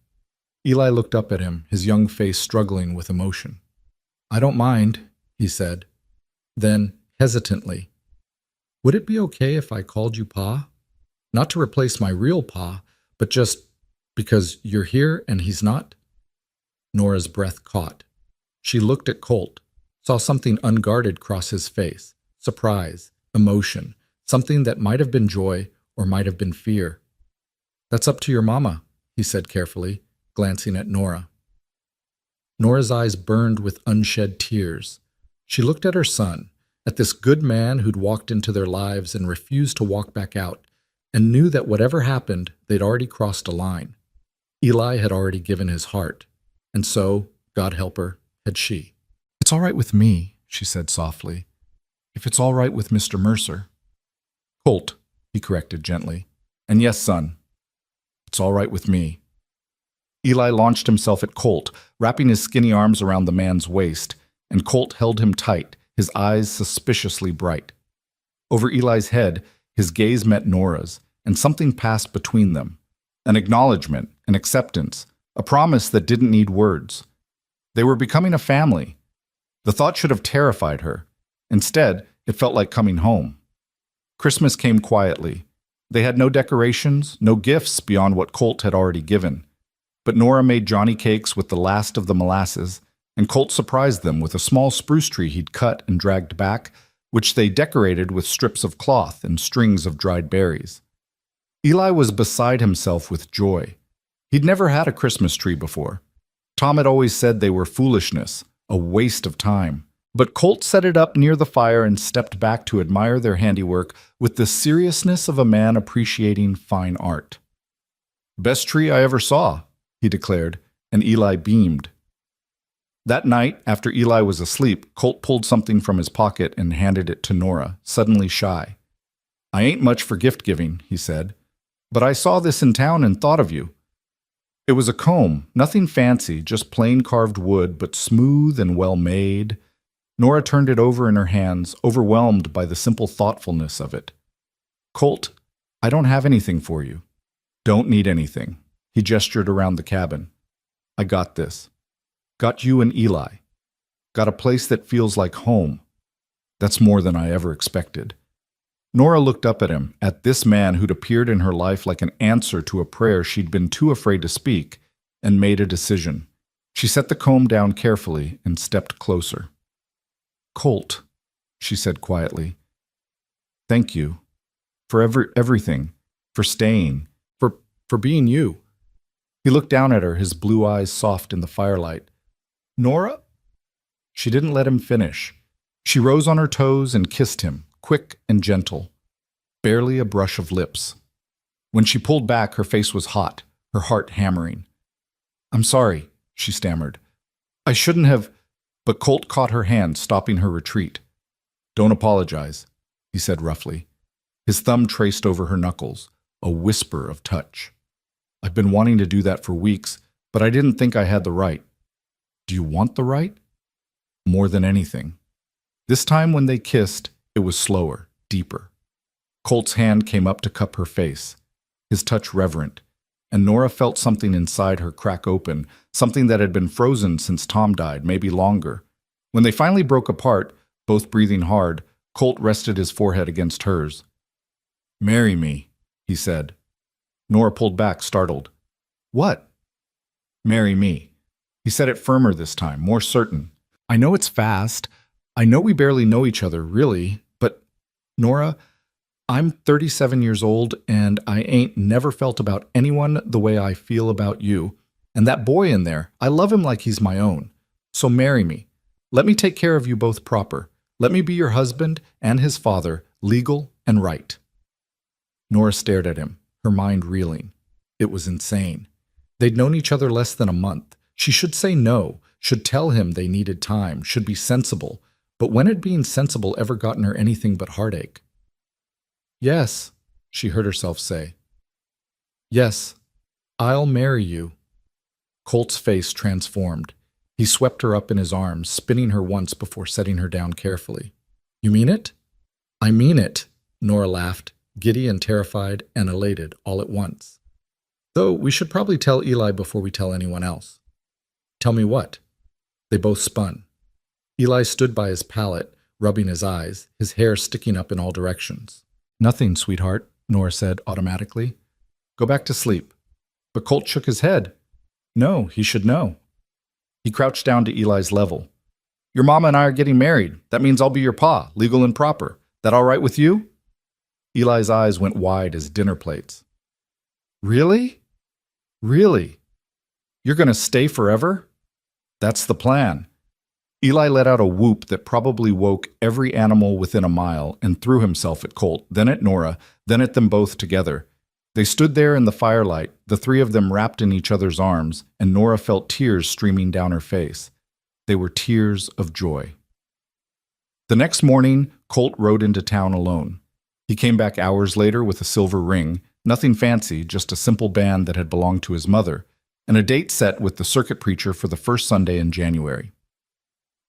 Eli looked up at him, his young face struggling with emotion. I don't mind, he said. Then, hesitantly, would it be okay if I called you Pa? Not to replace my real Pa, but just because you're here and he's not? Nora's breath caught. She looked at Colt, saw something unguarded cross his face, surprise, emotion, something that might have been joy or might have been fear. That's up to your mama, he said carefully, glancing at Nora. Nora's eyes burned with unshed tears. She looked at her son, at this good man who'd walked into their lives and refused to walk back out, and knew that whatever happened, they'd already crossed a line. Eli had already given his heart, and so, God help her, had she. It's all right with me, she said softly, if it's all right with Mr. Mercer. Colt, he corrected gently. And yes, son, it's all right with me. Eli launched himself at Colt, wrapping his skinny arms around the man's waist, and Colt held him tight, his eyes suspiciously bright. Over Eli's head, his gaze met Nora's, and something passed between them. An acknowledgement, an acceptance, a promise that didn't need words. They were becoming a family. The thought should have terrified her. Instead, it felt like coming home. Christmas came quietly. They had no decorations, no gifts beyond what Colt had already given. But Nora made Johnny cakes with the last of the molasses, and Colt surprised them with a small spruce tree he'd cut and dragged back, which they decorated with strips of cloth and strings of dried berries. Eli was beside himself with joy. He'd never had a Christmas tree before. Tom had always said they were foolishness, a waste of time. But Colt set it up near the fire and stepped back to admire their handiwork with the seriousness of a man appreciating fine art. Best tree I ever saw, he declared, and Eli beamed. That night, after Eli was asleep, Colt pulled something from his pocket and handed it to Nora, suddenly shy. I ain't much for gift-giving, he said, but I saw this in town and thought of you. It was a comb, nothing fancy, just plain carved wood, but smooth and well-made. Nora turned it over in her hands, overwhelmed by the simple thoughtfulness of it. Colt, I don't have anything for you. Don't need anything. He gestured around the cabin. I got this. Got you and Eli. Got a place that feels like home. That's more than I ever expected. Nora looked up at him, at this man who'd appeared in her life like an answer to a prayer she'd been too afraid to speak, and made a decision. She set the comb down carefully and stepped closer. Colt, she said quietly, thank you for everything, for staying, for being you. He looked down at her, his blue eyes soft in the firelight. Nora? She didn't let him finish. She rose on her toes and kissed him, quick and gentle, barely a brush of lips. When she pulled back, her face was hot, her heart hammering. I'm sorry, she stammered. I shouldn't have... But Colt caught her hand, stopping her retreat. Don't apologize, he said roughly. His thumb traced over her knuckles, a whisper of touch. I've been wanting to do that for weeks, but I didn't think I had the right. Do you want the right? More than anything. This time when they kissed, it was slower, deeper. Colt's hand came up to cup her face, his touch reverent, and Nora felt something inside her crack open, something that had been frozen since Tom died, maybe longer. When they finally broke apart, both breathing hard, Colt rested his forehead against hers. Marry me, he said. Nora pulled back, startled. What? Marry me. He said it firmer this time, more certain. I know it's fast. I know we barely know each other, really, but, Nora, I'm 37 years old, and I ain't never felt about anyone the way I feel about you. And that boy in there, I love him like he's my own. So marry me. Let me take care of you both proper. Let me be your husband and his father, legal and right. Nora stared at him, her mind reeling. It was insane. They'd known each other less than a month. She should say no. should tell him they needed time, should be sensible. But when had being sensible ever gotten her anything but heartache? Yes, she heard herself say. Yes, I'll marry you. Colt's face transformed. He swept her up in his arms, spinning her once before setting her down carefully. You mean it? I mean it, Nora laughed, giddy and terrified and elated all at once. Though we should probably tell Eli before we tell anyone else. Tell me what? They both spun. Eli stood by his pallet, rubbing his eyes, his hair sticking up in all directions. Nothing, sweetheart, Nora said automatically. Go back to sleep. But Colt shook his head. No, he should know. He crouched down to Eli's level. Your mama and I are getting married. That means I'll be your pa, legal and proper. That all right with you? Eli's eyes went wide as dinner plates. Really? Really? You're going to stay forever? That's the plan. Eli let out a whoop that probably woke every animal within a mile and threw himself at Colt, then at Nora, then at them both together. They stood there in the firelight, the three of them wrapped in each other's arms, and Nora felt tears streaming down her face. They were tears of joy. The next morning, Colt rode into town alone. He came back hours later with a silver ring, nothing fancy, just a simple band that had belonged to his mother, and a date set with the circuit preacher for the first Sunday in January.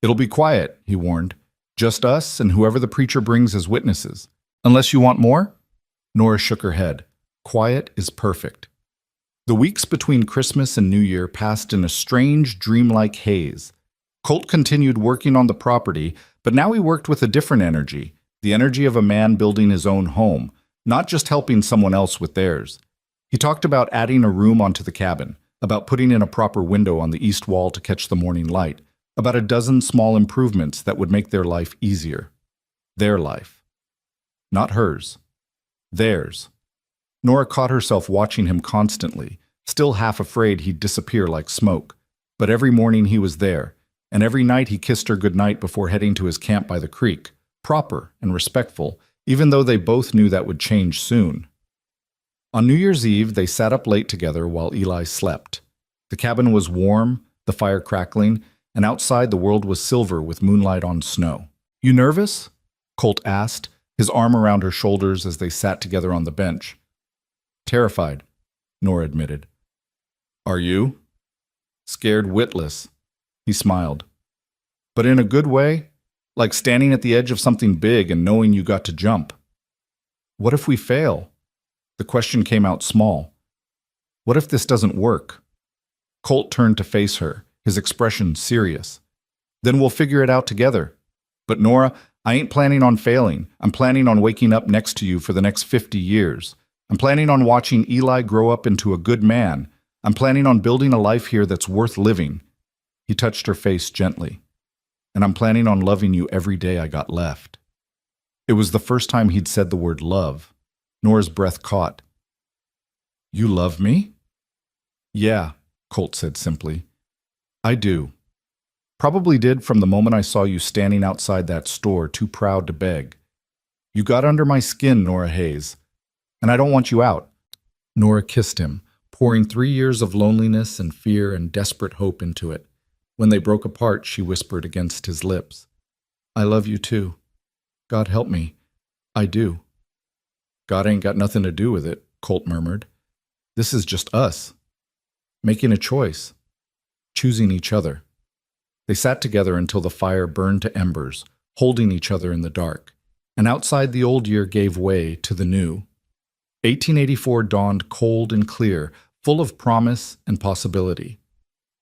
It'll be quiet, he warned. Just us and whoever the preacher brings as witnesses. Unless you want more? Nora shook her head. Quiet is perfect. The weeks between Christmas and New Year passed in a strange, dreamlike haze. Colt continued working on the property, but now he worked with a different energy, the energy of a man building his own home, not just helping someone else with theirs. He talked about adding a room onto the cabin, about putting in a proper window on the east wall to catch the morning light, about a dozen small improvements that would make their life easier. Their life. Not hers. Theirs. Nora caught herself watching him constantly, still half afraid he'd disappear like smoke. But every morning he was there, and every night he kissed her goodnight before heading to his camp by the creek, proper and respectful, even though they both knew that would change soon. On New Year's Eve, they sat up late together while Eli slept. The cabin was warm, the fire crackling, and outside the world was silver with moonlight on snow. You nervous? Colt asked, his arm around her shoulders as they sat together on the bench. Terrified, Nora admitted. Are you? Scared witless. He smiled. But in a good way, like standing at the edge of something big and knowing you got to jump. What if we fail? The question came out small. What if this doesn't work? Colt turned to face her, his expression serious. Then we'll figure it out together. But Nora, I ain't planning on failing. I'm planning on waking up next to you for the next 50 years. I'm planning on watching Eli grow up into a good man. I'm planning on building a life here that's worth living. He touched her face gently. And I'm planning on loving you every day I got left. It was the first time he'd said the word love. Nora's breath caught. You love me? Yeah, Colt said simply. I do. Probably did from the moment I saw you standing outside that store too proud to beg. You got under my skin, Nora Hayes. And I don't want you out. Nora kissed him, pouring 3 years of loneliness and fear and desperate hope into it. When they broke apart, she whispered against his lips, I love you too. God help me. I do. God ain't got nothing to do with it, Colt murmured. This is just us. Making a choice. Choosing each other. They sat together until the fire burned to embers, holding each other in the dark. And outside the old year gave way to the new. 1884 dawned cold and clear, full of promise and possibility.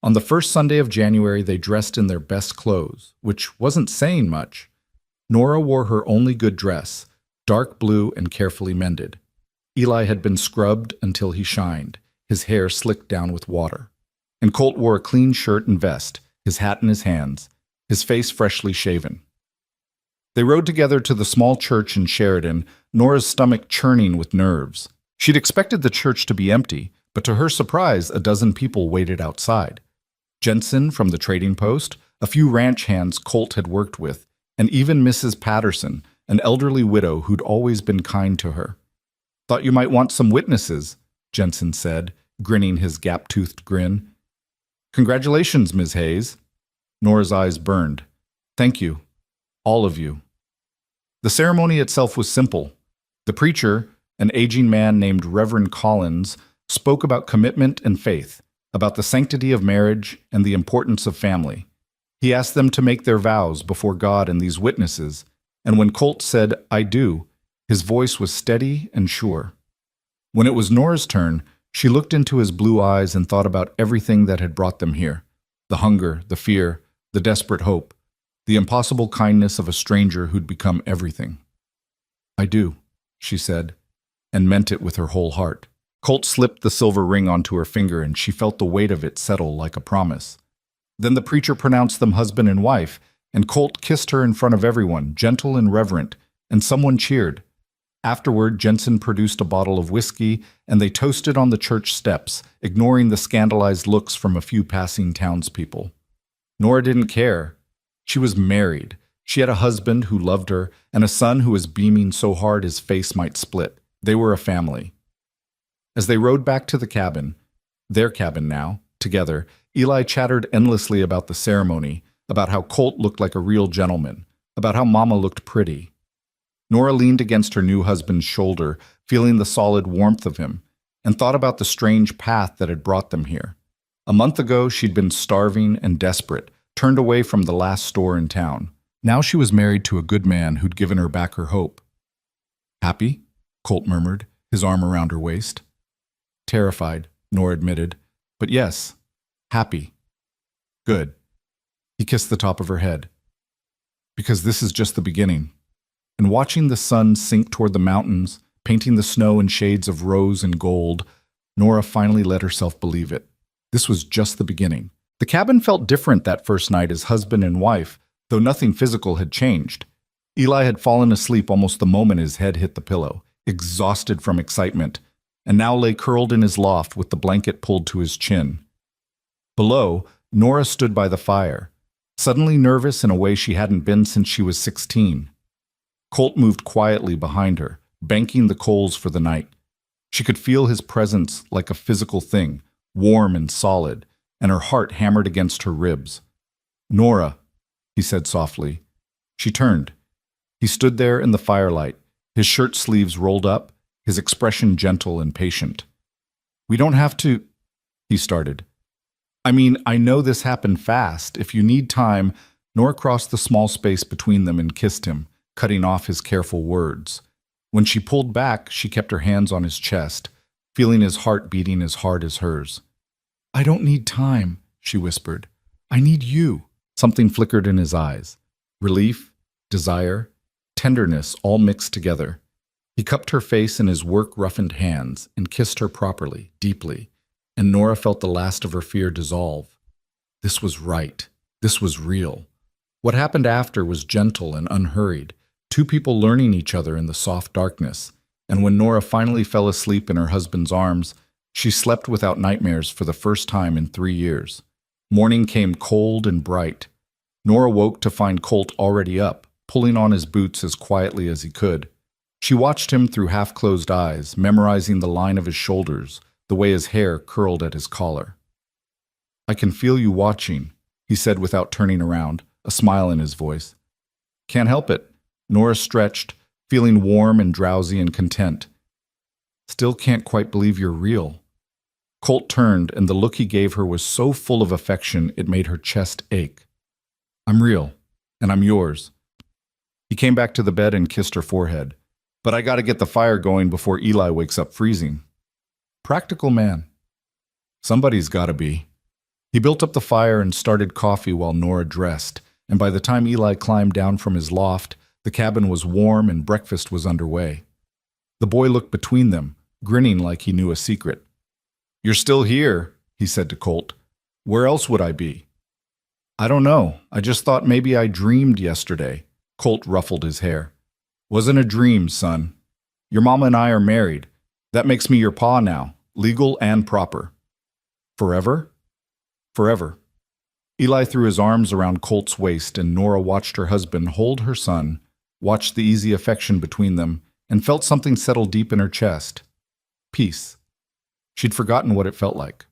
On the first Sunday of January, they dressed in their best clothes, which wasn't saying much. Nora wore her only good dress, dark blue and carefully mended. Eli had been scrubbed until he shined, his hair slicked down with water. And Colt wore a clean shirt and vest, his hat in his hands, his face freshly shaven. They rode together to the small church in Sheridan, Nora's stomach churning with nerves. She'd expected the church to be empty, but to her surprise, a dozen people waited outside. Jensen from the trading post, a few ranch hands Colt had worked with, and even Mrs. Patterson, an elderly widow who'd always been kind to her. Thought you might want some witnesses, Jensen said, grinning his gap-toothed grin. Congratulations, Ms. Hayes. Nora's eyes burned. Thank you. All of you. The ceremony itself was simple. The preacher, an aging man named Reverend Collins, spoke about commitment and faith, about the sanctity of marriage and the importance of family. He asked them to make their vows before God and these witnesses, and when Colt said, "I do," his voice was steady and sure. When it was Nora's turn, she looked into his blue eyes and thought about everything that had brought them here. The hunger, the fear, the desperate hope, the impossible kindness of a stranger who'd become everything. "I do," she said, and meant it with her whole heart. Colt slipped the silver ring onto her finger, and she felt the weight of it settle like a promise. Then the preacher pronounced them husband and wife, and Colt kissed her in front of everyone, gentle and reverent, and someone cheered. Afterward, Jensen produced a bottle of whiskey, and they toasted on the church steps, ignoring the scandalized looks from a few passing townspeople. Nora didn't care. She was married. She had a husband who loved her, and a son who was beaming so hard his face might split. They were a family. As they rode back to the cabin, their cabin now, together, Eli chattered endlessly about the ceremony, about how Colt looked like a real gentleman, about how Mama looked pretty. Nora leaned against her new husband's shoulder, feeling the solid warmth of him, and thought about the strange path that had brought them here. A month ago, she'd been starving and desperate, turned away from the last store in town. Now she was married to a good man who'd given her back her hope. "Happy?" Colt murmured, his arm around her waist. "Terrified," Nora admitted, "but yes, happy." "Good." He kissed the top of her head. "Because this is just the beginning." And watching the sun sink toward the mountains, painting the snow in shades of rose and gold, Nora finally let herself believe it. This was just the beginning. The cabin felt different that first night as husband and wife, though nothing physical had changed. Eli had fallen asleep almost the moment his head hit the pillow, exhausted from excitement, and now lay curled in his loft with the blanket pulled to his chin. Below, Nora stood by the fire, suddenly nervous in a way she hadn't been since she was 16. Colt moved quietly behind her, banking the coals for the night. She could feel his presence like a physical thing, warm and solid, and her heart hammered against her ribs. "Nora," he said softly. She turned. He stood there in the firelight, his shirt sleeves rolled up, his expression gentle and patient. "We don't have to," he started. "I mean, I know this happened fast. If you need time," Nora crossed the small space between them and kissed him, cutting off his careful words. When she pulled back, she kept her hands on his chest, feeling his heart beating as hard as hers. "I don't need time," she whispered. "I need you." Something flickered in his eyes. Relief, desire, tenderness all mixed together. He cupped her face in his work-roughened hands and kissed her properly, deeply, and Nora felt the last of her fear dissolve. This was right. This was real. What happened after was gentle and unhurried, two people learning each other in the soft darkness, and when Nora finally fell asleep in her husband's arms, she slept without nightmares for the first time in 3 years. Morning came cold and bright. Nora woke to find Colt already up, pulling on his boots as quietly as he could. She watched him through half-closed eyes, memorizing the line of his shoulders, the way his hair curled at his collar. "I can feel you watching," he said without turning around, a smile in his voice. "Can't help it." Nora stretched, feeling warm and drowsy and content. "Still can't quite believe you're real." Colt turned, and the look he gave her was so full of affection it made her chest ache. "I'm real, and I'm yours." He came back to the bed and kissed her forehead. "But I gotta get the fire going before Eli wakes up freezing." Practical man. Somebody's gotta be. He built up the fire and started coffee while Nora dressed, and by the time Eli climbed down from his loft, the cabin was warm and breakfast was underway. The boy looked between them, grinning like he knew a secret. "You're still here," he said to Colt. "Where else would I be?" "I don't know. I just thought maybe I dreamed yesterday." Colt ruffled his hair. "Wasn't a dream, son. Your mama and I are married. That makes me your pa now, legal and proper." "Forever?" "Forever." Eli threw his arms around Colt's waist, and Nora watched her husband hold her son, watched the easy affection between them, and felt something settle deep in her chest. Peace. She'd forgotten what it felt like.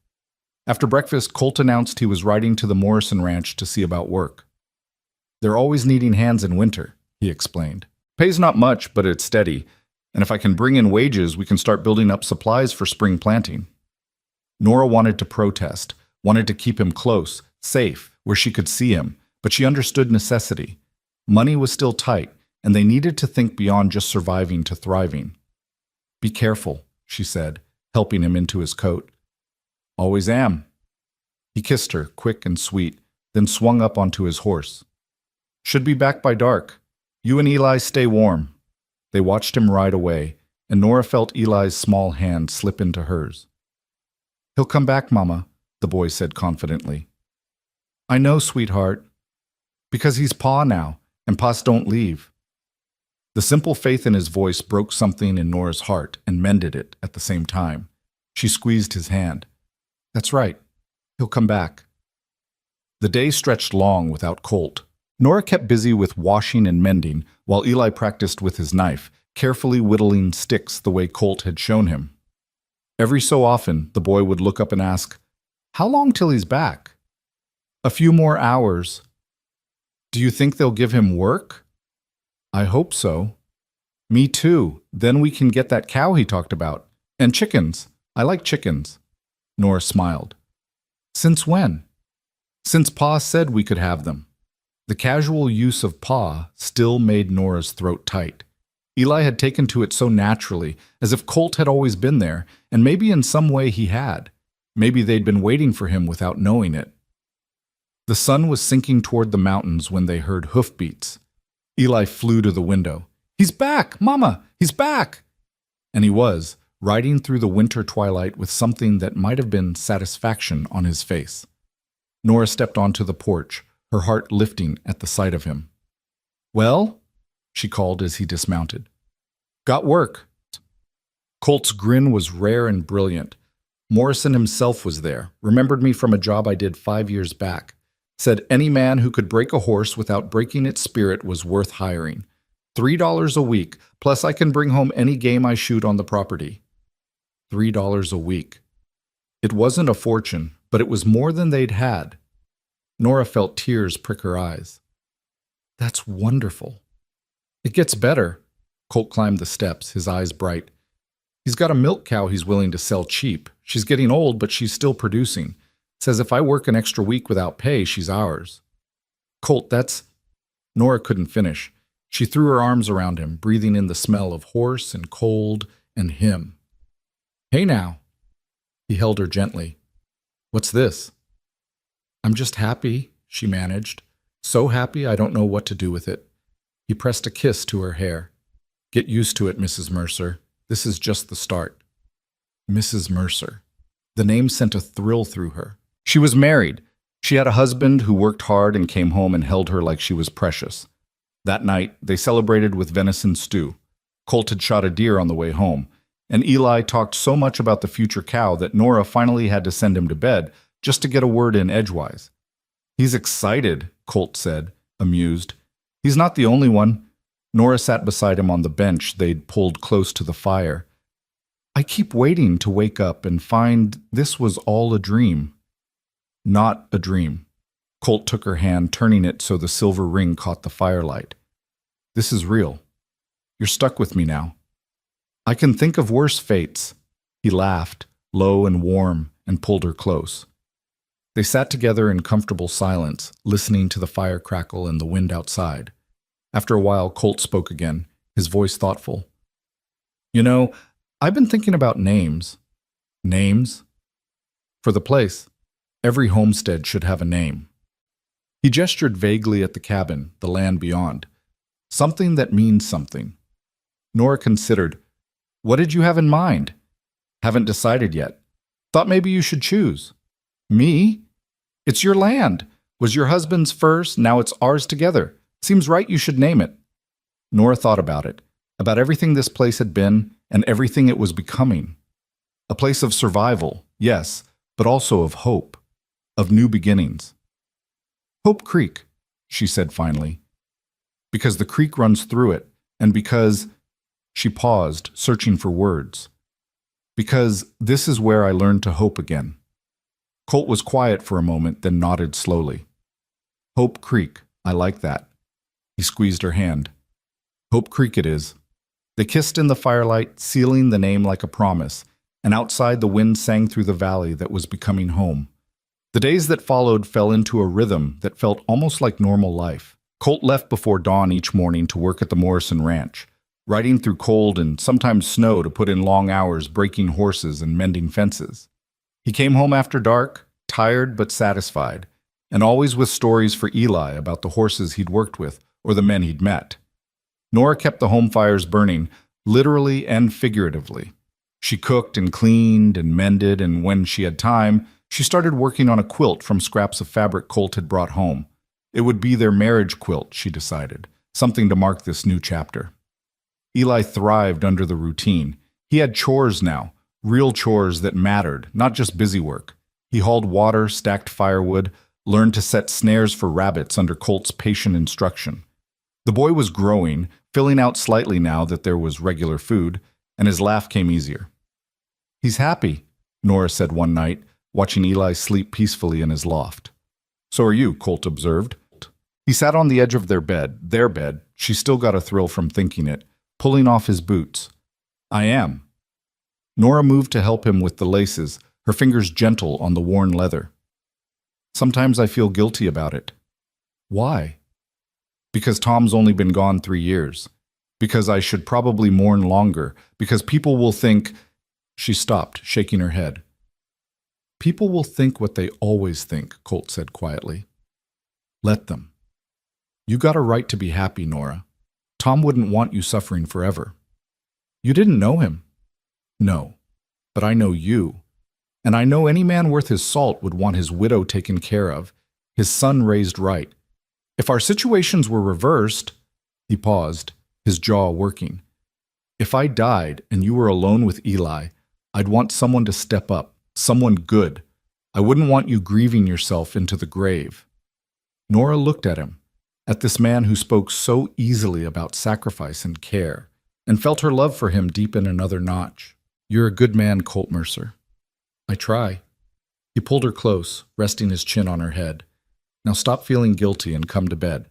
After breakfast, Colt announced he was riding to the Morrison Ranch to see about work. "They're always needing hands in winter," he explained. "Pays not much, but it's steady, and if I can bring in wages, we can start building up supplies for spring planting." Nora wanted to protest, wanted to keep him close, safe, where she could see him, but she understood necessity. Money was still tight, and they needed to think beyond just surviving to thriving. "Be careful," she said, helping him into his coat. "Always am." He kissed her, quick and sweet, then swung up onto his horse. "Should be back by dark. You and Eli stay warm." They watched him ride away, and Nora felt Eli's small hand slip into hers. "He'll come back, Mama," the boy said confidently. "I know, sweetheart. Because he's Pa now, and Pa's don't leave." The simple faith in his voice broke something in Nora's heart and mended it at the same time. She squeezed his hand. "That's right. He'll come back." The day stretched long without Colt. Nora kept busy with washing and mending, while Eli practiced with his knife, carefully whittling sticks the way Colt had shown him. Every so often, the boy would look up and ask, "How long till he's back?" "A few more hours." "Do you think they'll give him work?" "I hope so." "Me too. Then we can get that cow he talked about. And chickens. I like chickens." Nora smiled. "Since when?" "Since Pa said we could have them." The casual use of Pa still made Nora's throat tight. Eli had taken to it so naturally, as if Colt had always been there, and maybe in some way he had. Maybe they'd been waiting for him without knowing it. The sun was sinking toward the mountains when they heard hoofbeats. Eli flew to the window. "He's back, Mama! He's back!" And he was, riding through the winter twilight with something that might have been satisfaction on his face. Nora stepped onto the porch, her heart lifting at the sight of him. "Well?" she called as he dismounted. "Got work." Colt's grin was rare and brilliant. Morrison himself was there, remembered me from a job I did 5 years back. Said any man who could break a horse without breaking its spirit was worth hiring. $3 a week, plus I can bring home any game I shoot on the property. $3 a week. It wasn't a fortune, but it was more than they'd had. Nora felt tears prick her eyes. "That's wonderful." "It gets better." Colt climbed the steps, his eyes bright. "He's got a milk cow he's willing to sell cheap. She's getting old, but she's still producing. Says if I work an extra week without pay, she's ours." "Colt, that's—" Nora couldn't finish. She threw her arms around him, breathing in the smell of horse and cold and him. "Hey now." He held her gently. "What's this?" "I'm just happy," she managed. "So happy I don't know what to do with it." He pressed a kiss to her hair. "Get used to it, Mrs. Mercer. This is just the start." Mrs. Mercer. The name sent a thrill through her. She was married. She had a husband who worked hard and came home and held her like she was precious. That night, they celebrated with venison stew. Colt had shot a deer on the way home, and Eli talked so much about the future cow that Nora finally had to send him to bed just to get a word in edgewise. "He's excited," Colt said, amused. "He's not the only one." Nora sat beside him on the bench they'd pulled close to the fire. "I keep waiting to wake up and find this was all a dream." "Not a dream." Colt took her hand, turning it so the silver ring caught the firelight. "This is real. You're stuck with me now. I can think of worse fates." He laughed, low and warm, and pulled her close. They sat together in comfortable silence, listening to the fire crackle and the wind outside. After a while, Colt spoke again, his voice thoughtful. "You know, I've been thinking about names." "Names?" "For the place. Every homestead should have a name." He gestured vaguely at the cabin, the land beyond. "Something that means something." Nora considered. "What did you have in mind?" "Haven't decided yet. Thought maybe you should choose." "Me? It's your land. Was your husband's first, now it's ours together. Seems right you should name it." Nora thought about it, about everything this place had been and everything it was becoming. A place of survival, yes, but also of hope, of new beginnings. "Hope Creek," she said finally. "Because the creek runs through it, and because—" She paused, searching for words. "Because this is where I learned to hope again." Colt was quiet for a moment, then nodded slowly. Hope Creek, I like that. He squeezed her hand. Hope Creek it is. They kissed in the firelight, sealing the name like a promise, and outside the wind sang through the valley that was becoming home. The days that followed fell into a rhythm that felt almost like normal life. Colt left before dawn each morning to work at the Morrison Ranch, riding through cold and sometimes snow to put in long hours breaking horses and mending fences. He came home after dark, tired but satisfied, and always with stories for Eli about the horses he'd worked with or the men he'd met. Nora kept the home fires burning, literally and figuratively. She cooked and cleaned and mended, and when she had time, she started working on a quilt from scraps of fabric Colt had brought home. It would be their marriage quilt, she decided, something to mark this new chapter. Eli thrived under the routine. He had chores now, real chores that mattered, not just busy work. He hauled water, stacked firewood, learned to set snares for rabbits under Colt's patient instruction. The boy was growing, filling out slightly now that there was regular food, and his laugh came easier. He's happy, Nora said one night, watching Eli sleep peacefully in his loft. So are you, Colt observed. He sat on the edge of their bed, she still got a thrill from thinking it, pulling off his boots. I am. Nora moved to help him with the laces, her fingers gentle on the worn leather. Sometimes I feel guilty about it. Why? Because Tom's only been gone 3 years. Because I should probably mourn longer. Because people will think... She stopped, shaking her head. People will think what they always think, Colt said quietly. Let them. You got a right to be happy, Nora. Tom wouldn't want you suffering forever. You didn't know him. No, but I know you. And I know any man worth his salt would want his widow taken care of, his son raised right. If our situations were reversed, he paused, his jaw working. If I died and you were alone with Eli, I'd want someone to step up, someone good. I wouldn't want you grieving yourself into the grave. Nora looked at him, at this man who spoke so easily about sacrifice and care, and felt her love for him deepen another notch. You're a good man, Colt Mercer. I try. He pulled her close, resting his chin on her head. Now stop feeling guilty and come to bed.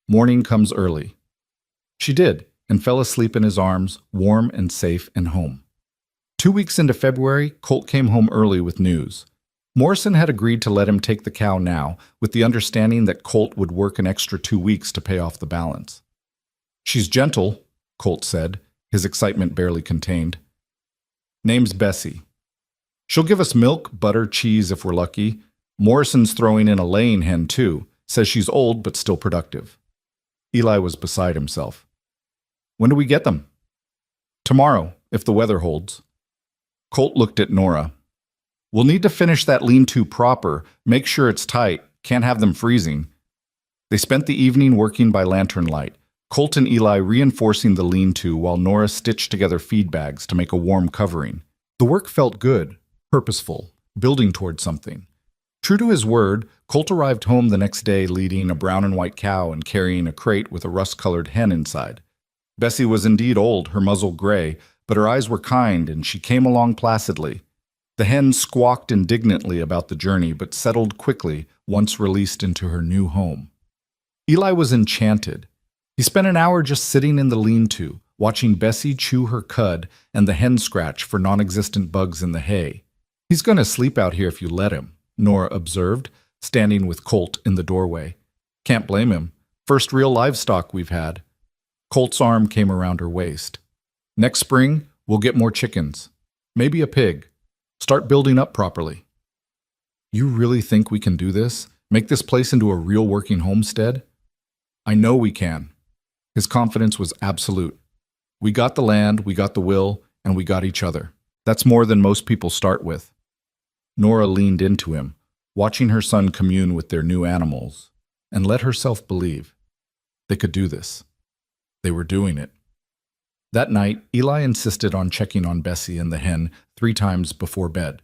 Morning comes early. She did, and fell asleep in his arms, warm and safe and home. 2 weeks into February, Colt came home early with news. Morrison had agreed to let him take the cow now, with the understanding that Colt would work an extra 2 weeks to pay off the balance. She's gentle, Colt said, his excitement barely contained. Name's Bessie. She'll give us milk, butter, cheese if we're lucky. Morrison's throwing in a laying hen, too. Says she's old but still productive. Eli was beside himself. When do we get them? Tomorrow, if the weather holds. Colt looked at Nora. We'll need to finish that lean-to proper, make sure it's tight, can't have them freezing. They spent the evening working by lantern light, Colt and Eli reinforcing the lean-to while Nora stitched together feed bags to make a warm covering. The work felt good, purposeful, building toward something. True to his word, Colt arrived home the next day leading a brown and white cow and carrying a crate with a rust-colored hen inside. Bessie was indeed old, her muzzle gray, but her eyes were kind and she came along placidly. The hen squawked indignantly about the journey but settled quickly once released into her new home. Eli was enchanted. He spent an hour just sitting in the lean-to, watching Bessie chew her cud and the hen scratch for non-existent bugs in the hay. He's going to sleep out here if you let him, Nora observed, standing with Colt in the doorway. Can't blame him. First real livestock we've had. Colt's arm came around her waist. Next spring, we'll get more chickens. Maybe a pig. Start building up properly. You really think we can do this? Make this place into a real working homestead? I know we can. His confidence was absolute. We got the land, we got the will, and we got each other. That's more than most people start with. Nora leaned into him, watching her son commune with their new animals, and let herself believe. They could do this. They were doing it. That night, Eli insisted on checking on Bessie and the hen 3 times before bed.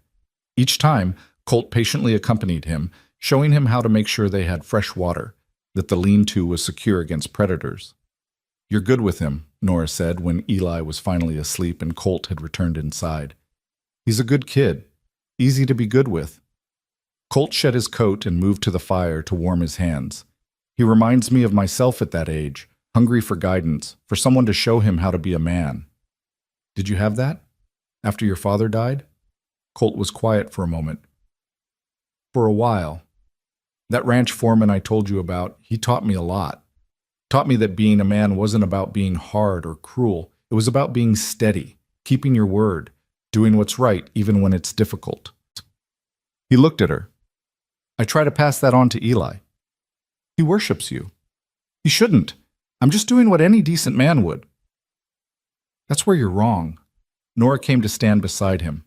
Each time, Colt patiently accompanied him, showing him how to make sure they had fresh water, that the lean-to was secure against predators. You're good with him, Nora said when Eli was finally asleep and Colt had returned inside. He's a good kid, easy to be good with. Colt shed his coat and moved to the fire to warm his hands. He reminds me of myself at that age, hungry for guidance, for someone to show him how to be a man. Did you have that? After your father died? Colt was quiet for a moment. For a while. That ranch foreman I told you about, he taught me a lot. Taught me that being a man wasn't about being hard or cruel. It was about being steady, keeping your word, doing what's right even when it's difficult. He looked at her. I try to pass that on to Eli. He worships you. He shouldn't. I'm just doing what any decent man would. That's where you're wrong. Nora came to stand beside him.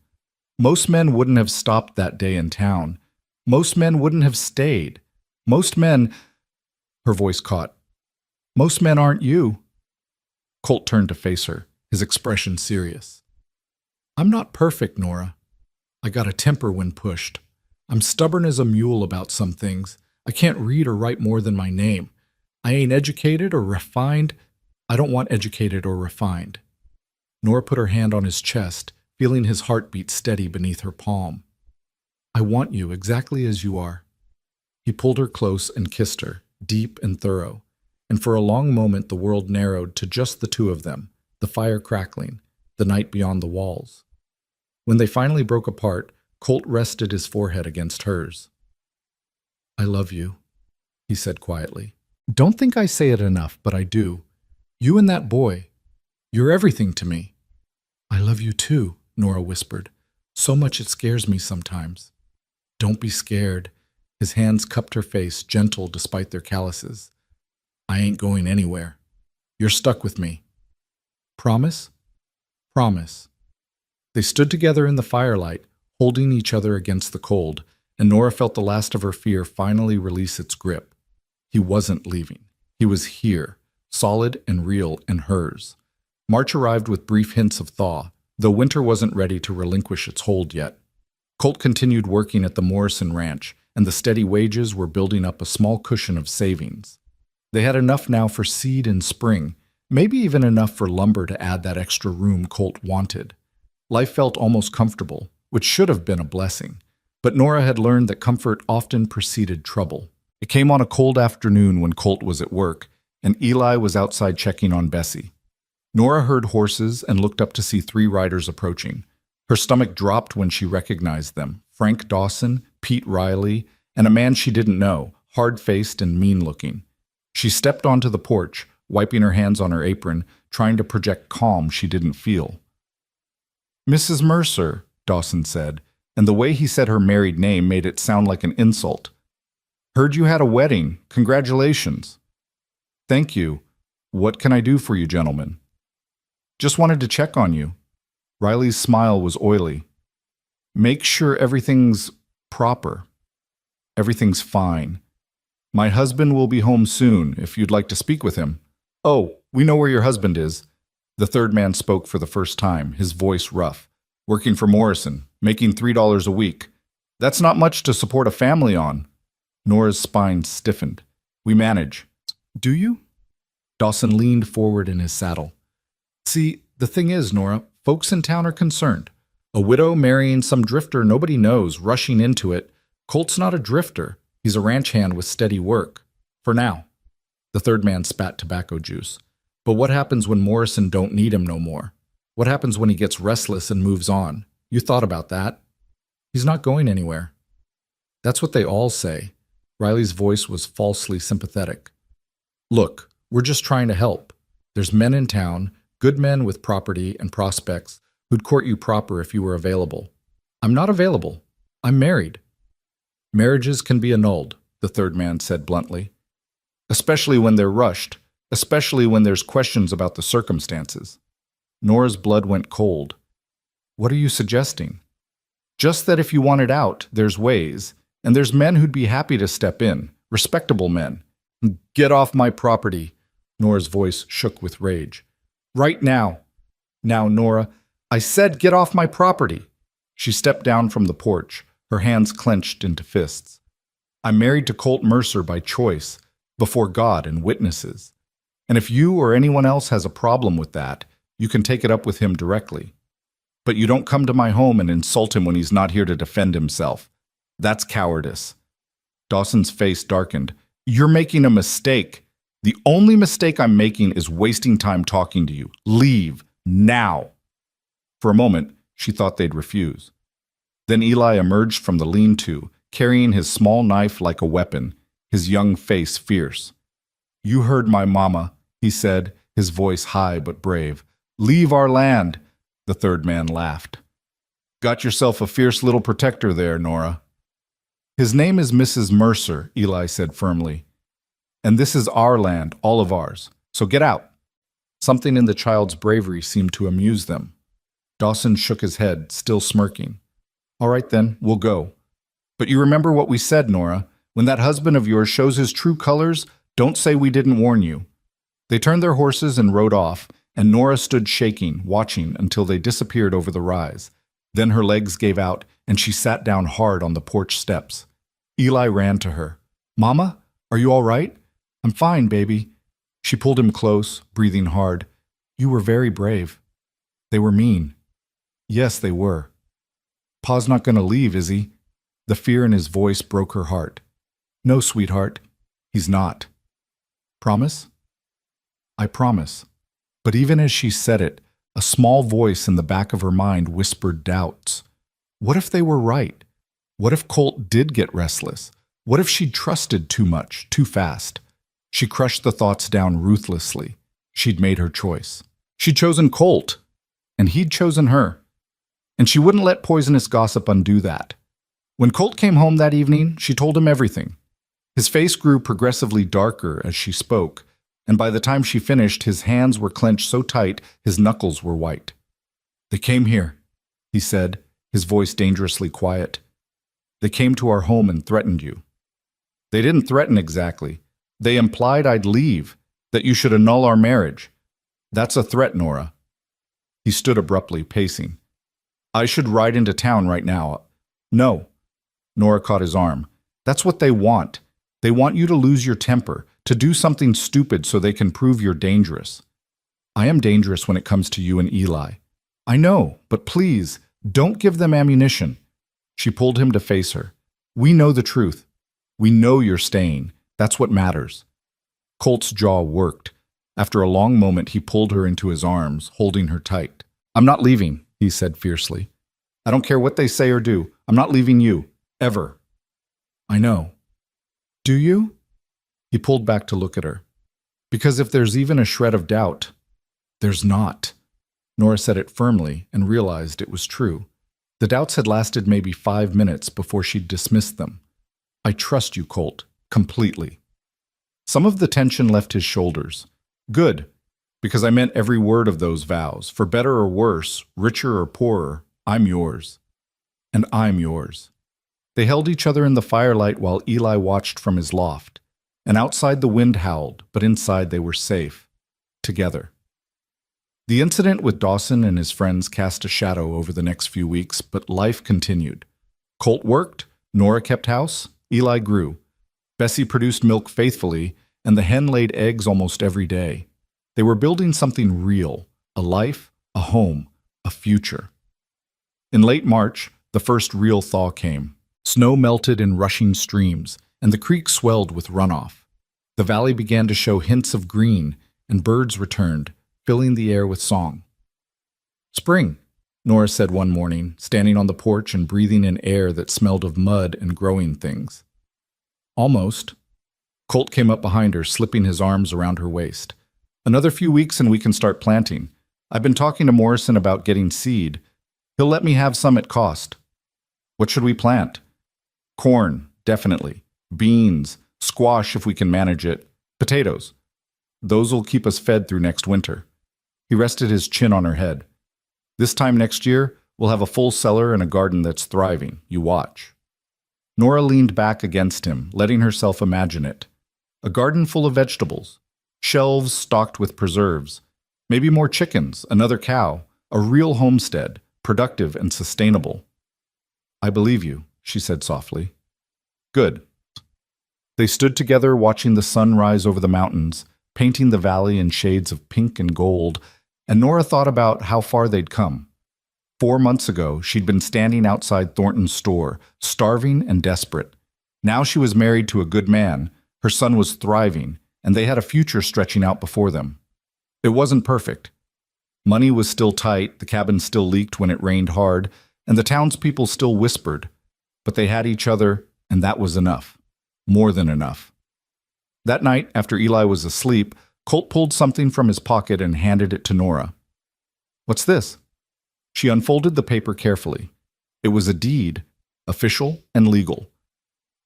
Most men wouldn't have stopped that day in town. Most men wouldn't have stayed. Most men... Her voice caught. Most men aren't you. Colt turned to face her, his expression serious. I'm not perfect, Nora. I got a temper when pushed. I'm stubborn as a mule about some things. I can't read or write more than my name. I ain't educated or refined. I don't want educated or refined. Nora put her hand on his chest, feeling his heartbeat steady beneath her palm. I want you exactly as you are. He pulled her close and kissed her, deep and thorough, and for a long moment the world narrowed to just the two of them, the fire crackling, the night beyond the walls. When they finally broke apart, Colt rested his forehead against hers. I love you, he said quietly. Don't think I say it enough, but I do. You and that boy, you're everything to me. I love you too, Nora whispered. So much it scares me sometimes. Don't be scared. His hands cupped her face, gentle despite their calluses. I ain't going anywhere. You're stuck with me. Promise? Promise. They stood together in the firelight, holding each other against the cold, and Nora felt the last of her fear finally release its grip. He wasn't leaving. He was here, solid and real and hers. March arrived with brief hints of thaw, though winter wasn't ready to relinquish its hold yet. Colt continued working at the Morrison Ranch, and the steady wages were building up a small cushion of savings. They had enough now for seed in spring, maybe even enough for lumber to add that extra room Colt wanted. Life felt almost comfortable, which should have been a blessing. But Nora had learned that comfort often preceded trouble. It came on a cold afternoon when Colt was at work, and Eli was outside checking on Bessie. Nora heard horses and looked up to see 3 riders approaching. Her stomach dropped when she recognized them, Frank Dawson, Pete Riley, and a man she didn't know, hard-faced and mean-looking. She stepped onto the porch, wiping her hands on her apron, trying to project calm she didn't feel. Mrs. Mercer, Dawson said, and the way he said her married name made it sound like an insult. Heard you had a wedding. Congratulations. Thank you. What can I do for you, gentlemen? Just wanted to check on you. Riley's smile was oily. Make sure everything's proper. Everything's fine. My husband will be home soon, if you'd like to speak with him. Oh, we know where your husband is. The third man spoke for the first time, his voice rough. Working for Morrison, making $3 a week. That's not much to support a family on. Nora's spine stiffened. We manage. Do you? Dawson leaned forward in his saddle. See, the thing is, Nora, folks in town are concerned. A widow marrying some drifter nobody knows, rushing into it. Colt's not a drifter. He's a ranch hand with steady work. For now. The third man spat tobacco juice. But what happens when Morrison don't need him no more? What happens when he gets restless and moves on? You thought about that. He's not going anywhere. That's what they all say. Riley's voice was falsely sympathetic. Look, we're just trying to help. There's men in town, good men with property and prospects, who'd court you proper if you were available. I'm not available. I'm married. Marriages can be annulled, the third man said bluntly. Especially when they're rushed, especially when there's questions about the circumstances. Nora's blood went cold. What are you suggesting? Just that if you want it out, there's ways, and there's men who'd be happy to step in, respectable men. Get off my property, Nora's voice shook with rage. Right now. Now, Nora, I said get off my property. She stepped down from the porch, her hands clenched into fists. I'm married to Colt Mercer by choice, before God and witnesses. And if you or anyone else has a problem with that, you can take it up with him directly. But you don't come to my home and insult him when he's not here to defend himself. That's cowardice. Dawson's face darkened. You're making a mistake. The only mistake I'm making is wasting time talking to you. Leave, now. For a moment, she thought they'd refuse. Then Eli emerged from the lean-to, carrying his small knife like a weapon, his young face fierce. You heard my mama, he said, his voice high but brave. Leave our land, the third man laughed. Got yourself a fierce little protector there, Nora. His name is Mrs. Mercer, Eli said firmly. And this is our land, all of ours. So get out. Something in the child's bravery seemed to amuse them. Dawson shook his head, still smirking. All right then, we'll go. But you remember what we said, Nora. When that husband of yours shows his true colors, don't say we didn't warn you. They turned their horses and rode off, and Nora stood shaking, watching until they disappeared over the rise. Then her legs gave out, and she sat down hard on the porch steps. Eli ran to her. Mama, are you all right? I'm fine, baby. She pulled him close, breathing hard. You were very brave. They were mean. Yes, they were. Pa's not going to leave, is he? The fear in his voice broke her heart. No, sweetheart, he's not. Promise? I promise. But even as she said it, a small voice in the back of her mind whispered doubts. What if they were right? What if Colt did get restless? What if she'd trusted too much, too fast? She crushed the thoughts down ruthlessly. She'd made her choice. She'd chosen Colt, and he'd chosen her. And she wouldn't let poisonous gossip undo that. When Colt came home that evening, she told him everything. His face grew progressively darker as she spoke, and by the time she finished, his hands were clenched so tight his knuckles were white. They came here, he said, his voice dangerously quiet. They came to our home and threatened you. They didn't threaten exactly. They implied I'd leave, that you should annul our marriage. That's a threat, Nora. He stood abruptly, pacing. I should ride into town right now. No. Nora caught his arm. That's what they want. They want you to lose your temper, to do something stupid so they can prove you're dangerous. I am dangerous when it comes to you and Eli. I know, but please, don't give them ammunition. She pulled him to face her. We know the truth. We know you're staying. That's what matters. Colt's jaw worked. After a long moment, he pulled her into his arms, holding her tight. I'm not leaving, he said fiercely. I don't care what they say or do. I'm not leaving you. Ever. I know. Do you? He pulled back to look at her. Because if there's even a shred of doubt, there's not. Nora said it firmly and realized it was true. The doubts had lasted maybe 5 minutes before she'd dismissed them. I trust you, Colt, completely. Some of the tension left his shoulders. Good, because I meant every word of those vows. For better or worse, richer or poorer, I'm yours. And I'm yours. They held each other in the firelight while Eli watched from his loft. And outside the wind howled, but inside they were safe. Together. The incident with Dawson and his friends cast a shadow over the next few weeks, but life continued. Colt worked, Nora kept house, Eli grew. Bessie produced milk faithfully, and the hen laid eggs almost every day. They were building something real, a life, a home, a future. In late March, the first real thaw came. Snow melted in rushing streams, and the creek swelled with runoff. The valley began to show hints of green, and birds returned, filling the air with song. Spring, Nora said one morning, standing on the porch and breathing in air that smelled of mud and growing things. Almost. Colt came up behind her, slipping his arms around her waist. Another few weeks and we can start planting. I've been talking to Morrison about getting seed. He'll let me have some at cost. What should we plant? Corn, definitely. Beans, squash if we can manage it. Potatoes. Those will keep us fed through next winter. He rested his chin on her head. This time next year, we'll have a full cellar and a garden that's thriving. You watch. Nora leaned back against him, letting herself imagine it. A garden full of vegetables. Shelves stocked with preserves. Maybe more chickens, another cow. A real homestead, productive and sustainable. I believe you, she said softly. Good. They stood together watching the sun rise over the mountains, painting the valley in shades of pink and gold, and Nora thought about how far they'd come. 4 months ago, she'd been standing outside Thornton's store, starving and desperate. Now she was married to a good man, her son was thriving, and they had a future stretching out before them. It wasn't perfect. Money was still tight, the cabin still leaked when it rained hard, and the townspeople still whispered. But they had each other, and that was enough. More than enough. That night, after Eli was asleep, Colt pulled something from his pocket and handed it to Nora. "What's this?" She unfolded the paper carefully. It was a deed, official and legal,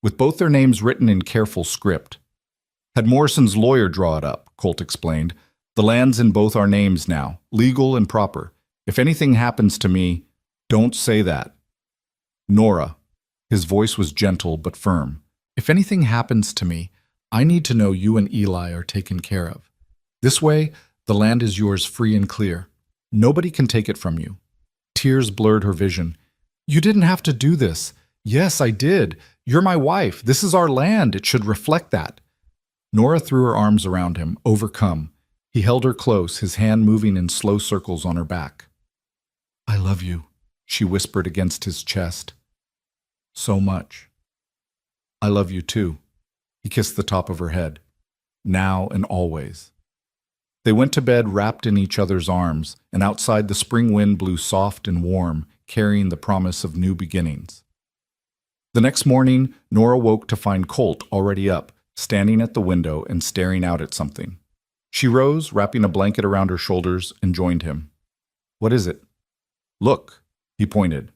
with both their names written in careful script. "Had Morrison's lawyer draw it up," Colt explained. "The land's in both our names now, legal and proper. If anything happens to me, don't say that." "Nora," his voice was gentle but firm, "if anything happens to me, I need to know you and Eli are taken care of. This way, the land is yours free and clear. Nobody can take it from you." Tears blurred her vision. "You didn't have to do this." "Yes, I did. You're my wife. This is our land. It should reflect that." Nora threw her arms around him, overcome. He held her close, his hand moving in slow circles on her back. "I love you," she whispered against his chest. "So much." "I love you too." He kissed the top of her head. "Now and always." They went to bed wrapped in each other's arms, and outside the spring wind blew soft and warm, carrying the promise of new beginnings. The next morning, Nora woke to find Colt already up, standing at the window and staring out at something. She rose, wrapping a blanket around her shoulders, and joined him. "What is it?" "Look," he pointed.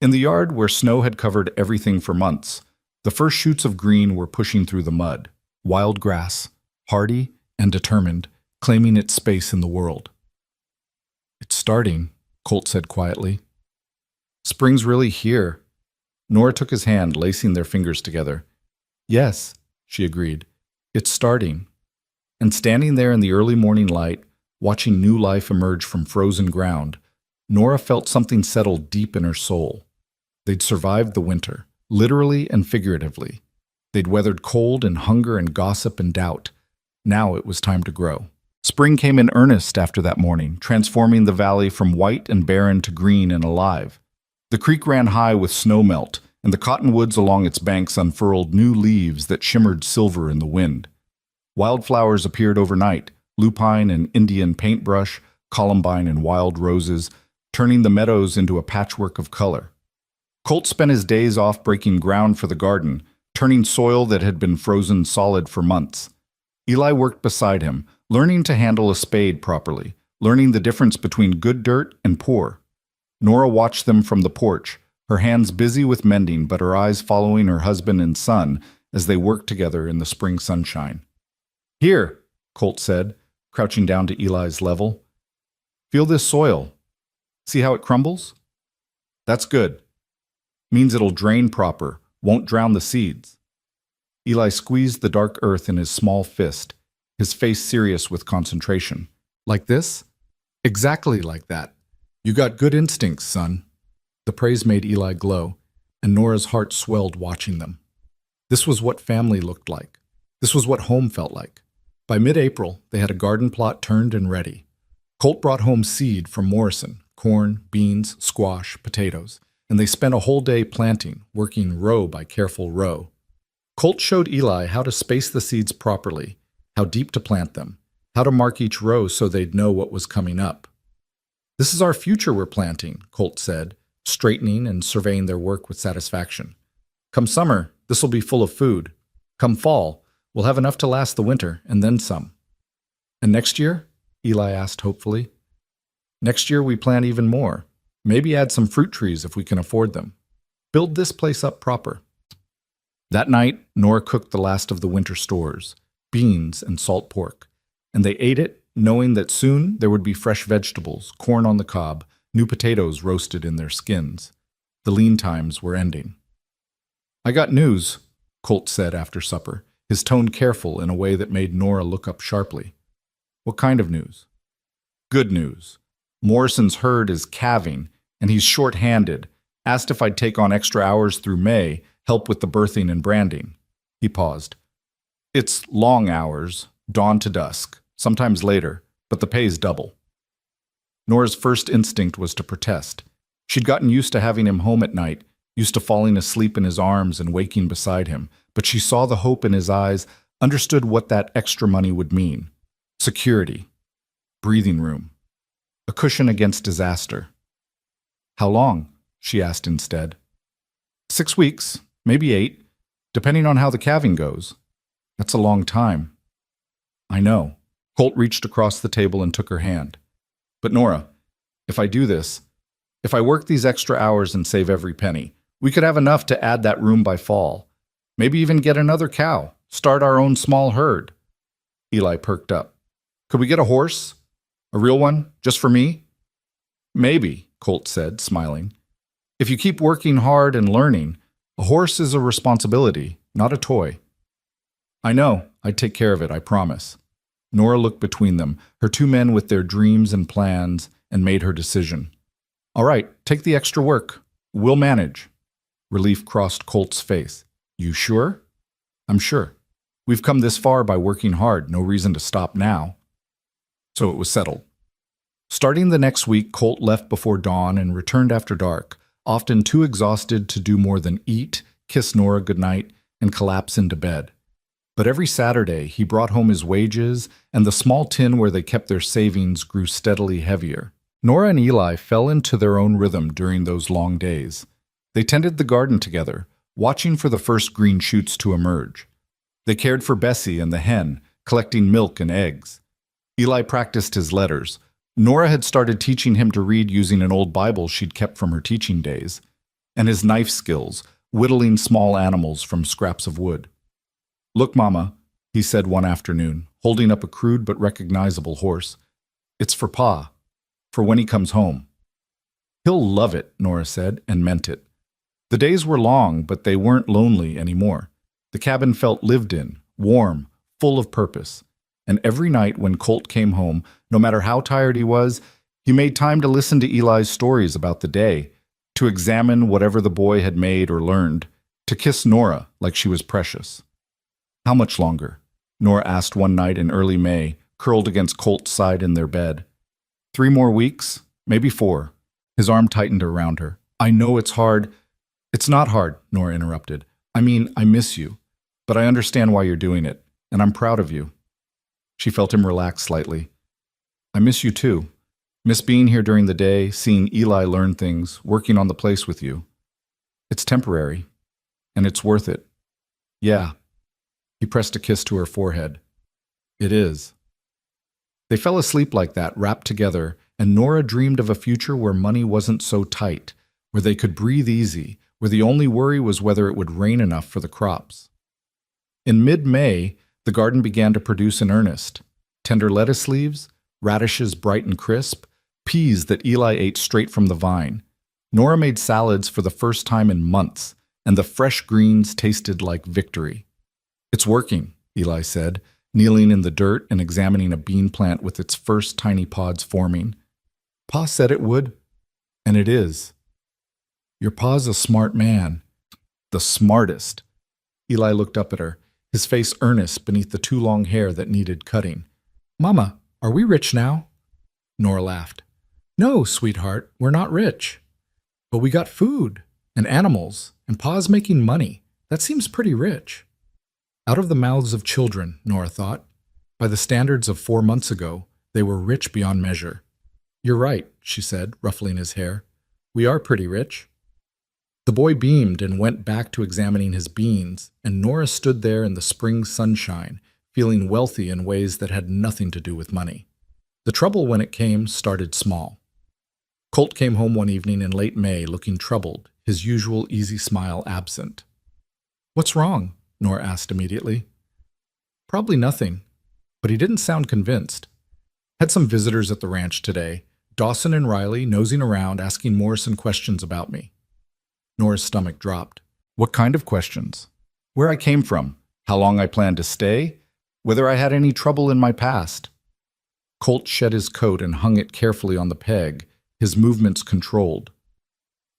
In the yard where snow had covered everything for months, the first shoots of green were pushing through the mud, wild grass, hardy and determined, claiming its space in the world. "It's starting," Colt said quietly. "Spring's really here." Nora took his hand, lacing their fingers together. "Yes," she agreed, "it's starting." And standing there in the early morning light, watching new life emerge from frozen ground, Nora felt something settle deep in her soul. They'd survived the winter, literally and figuratively. They'd weathered cold and hunger and gossip and doubt. Now it was time to grow. Spring came in earnest after that morning, transforming the valley from white and barren to green and alive. The creek ran high with snowmelt, and the cottonwoods along its banks unfurled new leaves that shimmered silver in the wind. Wildflowers appeared overnight, lupine and Indian paintbrush, columbine and wild roses, turning the meadows into a patchwork of color. Colt spent his days off breaking ground for the garden, turning soil that had been frozen solid for months. Eli worked beside him, learning to handle a spade properly, learning the difference between good dirt and poor. Nora watched them from the porch, her hands busy with mending but her eyes following her husband and son as they worked together in the spring sunshine. "Here," Colt said, crouching down to Eli's level. "Feel this soil. See how it crumbles? That's good. Means it'll drain proper, won't drown the seeds." Eli squeezed the dark earth in his small fist, his face serious with concentration. "Like this?" "Exactly like that. You got good instincts, son." The praise made Eli glow, and Nora's heart swelled watching them. This was what family looked like. This was what home felt like. By mid-April, they had a garden plot turned and ready. Colt brought home seed from Morrison, corn, beans, squash, potatoes, and they spent a whole day planting, working row by careful row. Colt showed Eli how to space the seeds properly, how deep to plant them, how to mark each row so they'd know what was coming up. "This is our future we're planting," Colt said, straightening and surveying their work with satisfaction. "Come summer, this will be full of food. Come fall, we'll have enough to last the winter, and then some." "And next year?" Eli asked hopefully. "Next year we plant even more. Maybe add some fruit trees if we can afford them. Build this place up proper." That night, Nora cooked the last of the winter stores, beans and salt pork, and they ate it, knowing that soon there would be fresh vegetables, corn on the cob, new potatoes roasted in their skins. The lean times were ending. "I got news," Colt said after supper, his tone careful in a way that made Nora look up sharply. "What kind of news?" "Good news. Morrison's herd is calving, and he's short-handed. Asked if I'd take on extra hours through May, help with the birthing and branding." He paused. "It's long hours, dawn to dusk, sometimes later, but the pay's double." Nora's first instinct was to protest. She'd gotten used to having him home at night, used to falling asleep in his arms and waking beside him, but she saw the hope in his eyes, understood what that extra money would mean. Security. Breathing room. A cushion against disaster. How long? She asked instead. 6 weeks, maybe 8, depending on how the calving goes. That's a long time. I know. Colt reached across the table and took her hand. But Nora, if I do this, if I work these extra hours and save every penny, we could have enough to add that room by fall. Maybe even get another cow, start our own small herd. Eli perked up. Could we get a horse? A real one, just for me? Maybe, Colt said, smiling. If you keep working hard and learning, a horse is a responsibility, not a toy. I know, I'd take care of it, I promise. Nora looked between them, her 2 men with their dreams and plans, and made her decision. All right, take the extra work. We'll manage. Relief crossed Colt's face. You sure? I'm sure. We've come this far by working hard, no reason to stop now. So it was settled. Starting the next week, Colt left before dawn and returned after dark, often too exhausted to do more than eat, kiss Nora goodnight, and collapse into bed. But every Saturday, he brought home his wages, and the small tin where they kept their savings grew steadily heavier. Nora and Eli fell into their own rhythm during those long days. They tended the garden together, watching for the first green shoots to emerge. They cared for Bessie and the hen, collecting milk and eggs. Eli practiced his letters. Nora had started teaching him to read using an old Bible she'd kept from her teaching days, and his knife skills, whittling small animals from scraps of wood. Look, Mama, he said one afternoon, holding up a crude but recognizable horse. It's for Pa, for when he comes home. He'll love it, Nora said, and meant it. The days were long, but they weren't lonely anymore. The cabin felt lived in, warm, full of purpose. And every night when Colt came home, no matter how tired he was, he made time to listen to Eli's stories about the day, to examine whatever the boy had made or learned, to kiss Nora like she was precious. How much longer? Nora asked one night in early May, curled against Colt's side in their bed. 3 more weeks? Maybe 4. His arm tightened around her. I know it's hard. It's not hard, Nora interrupted. I mean, I miss you. But I understand why you're doing it, and I'm proud of you. She felt him relax slightly. I miss you too. Miss being here during the day, seeing Eli learn things, working on the place with you. It's temporary, and it's worth it. Yeah. He pressed a kiss to her forehead. It is. They fell asleep like that, wrapped together, and Nora dreamed of a future where money wasn't so tight, where they could breathe easy, where the only worry was whether it would rain enough for the crops. In mid-May, the garden began to produce in earnest. Tender lettuce leaves, radishes bright and crisp, peas that Eli ate straight from the vine. Nora made salads for the first time in months, and the fresh greens tasted like victory. It's working, Eli said, kneeling in the dirt and examining a bean plant with its first tiny pods forming. Pa said it would, and it is. Your pa's a smart man. The smartest. Eli looked up at her, his face earnest beneath the too long hair that needed cutting. Mama, are we rich now? Nora laughed. No, sweetheart, we're not rich. But we got food and animals, and Pa's making money. That seems pretty rich. Out of the mouths of children, Nora thought. By the standards of 4 months ago, they were rich beyond measure. You're right, she said, ruffling his hair. We are pretty rich. The boy beamed and went back to examining his beans, and Nora stood there in the spring sunshine, feeling wealthy in ways that had nothing to do with money. The trouble when it came started small. Colt came home one evening in late May looking troubled, his usual easy smile absent. What's wrong? Nora asked immediately. Probably nothing, but he didn't sound convinced. Had some visitors at the ranch today, Dawson and Riley nosing around asking Morrison questions about me. Nora's stomach dropped. What kind of questions? Where I came from, how long I planned to stay, whether I had any trouble in my past. Colt shed his coat and hung it carefully on the peg, his movements controlled.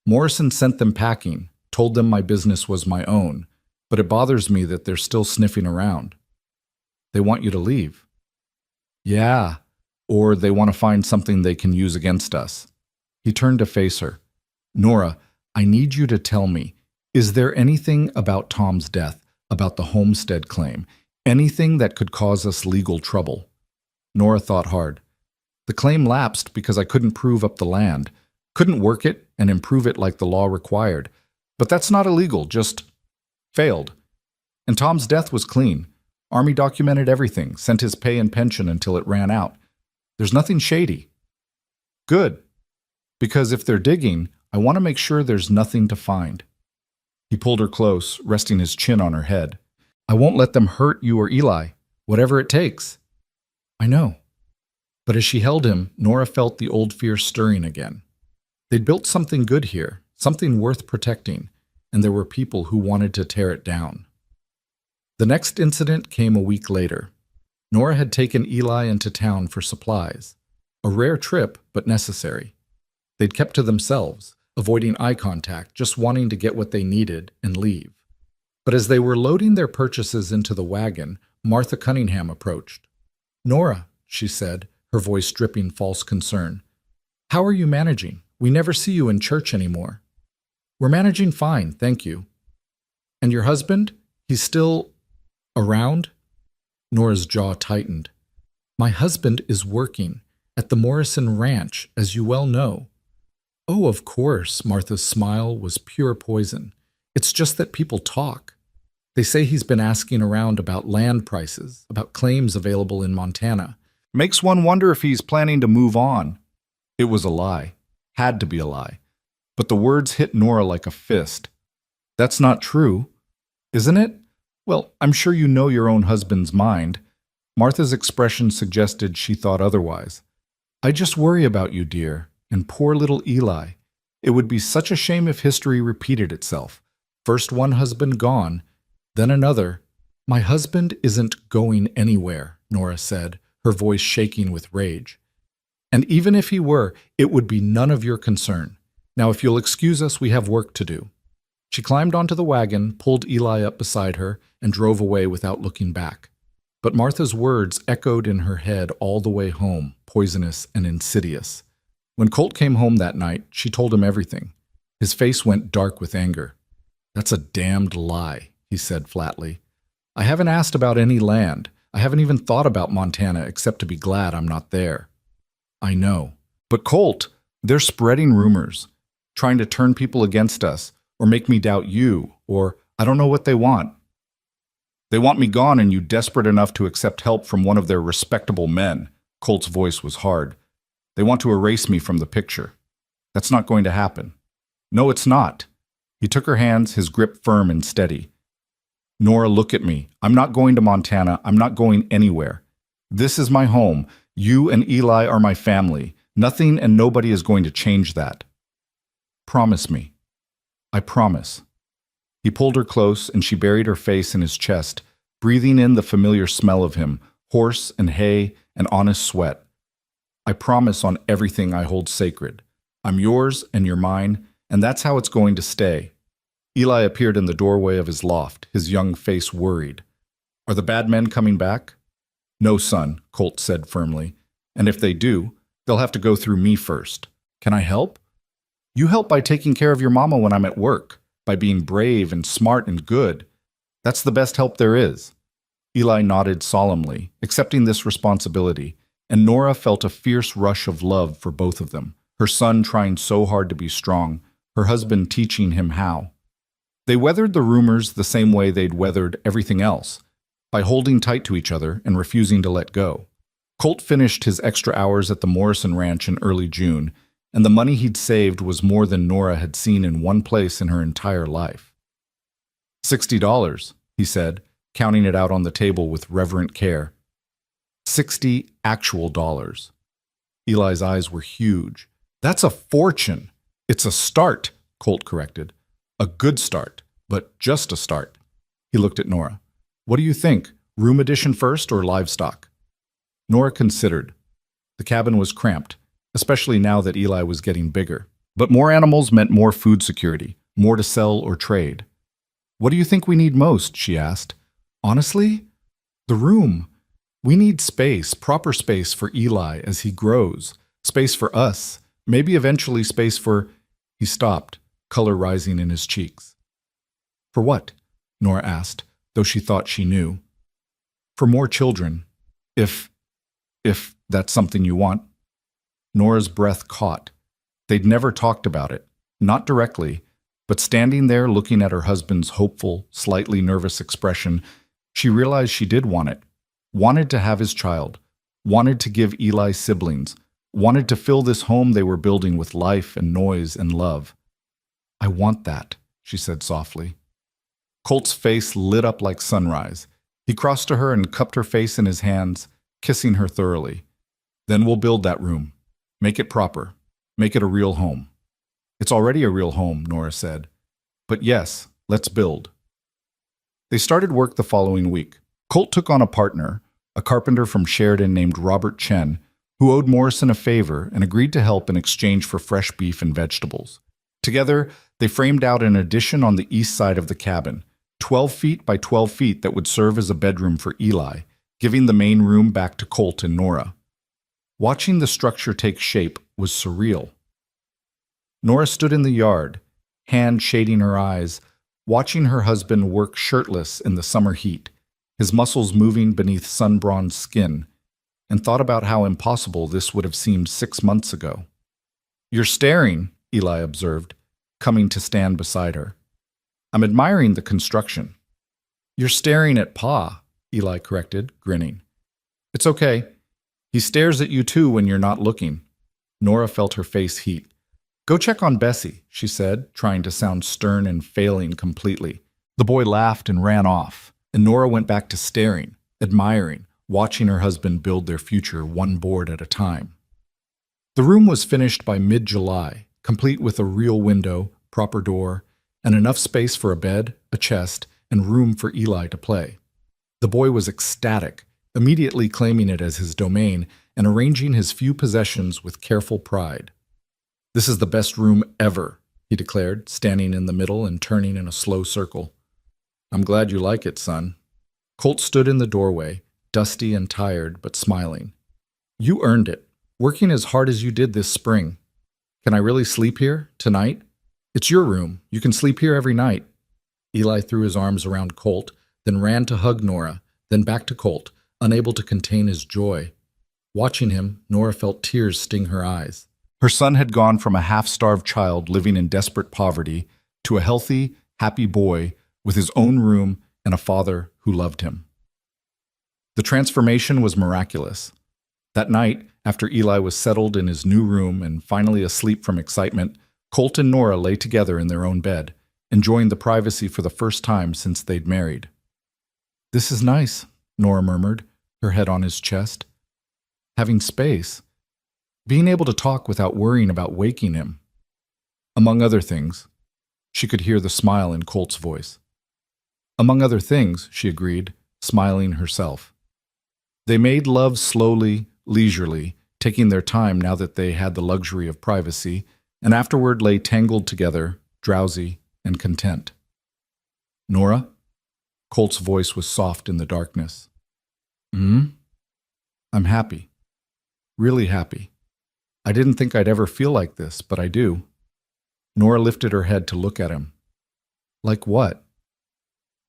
Morrison sent them packing, told them my business was my own, but it bothers me that they're still sniffing around. They want you to leave. Yeah, or they want to find something they can use against us. He turned to face her. Nora, I need you to tell me, is there anything about Tom's death, about the homestead claim, anything that could cause us legal trouble? Nora thought hard. The claim lapsed because I couldn't prove up the land, couldn't work it and improve it like the law required. But that's not illegal, just failed. And Tom's death was clean. Army documented everything, sent his pay and pension until it ran out. There's nothing shady. Good. Because if they're digging, I want to make sure there's nothing to find. He pulled her close, resting his chin on her head. I won't let them hurt you or Eli, whatever it takes. I know. But as she held him, Nora felt the old fear stirring again. They'd built something good here, something worth protecting, and there were people who wanted to tear it down. The next incident came a week later. Nora had taken Eli into town for supplies. A rare trip, but necessary. They'd kept to themselves, avoiding eye contact, just wanting to get what they needed and leave. But as they were loading their purchases into the wagon, Martha Cunningham approached. Nora, she said, her voice dripping false concern. How are you managing? We never see you in church anymore. We're managing fine, thank you. And your husband? He's still around? Nora's jaw tightened. My husband is working at the Morrison Ranch, as you well know. Oh, of course, Martha's smile was pure poison. It's just that people talk. They say he's been asking around about land prices, about claims available in Montana. Makes one wonder if he's planning to move on. It was a lie. Had to be a lie. But the words hit Nora like a fist. That's not true, isn't it? Well, I'm sure you know your own husband's mind. Martha's expression suggested she thought otherwise. I just worry about you, dear, and poor little Eli. It would be such a shame if history repeated itself. First one husband gone, then another. My husband isn't going anywhere, Nora said, her voice shaking with rage. And even if he were, it would be none of your concern. Now, if you'll excuse us, we have work to do. She climbed onto the wagon, pulled Eli up beside her, and drove away without looking back. But Martha's words echoed in her head all the way home, poisonous and insidious. When Colt came home that night, she told him everything. His face went dark with anger. That's a damned lie, he said flatly. I haven't asked about any land. I haven't even thought about Montana except to be glad I'm not there. I know. But Colt, they're spreading rumors, trying to turn people against us, or make me doubt you, or I don't know what they want. They want me gone and you desperate enough to accept help from one of their respectable men. Colt's voice was hard. They want to erase me from the picture. That's not going to happen. No, it's not. He took her hands, his grip firm and steady. Nora, look at me. I'm not going to Montana. I'm not going anywhere. This is my home. You and Eli are my family. Nothing and nobody is going to change that. Promise me. I promise. He pulled her close and she buried her face in his chest, breathing in the familiar smell of him, horse and hay and honest sweat. I promise on everything I hold sacred. I'm yours and you're mine, and that's how it's going to stay. Eli appeared in the doorway of his loft, his young face worried. Are the bad men coming back? No, son, Colt said firmly. And if they do, they'll have to go through me first. Can I help? You help by taking care of your mama when I'm at work, by being brave and smart and good. That's the best help there is. Eli nodded solemnly, accepting this responsibility, and Nora felt a fierce rush of love for both of them, her son trying so hard to be strong, her husband teaching him how. They weathered the rumors the same way they'd weathered everything else, by holding tight to each other and refusing to let go. Colt finished his extra hours at the Morrison Ranch in early June, and the money he'd saved was more than Nora had seen in one place in her entire life. $60, he said, counting it out on the table with reverent care. 60 actual dollars. Eli's eyes were huge. That's a fortune. It's a start, Colt corrected. A good start, but just a start. He looked at Nora. What do you think, room addition first or livestock? Nora considered. The cabin was cramped, especially now that Eli was getting bigger. But more animals meant more food security, more to sell or trade. What do you think we need most? She asked. Honestly, the room. We need space, proper space for Eli as he grows, space for us, maybe eventually space for... He stopped, color rising in his cheeks. For what? Nora asked, though she thought she knew. For more children, if that's something you want. Nora's breath caught. They'd never talked about it, not directly, but standing there looking at her husband's hopeful, slightly nervous expression, she realized she did want it. Wanted to have his child, wanted to give Eli siblings, wanted to fill this home they were building with life and noise and love. I want that, she said softly. Colt's face lit up like sunrise. He crossed to her and cupped her face in his hands, kissing her thoroughly. Then we'll build that room. Make it proper. Make it a real home. It's already a real home, Nora said. But yes, let's build. They started work the following week. Colt took on a partner, a carpenter from Sheridan named Robert Chen, who owed Morrison a favor and agreed to help in exchange for fresh beef and vegetables. Together, they framed out an addition on the east side of the cabin, 12 feet by 12 feet that would serve as a bedroom for Eli, giving the main room back to Colt and Nora. Watching the structure take shape was surreal. Nora stood in the yard, hand shading her eyes, watching her husband work shirtless in the summer heat, his muscles moving beneath sun-bronzed skin, and thought about how impossible this would have seemed 6 months ago. You're staring, Eli observed, coming to stand beside her. I'm admiring the construction. You're staring at Pa, Eli corrected, grinning. It's okay. He stares at you too when you're not looking. Nora felt her face heat. Go check on Bessie, she said, trying to sound stern and failing completely. The boy laughed and ran off, and Nora went back to staring, admiring, watching her husband build their future one board at a time. The room was finished by mid-July, complete with a real window, proper door, and enough space for a bed, a chest, and room for Eli to play. The boy was ecstatic, immediately claiming it as his domain and arranging his few possessions with careful pride. This is the best room ever, he declared, standing in the middle and turning in a slow circle. I'm glad you like it, son. Colt stood in the doorway, dusty and tired, but smiling. You earned it, working as hard as you did this spring. Can I really sleep here, tonight? It's your room. You can sleep here every night. Eli threw his arms around Colt, then ran to hug Nora, then back to Colt, unable to contain his joy. Watching him, Nora felt tears sting her eyes. Her son had gone from a half-starved child living in desperate poverty to a healthy, happy boy with his own room and a father who loved him. The transformation was miraculous. That night, after Eli was settled in his new room and finally asleep from excitement, Colt and Nora lay together in their own bed, enjoying the privacy for the first time since they'd married. This is nice, Nora murmured, her head on his chest. Having space. Being able to talk without worrying about waking him. Among other things, she could hear the smile in Colt's voice. Among other things, she agreed, smiling herself. They made love slowly, leisurely, taking their time now that they had the luxury of privacy, and afterward lay tangled together, drowsy and content. Nora? Colt's voice was soft in the darkness. I'm happy. Really happy. I didn't think I'd ever feel like this, but I do. Nora lifted her head to look at him. Like what?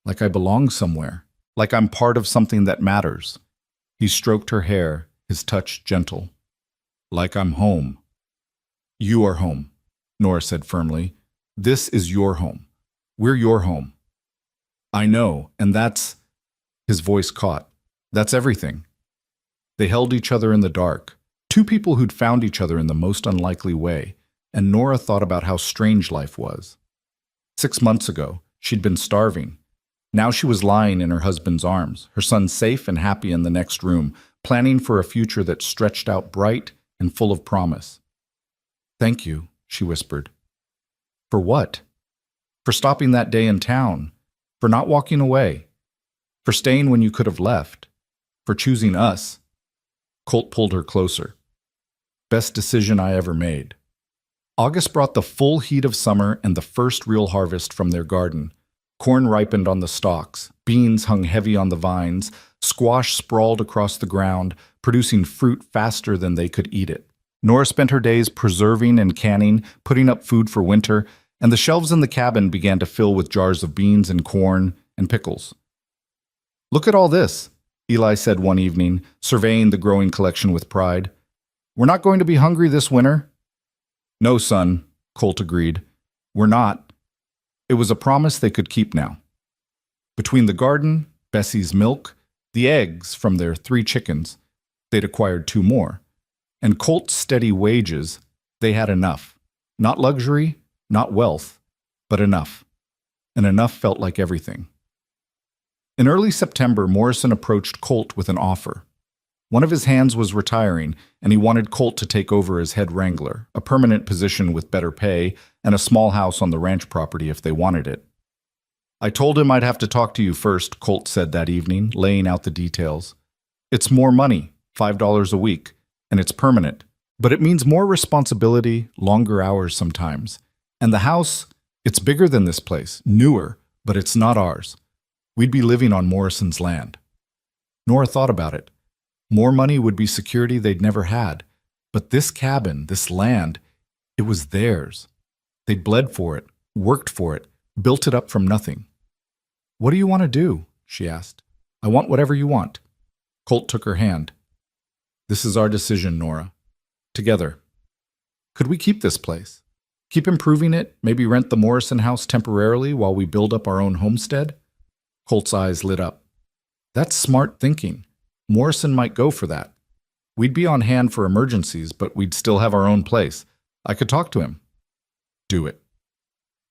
Like I belong somewhere. Like I'm part of something that matters. He stroked her hair, his touch gentle. Like I'm home. You are home, Nora said firmly. This is your home. We're your home. I know, and that's... His voice caught. That's everything. They held each other in the dark, two people who'd found each other in the most unlikely way, and Nora thought about how strange life was. 6 months ago, she'd been starving. Now she was lying in her husband's arms, her son safe and happy in the next room, planning for a future that stretched out bright and full of promise. Thank you, she whispered. For what? For stopping that day in town, for not walking away, for staying when you could have left, for choosing us. Colt pulled her closer. Best decision I ever made. August brought the full heat of summer and the first real harvest from their garden. Corn ripened on the stalks, beans hung heavy on the vines, squash sprawled across the ground, producing fruit faster than they could eat it. Nora spent her days preserving and canning, putting up food for winter, and the shelves in the cabin began to fill with jars of beans and corn and pickles. "Look at all this," Eli said one evening, surveying the growing collection with pride. "We're not going to be hungry this winter." "No, son," Colt agreed. "We're not." It was a promise they could keep now. Between the garden, Bessie's milk, the eggs from their 3 chickens, they'd acquired 2 more, and Colt's steady wages, they had enough. Not luxury, not wealth, but enough. And enough felt like everything. In early September, Morrison approached Colt with an offer. One of his hands was retiring, and he wanted Colt to take over as head wrangler, a permanent position with better pay and a small house on the ranch property if they wanted it. "I told him I'd have to talk to you first," Colt said that evening, laying out the details. "It's more money, $5 a week, and it's permanent. But it means more responsibility, longer hours sometimes. And the house, it's bigger than this place, newer, but it's not ours. We'd be living on Morrison's land." Nora thought about it. More money would be security they'd never had. But this cabin, this land, it was theirs. They'd bled for it, worked for it, built it up from nothing. "What do you want to do?" she asked. "I want whatever you want." Colt took her hand. "This is our decision, Nora. Together. Could we keep this place? Keep improving it, maybe rent the Morrison house temporarily while we build up our own homestead?" Colt's eyes lit up. "That's smart thinking. Morrison might go for that. We'd be on hand for emergencies, but we'd still have our own place. I could talk to him." "Do it."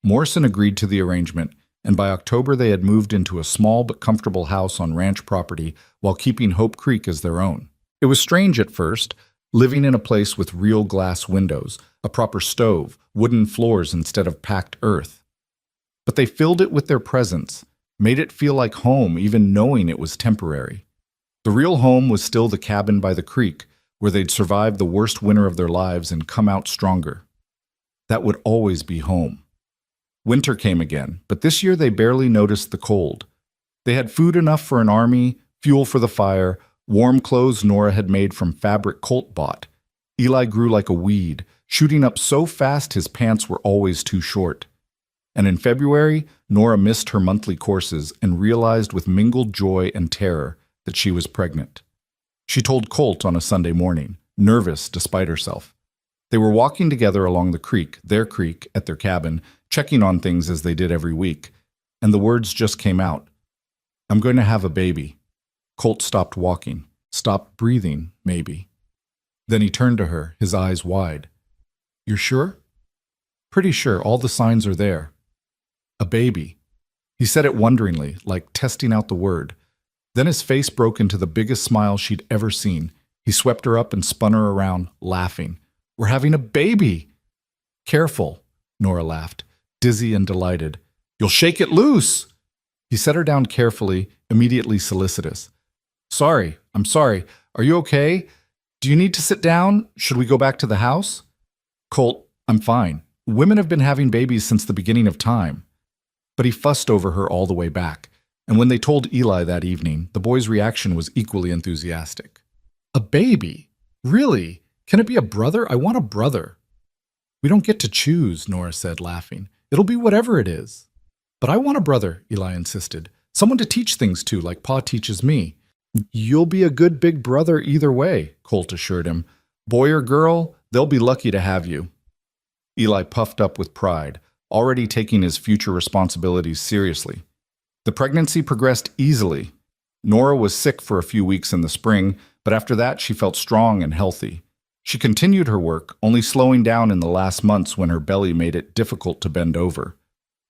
Morrison agreed to the arrangement, and by October they had moved into a small but comfortable house on ranch property while keeping Hope Creek as their own. It was strange at first, living in a place with real glass windows, a proper stove, wooden floors instead of packed earth. But they filled it with their presence, made it feel like home even knowing it was temporary. The real home was still the cabin by the creek, where they'd survived the worst winter of their lives and come out stronger. That would always be home. Winter came again, but this year they barely noticed the cold. They had food enough for an army, fuel for the fire, warm clothes Nora had made from fabric Colt bought. Eli grew like a weed, shooting up so fast his pants were always too short. And in February, Nora missed her monthly courses and realized with mingled joy and terror that she was pregnant. She told Colt on a Sunday morning, nervous despite herself. They were walking together along the creek, their creek, at their cabin, checking on things as they did every week, and the words just came out. "I'm going to have a baby." Colt stopped walking, stopped breathing, maybe. Then he turned to her, his eyes wide. "You're sure?" "Pretty sure, all the signs are there." "A baby." He said it wonderingly, like testing out the word. Then his face broke into the biggest smile she'd ever seen. He swept her up and spun her around, laughing. "We're having a baby!" "Careful," Nora laughed, dizzy and delighted. "You'll shake it loose!" He set her down carefully, immediately solicitous. I'm sorry. Are you okay? Do you need to sit down? Should we go back to the house?" "Colt, I'm fine. Women have been having babies since the beginning of time." But he fussed over her all the way back. And when they told Eli that evening, the boy's reaction was equally enthusiastic. "A baby? Really? Can it be a brother? I want a brother." "We don't get to choose," Nora said, laughing. "It'll be whatever it is." "But I want a brother," Eli insisted. "Someone to teach things to, like Pa teaches me." "You'll be a good big brother either way," Colt assured him. "Boy or girl, they'll be lucky to have you." Eli puffed up with pride, already taking his future responsibilities seriously. The pregnancy progressed easily. Nora was sick for a few weeks in the spring, but after that she felt strong and healthy. She continued her work, only slowing down in the last months when her belly made it difficult to bend over.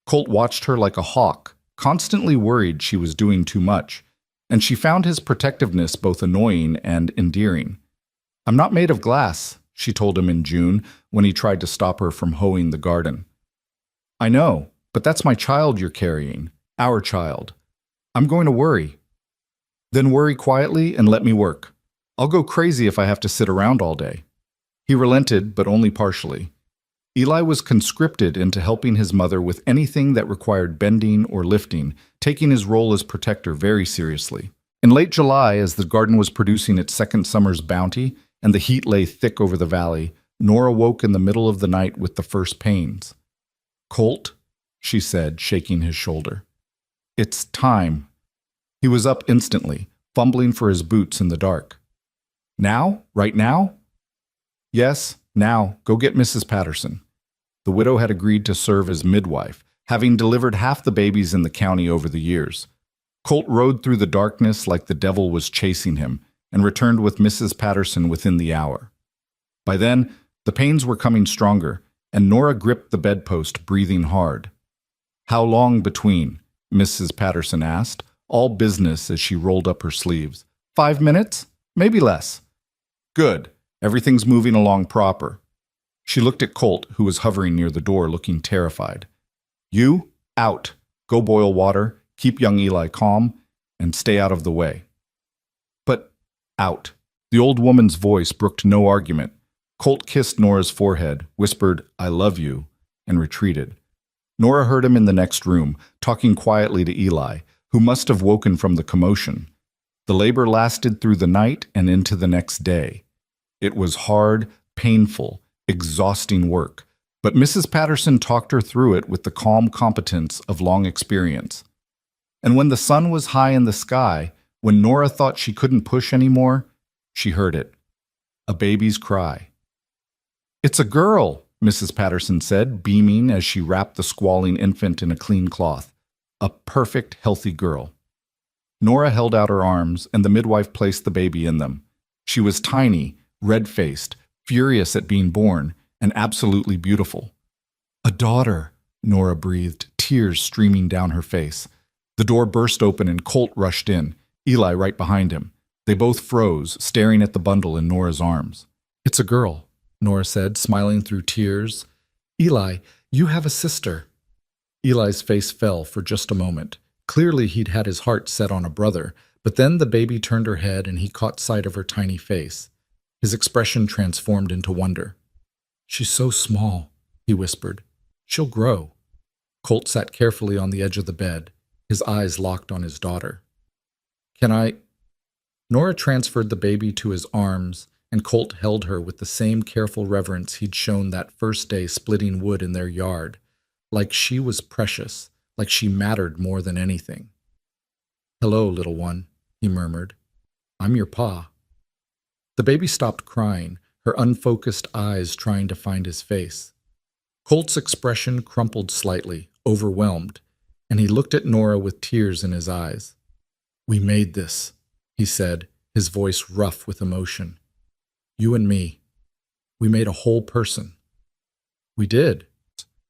Colt watched her like a hawk, constantly worried she was doing too much, and she found his protectiveness both annoying and endearing. "I'm not made of glass," she told him in June when he tried to stop her from hoeing the garden. "I know, but that's my child you're carrying. Our child. I'm going to worry." "Then worry quietly and let me work. I'll go crazy if I have to sit around all day." He relented, but only partially. Eli was conscripted into helping his mother with anything that required bending or lifting, taking his role as protector very seriously. In late July, as the garden was producing its second summer's bounty and the heat lay thick over the valley, Nora woke in the middle of the night with the first pains. "Colt," she said, shaking his shoulder. "It's time." He was up instantly, fumbling for his boots in the dark. "Now? Right now?" "Yes, now. Go get Mrs. Patterson." The widow had agreed to serve as midwife, having delivered half the babies in the county over the years. Colt rode through the darkness like the devil was chasing him and returned with Mrs. Patterson within the hour. By then, the pains were coming stronger, and Nora gripped the bedpost, breathing hard. "How long between?" Mrs. Patterson asked, all business as she rolled up her sleeves. 5 minutes? Maybe less." "Good. Everything's moving along proper." She looked at Colt, who was hovering near the door, looking terrified. "You, out. Go boil water, keep young Eli calm, and stay out of the way." "But, out." The old woman's voice brooked no argument. Colt kissed Nora's forehead, whispered, "I love you," and retreated. Nora heard him in the next room, talking quietly to Eli, who must have woken from the commotion. The labor lasted through the night and into the next day. It was hard, painful, exhausting work, but Mrs. Patterson talked her through it with the calm competence of long experience. And when the sun was high in the sky, when Nora thought she couldn't push anymore, she heard it. A baby's cry. "It's a girl," Mrs. Patterson said, beaming as she wrapped the squalling infant in a clean cloth. A perfect, healthy girl. Nora held out her arms, and the midwife placed the baby in them. She was tiny, red-faced, furious at being born, and absolutely beautiful. "A daughter," Nora breathed, tears streaming down her face. The door burst open and Colt rushed in, Eli right behind him. They both froze, staring at the bundle in Nora's arms. "It's a girl," Nora said, smiling through tears. "Eli, you have a sister." Eli's face fell for just a moment. Clearly he'd had his heart set on a brother, but then the baby turned her head and he caught sight of her tiny face. His expression transformed into wonder. "She's so small," he whispered. "She'll grow." Colt sat carefully on the edge of the bed, his eyes locked on his daughter. "Can I—" Nora transferred the baby to his arms, and Colt held her with the same careful reverence he'd shown that first day splitting wood in their yard, like she was precious, like she mattered more than anything. "Hello, little one," he murmured. "I'm your pa." The baby stopped crying, her unfocused eyes trying to find his face. Colt's expression crumpled slightly, overwhelmed, and he looked at Nora with tears in his eyes. "We made this," he said, his voice rough with emotion. "You and me. We made a whole person." "We did."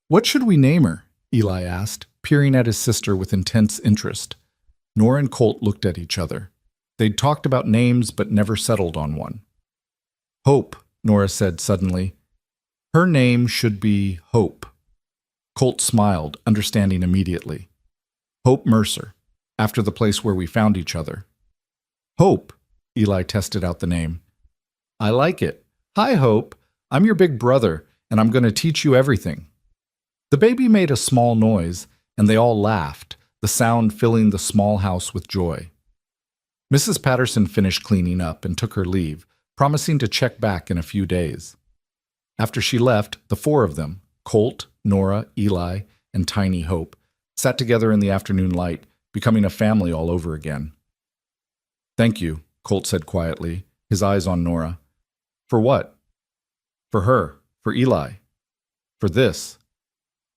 "What should we name her?" Eli asked, peering at his sister with intense interest. Nora and Colt looked at each other. They'd talked about names but never settled on one. "Hope," Nora said suddenly. "Her name should be Hope." Colt smiled, understanding immediately. "Hope Mercer, after the place where we found each other." "Hope," Eli tested out the name. "I like it. Hi, Hope. I'm your big brother, and I'm going to teach you everything." The baby made a small noise, and they all laughed, the sound filling the small house with joy. Mrs. Patterson finished cleaning up and took her leave, promising to check back in a few days. After she left, the four of them, Colt, Nora, Eli, and tiny Hope, sat together in the afternoon light, becoming a family all over again. "Thank you," Colt said quietly, his eyes on Nora. "For what?" "For her, for Eli, for this."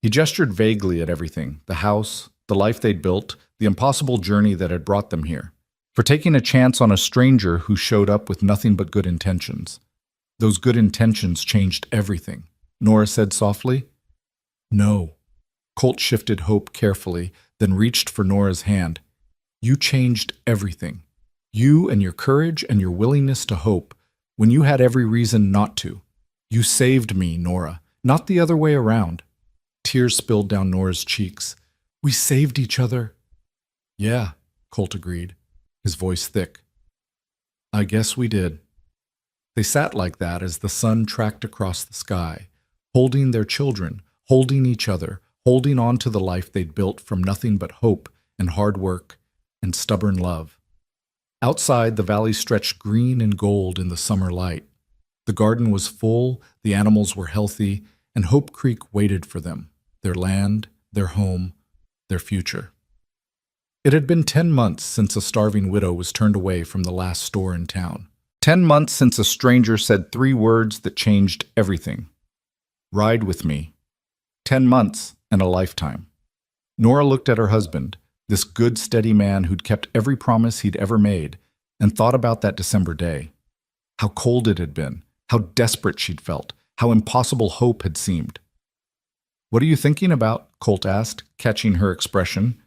He gestured vaguely at everything, the house, the life they'd built, the impossible journey that had brought them here. For taking a chance on a stranger who showed up with nothing but good intentions. Those good intentions changed everything, Nora said softly. "No." Colt shifted Hope carefully, then reached for Nora's hand. "You changed everything. You and your courage and your willingness to hope, when you had every reason not to. You saved me, Nora, not the other way around." Tears spilled down Nora's cheeks. "We saved each other." "Yeah," Colt agreed, his voice thick. "I guess we did." They sat like that as the sun tracked across the sky, holding their children, holding each other, holding on to the life they'd built from nothing but hope and hard work and stubborn love. Outside, the valley stretched green and gold in the summer light. The garden was full, the animals were healthy, and Hope Creek waited for them, their land, their home, their future. It had been 10 months since a starving widow was turned away from the last store in town. 10 months since a stranger said 3 words that changed everything. Ride with me. 10 months and a lifetime. Nora looked at her husband, this good, steady man who'd kept every promise he'd ever made, and thought about that December day. How cold it had been, how desperate she'd felt, how impossible hope had seemed. "What are you thinking about?" Colt asked, catching her expression.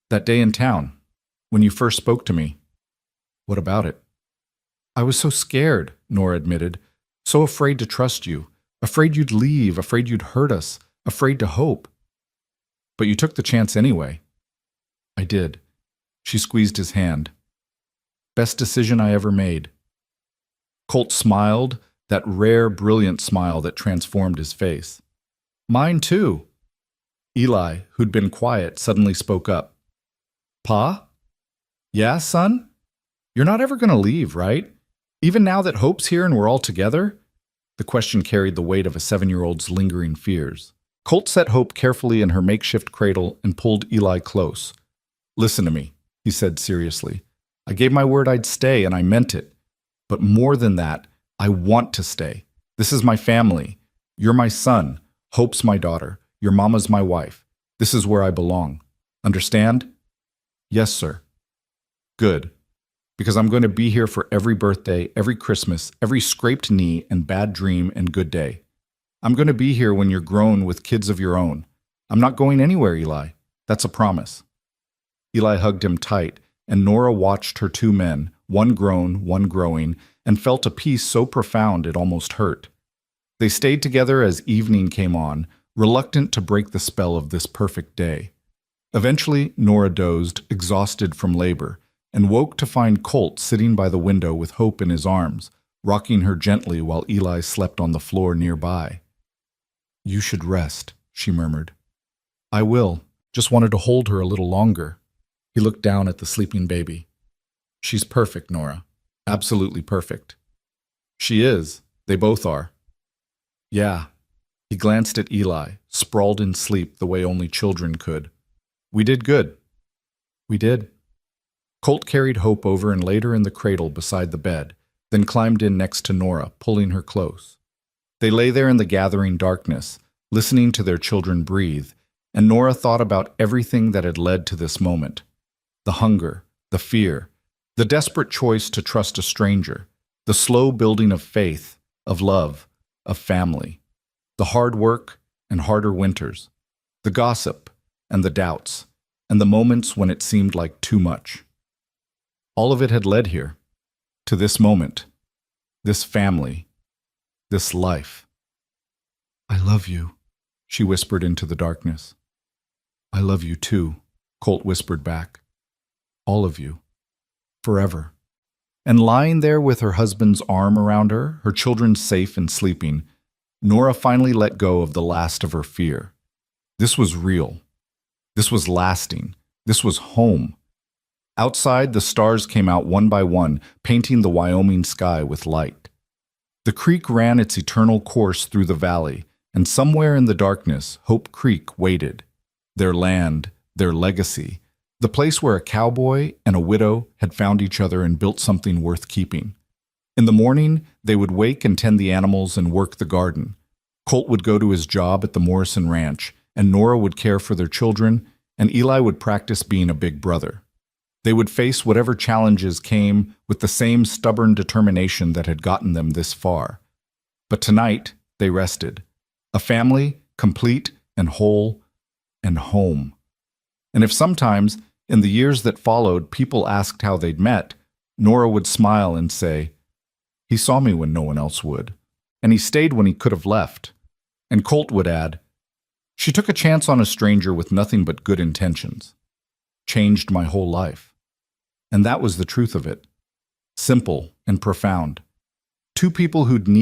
"That day in town, when you first spoke to me." "What about it?" "I was so scared," Nora admitted, "so afraid to trust you, afraid you'd leave, afraid you'd hurt us, afraid to hope." "But you took the chance anyway." "I did." She squeezed his hand. "Best decision I ever made." Colt smiled, that rare, brilliant smile that transformed his face. "Mine too." Eli, who'd been quiet, suddenly spoke up. "Pa? Yeah, son? You're not ever going to leave, right? Even now that Hope's here and we're all together?" The question carried the weight of a 7-year-old's lingering fears. Colt set Hope carefully in her makeshift cradle and pulled Eli close. "Listen to me," he said seriously. "I gave my word I'd stay, and I meant it. But more than that, I want to stay. This is my family. You're my son. Hope's my daughter. Your mama's my wife. This is where I belong. Understand?" "Yes, sir." "Good. Because I'm going to be here for every birthday, every Christmas, every scraped knee and bad dream and good day. I'm going to be here when you're grown with kids of your own. I'm not going anywhere, Eli. That's a promise." Eli hugged him tight, and Nora watched her 2 men, one grown, one growing, and felt a peace so profound it almost hurt. They stayed together as evening came on, reluctant to break the spell of this perfect day. Eventually, Nora dozed, exhausted from labor, and woke to find Colt sitting by the window with Hope in his arms, rocking her gently while Eli slept on the floor nearby. "You should rest," she murmured. "I will. Just wanted to hold her a little longer." He looked down at the sleeping baby. "She's perfect, Nora. Absolutely perfect." "She is. They both are." "Yeah." He glanced at Eli, sprawled in sleep the way only children could. "We did good." "We did." Colt carried Hope over and laid her in the cradle beside the bed, then climbed in next to Nora, pulling her close. They lay there in the gathering darkness, listening to their children breathe, and Nora thought about everything that had led to this moment. The hunger, the fear, the desperate choice to trust a stranger, the slow building of faith, of love, of family, the hard work and harder winters, the gossip and the doubts, and the moments when it seemed like too much. All of it had led here, to this moment, this family, this life. "I love you," she whispered into the darkness. "I love you too," Colt whispered back. "All of you. Forever." And lying there with her husband's arm around her, her children safe and sleeping, Nora finally let go of the last of her fear. This was real. This was lasting. This was home. Outside, the stars came out one by one, painting the Wyoming sky with light. The creek ran its eternal course through the valley, and somewhere in the darkness, Hope Creek waited. Their land, their legacy, the place where a cowboy and a widow had found each other and built something worth keeping. In the morning, they would wake and tend the animals and work the garden. Colt would go to his job at the Morrison Ranch, and Nora would care for their children, and Eli would practice being a big brother. They would face whatever challenges came with the same stubborn determination that had gotten them this far. But tonight, they rested. A family, complete and whole and home. And if sometimes, in the years that followed, people asked how they'd met, Nora would smile and say, "He saw me when no one else would, and he stayed when he could have left." And Colt would add, "She took a chance on a stranger with nothing but good intentions. Changed my whole life." And that was the truth of it. Simple and profound. 2 people who'd needed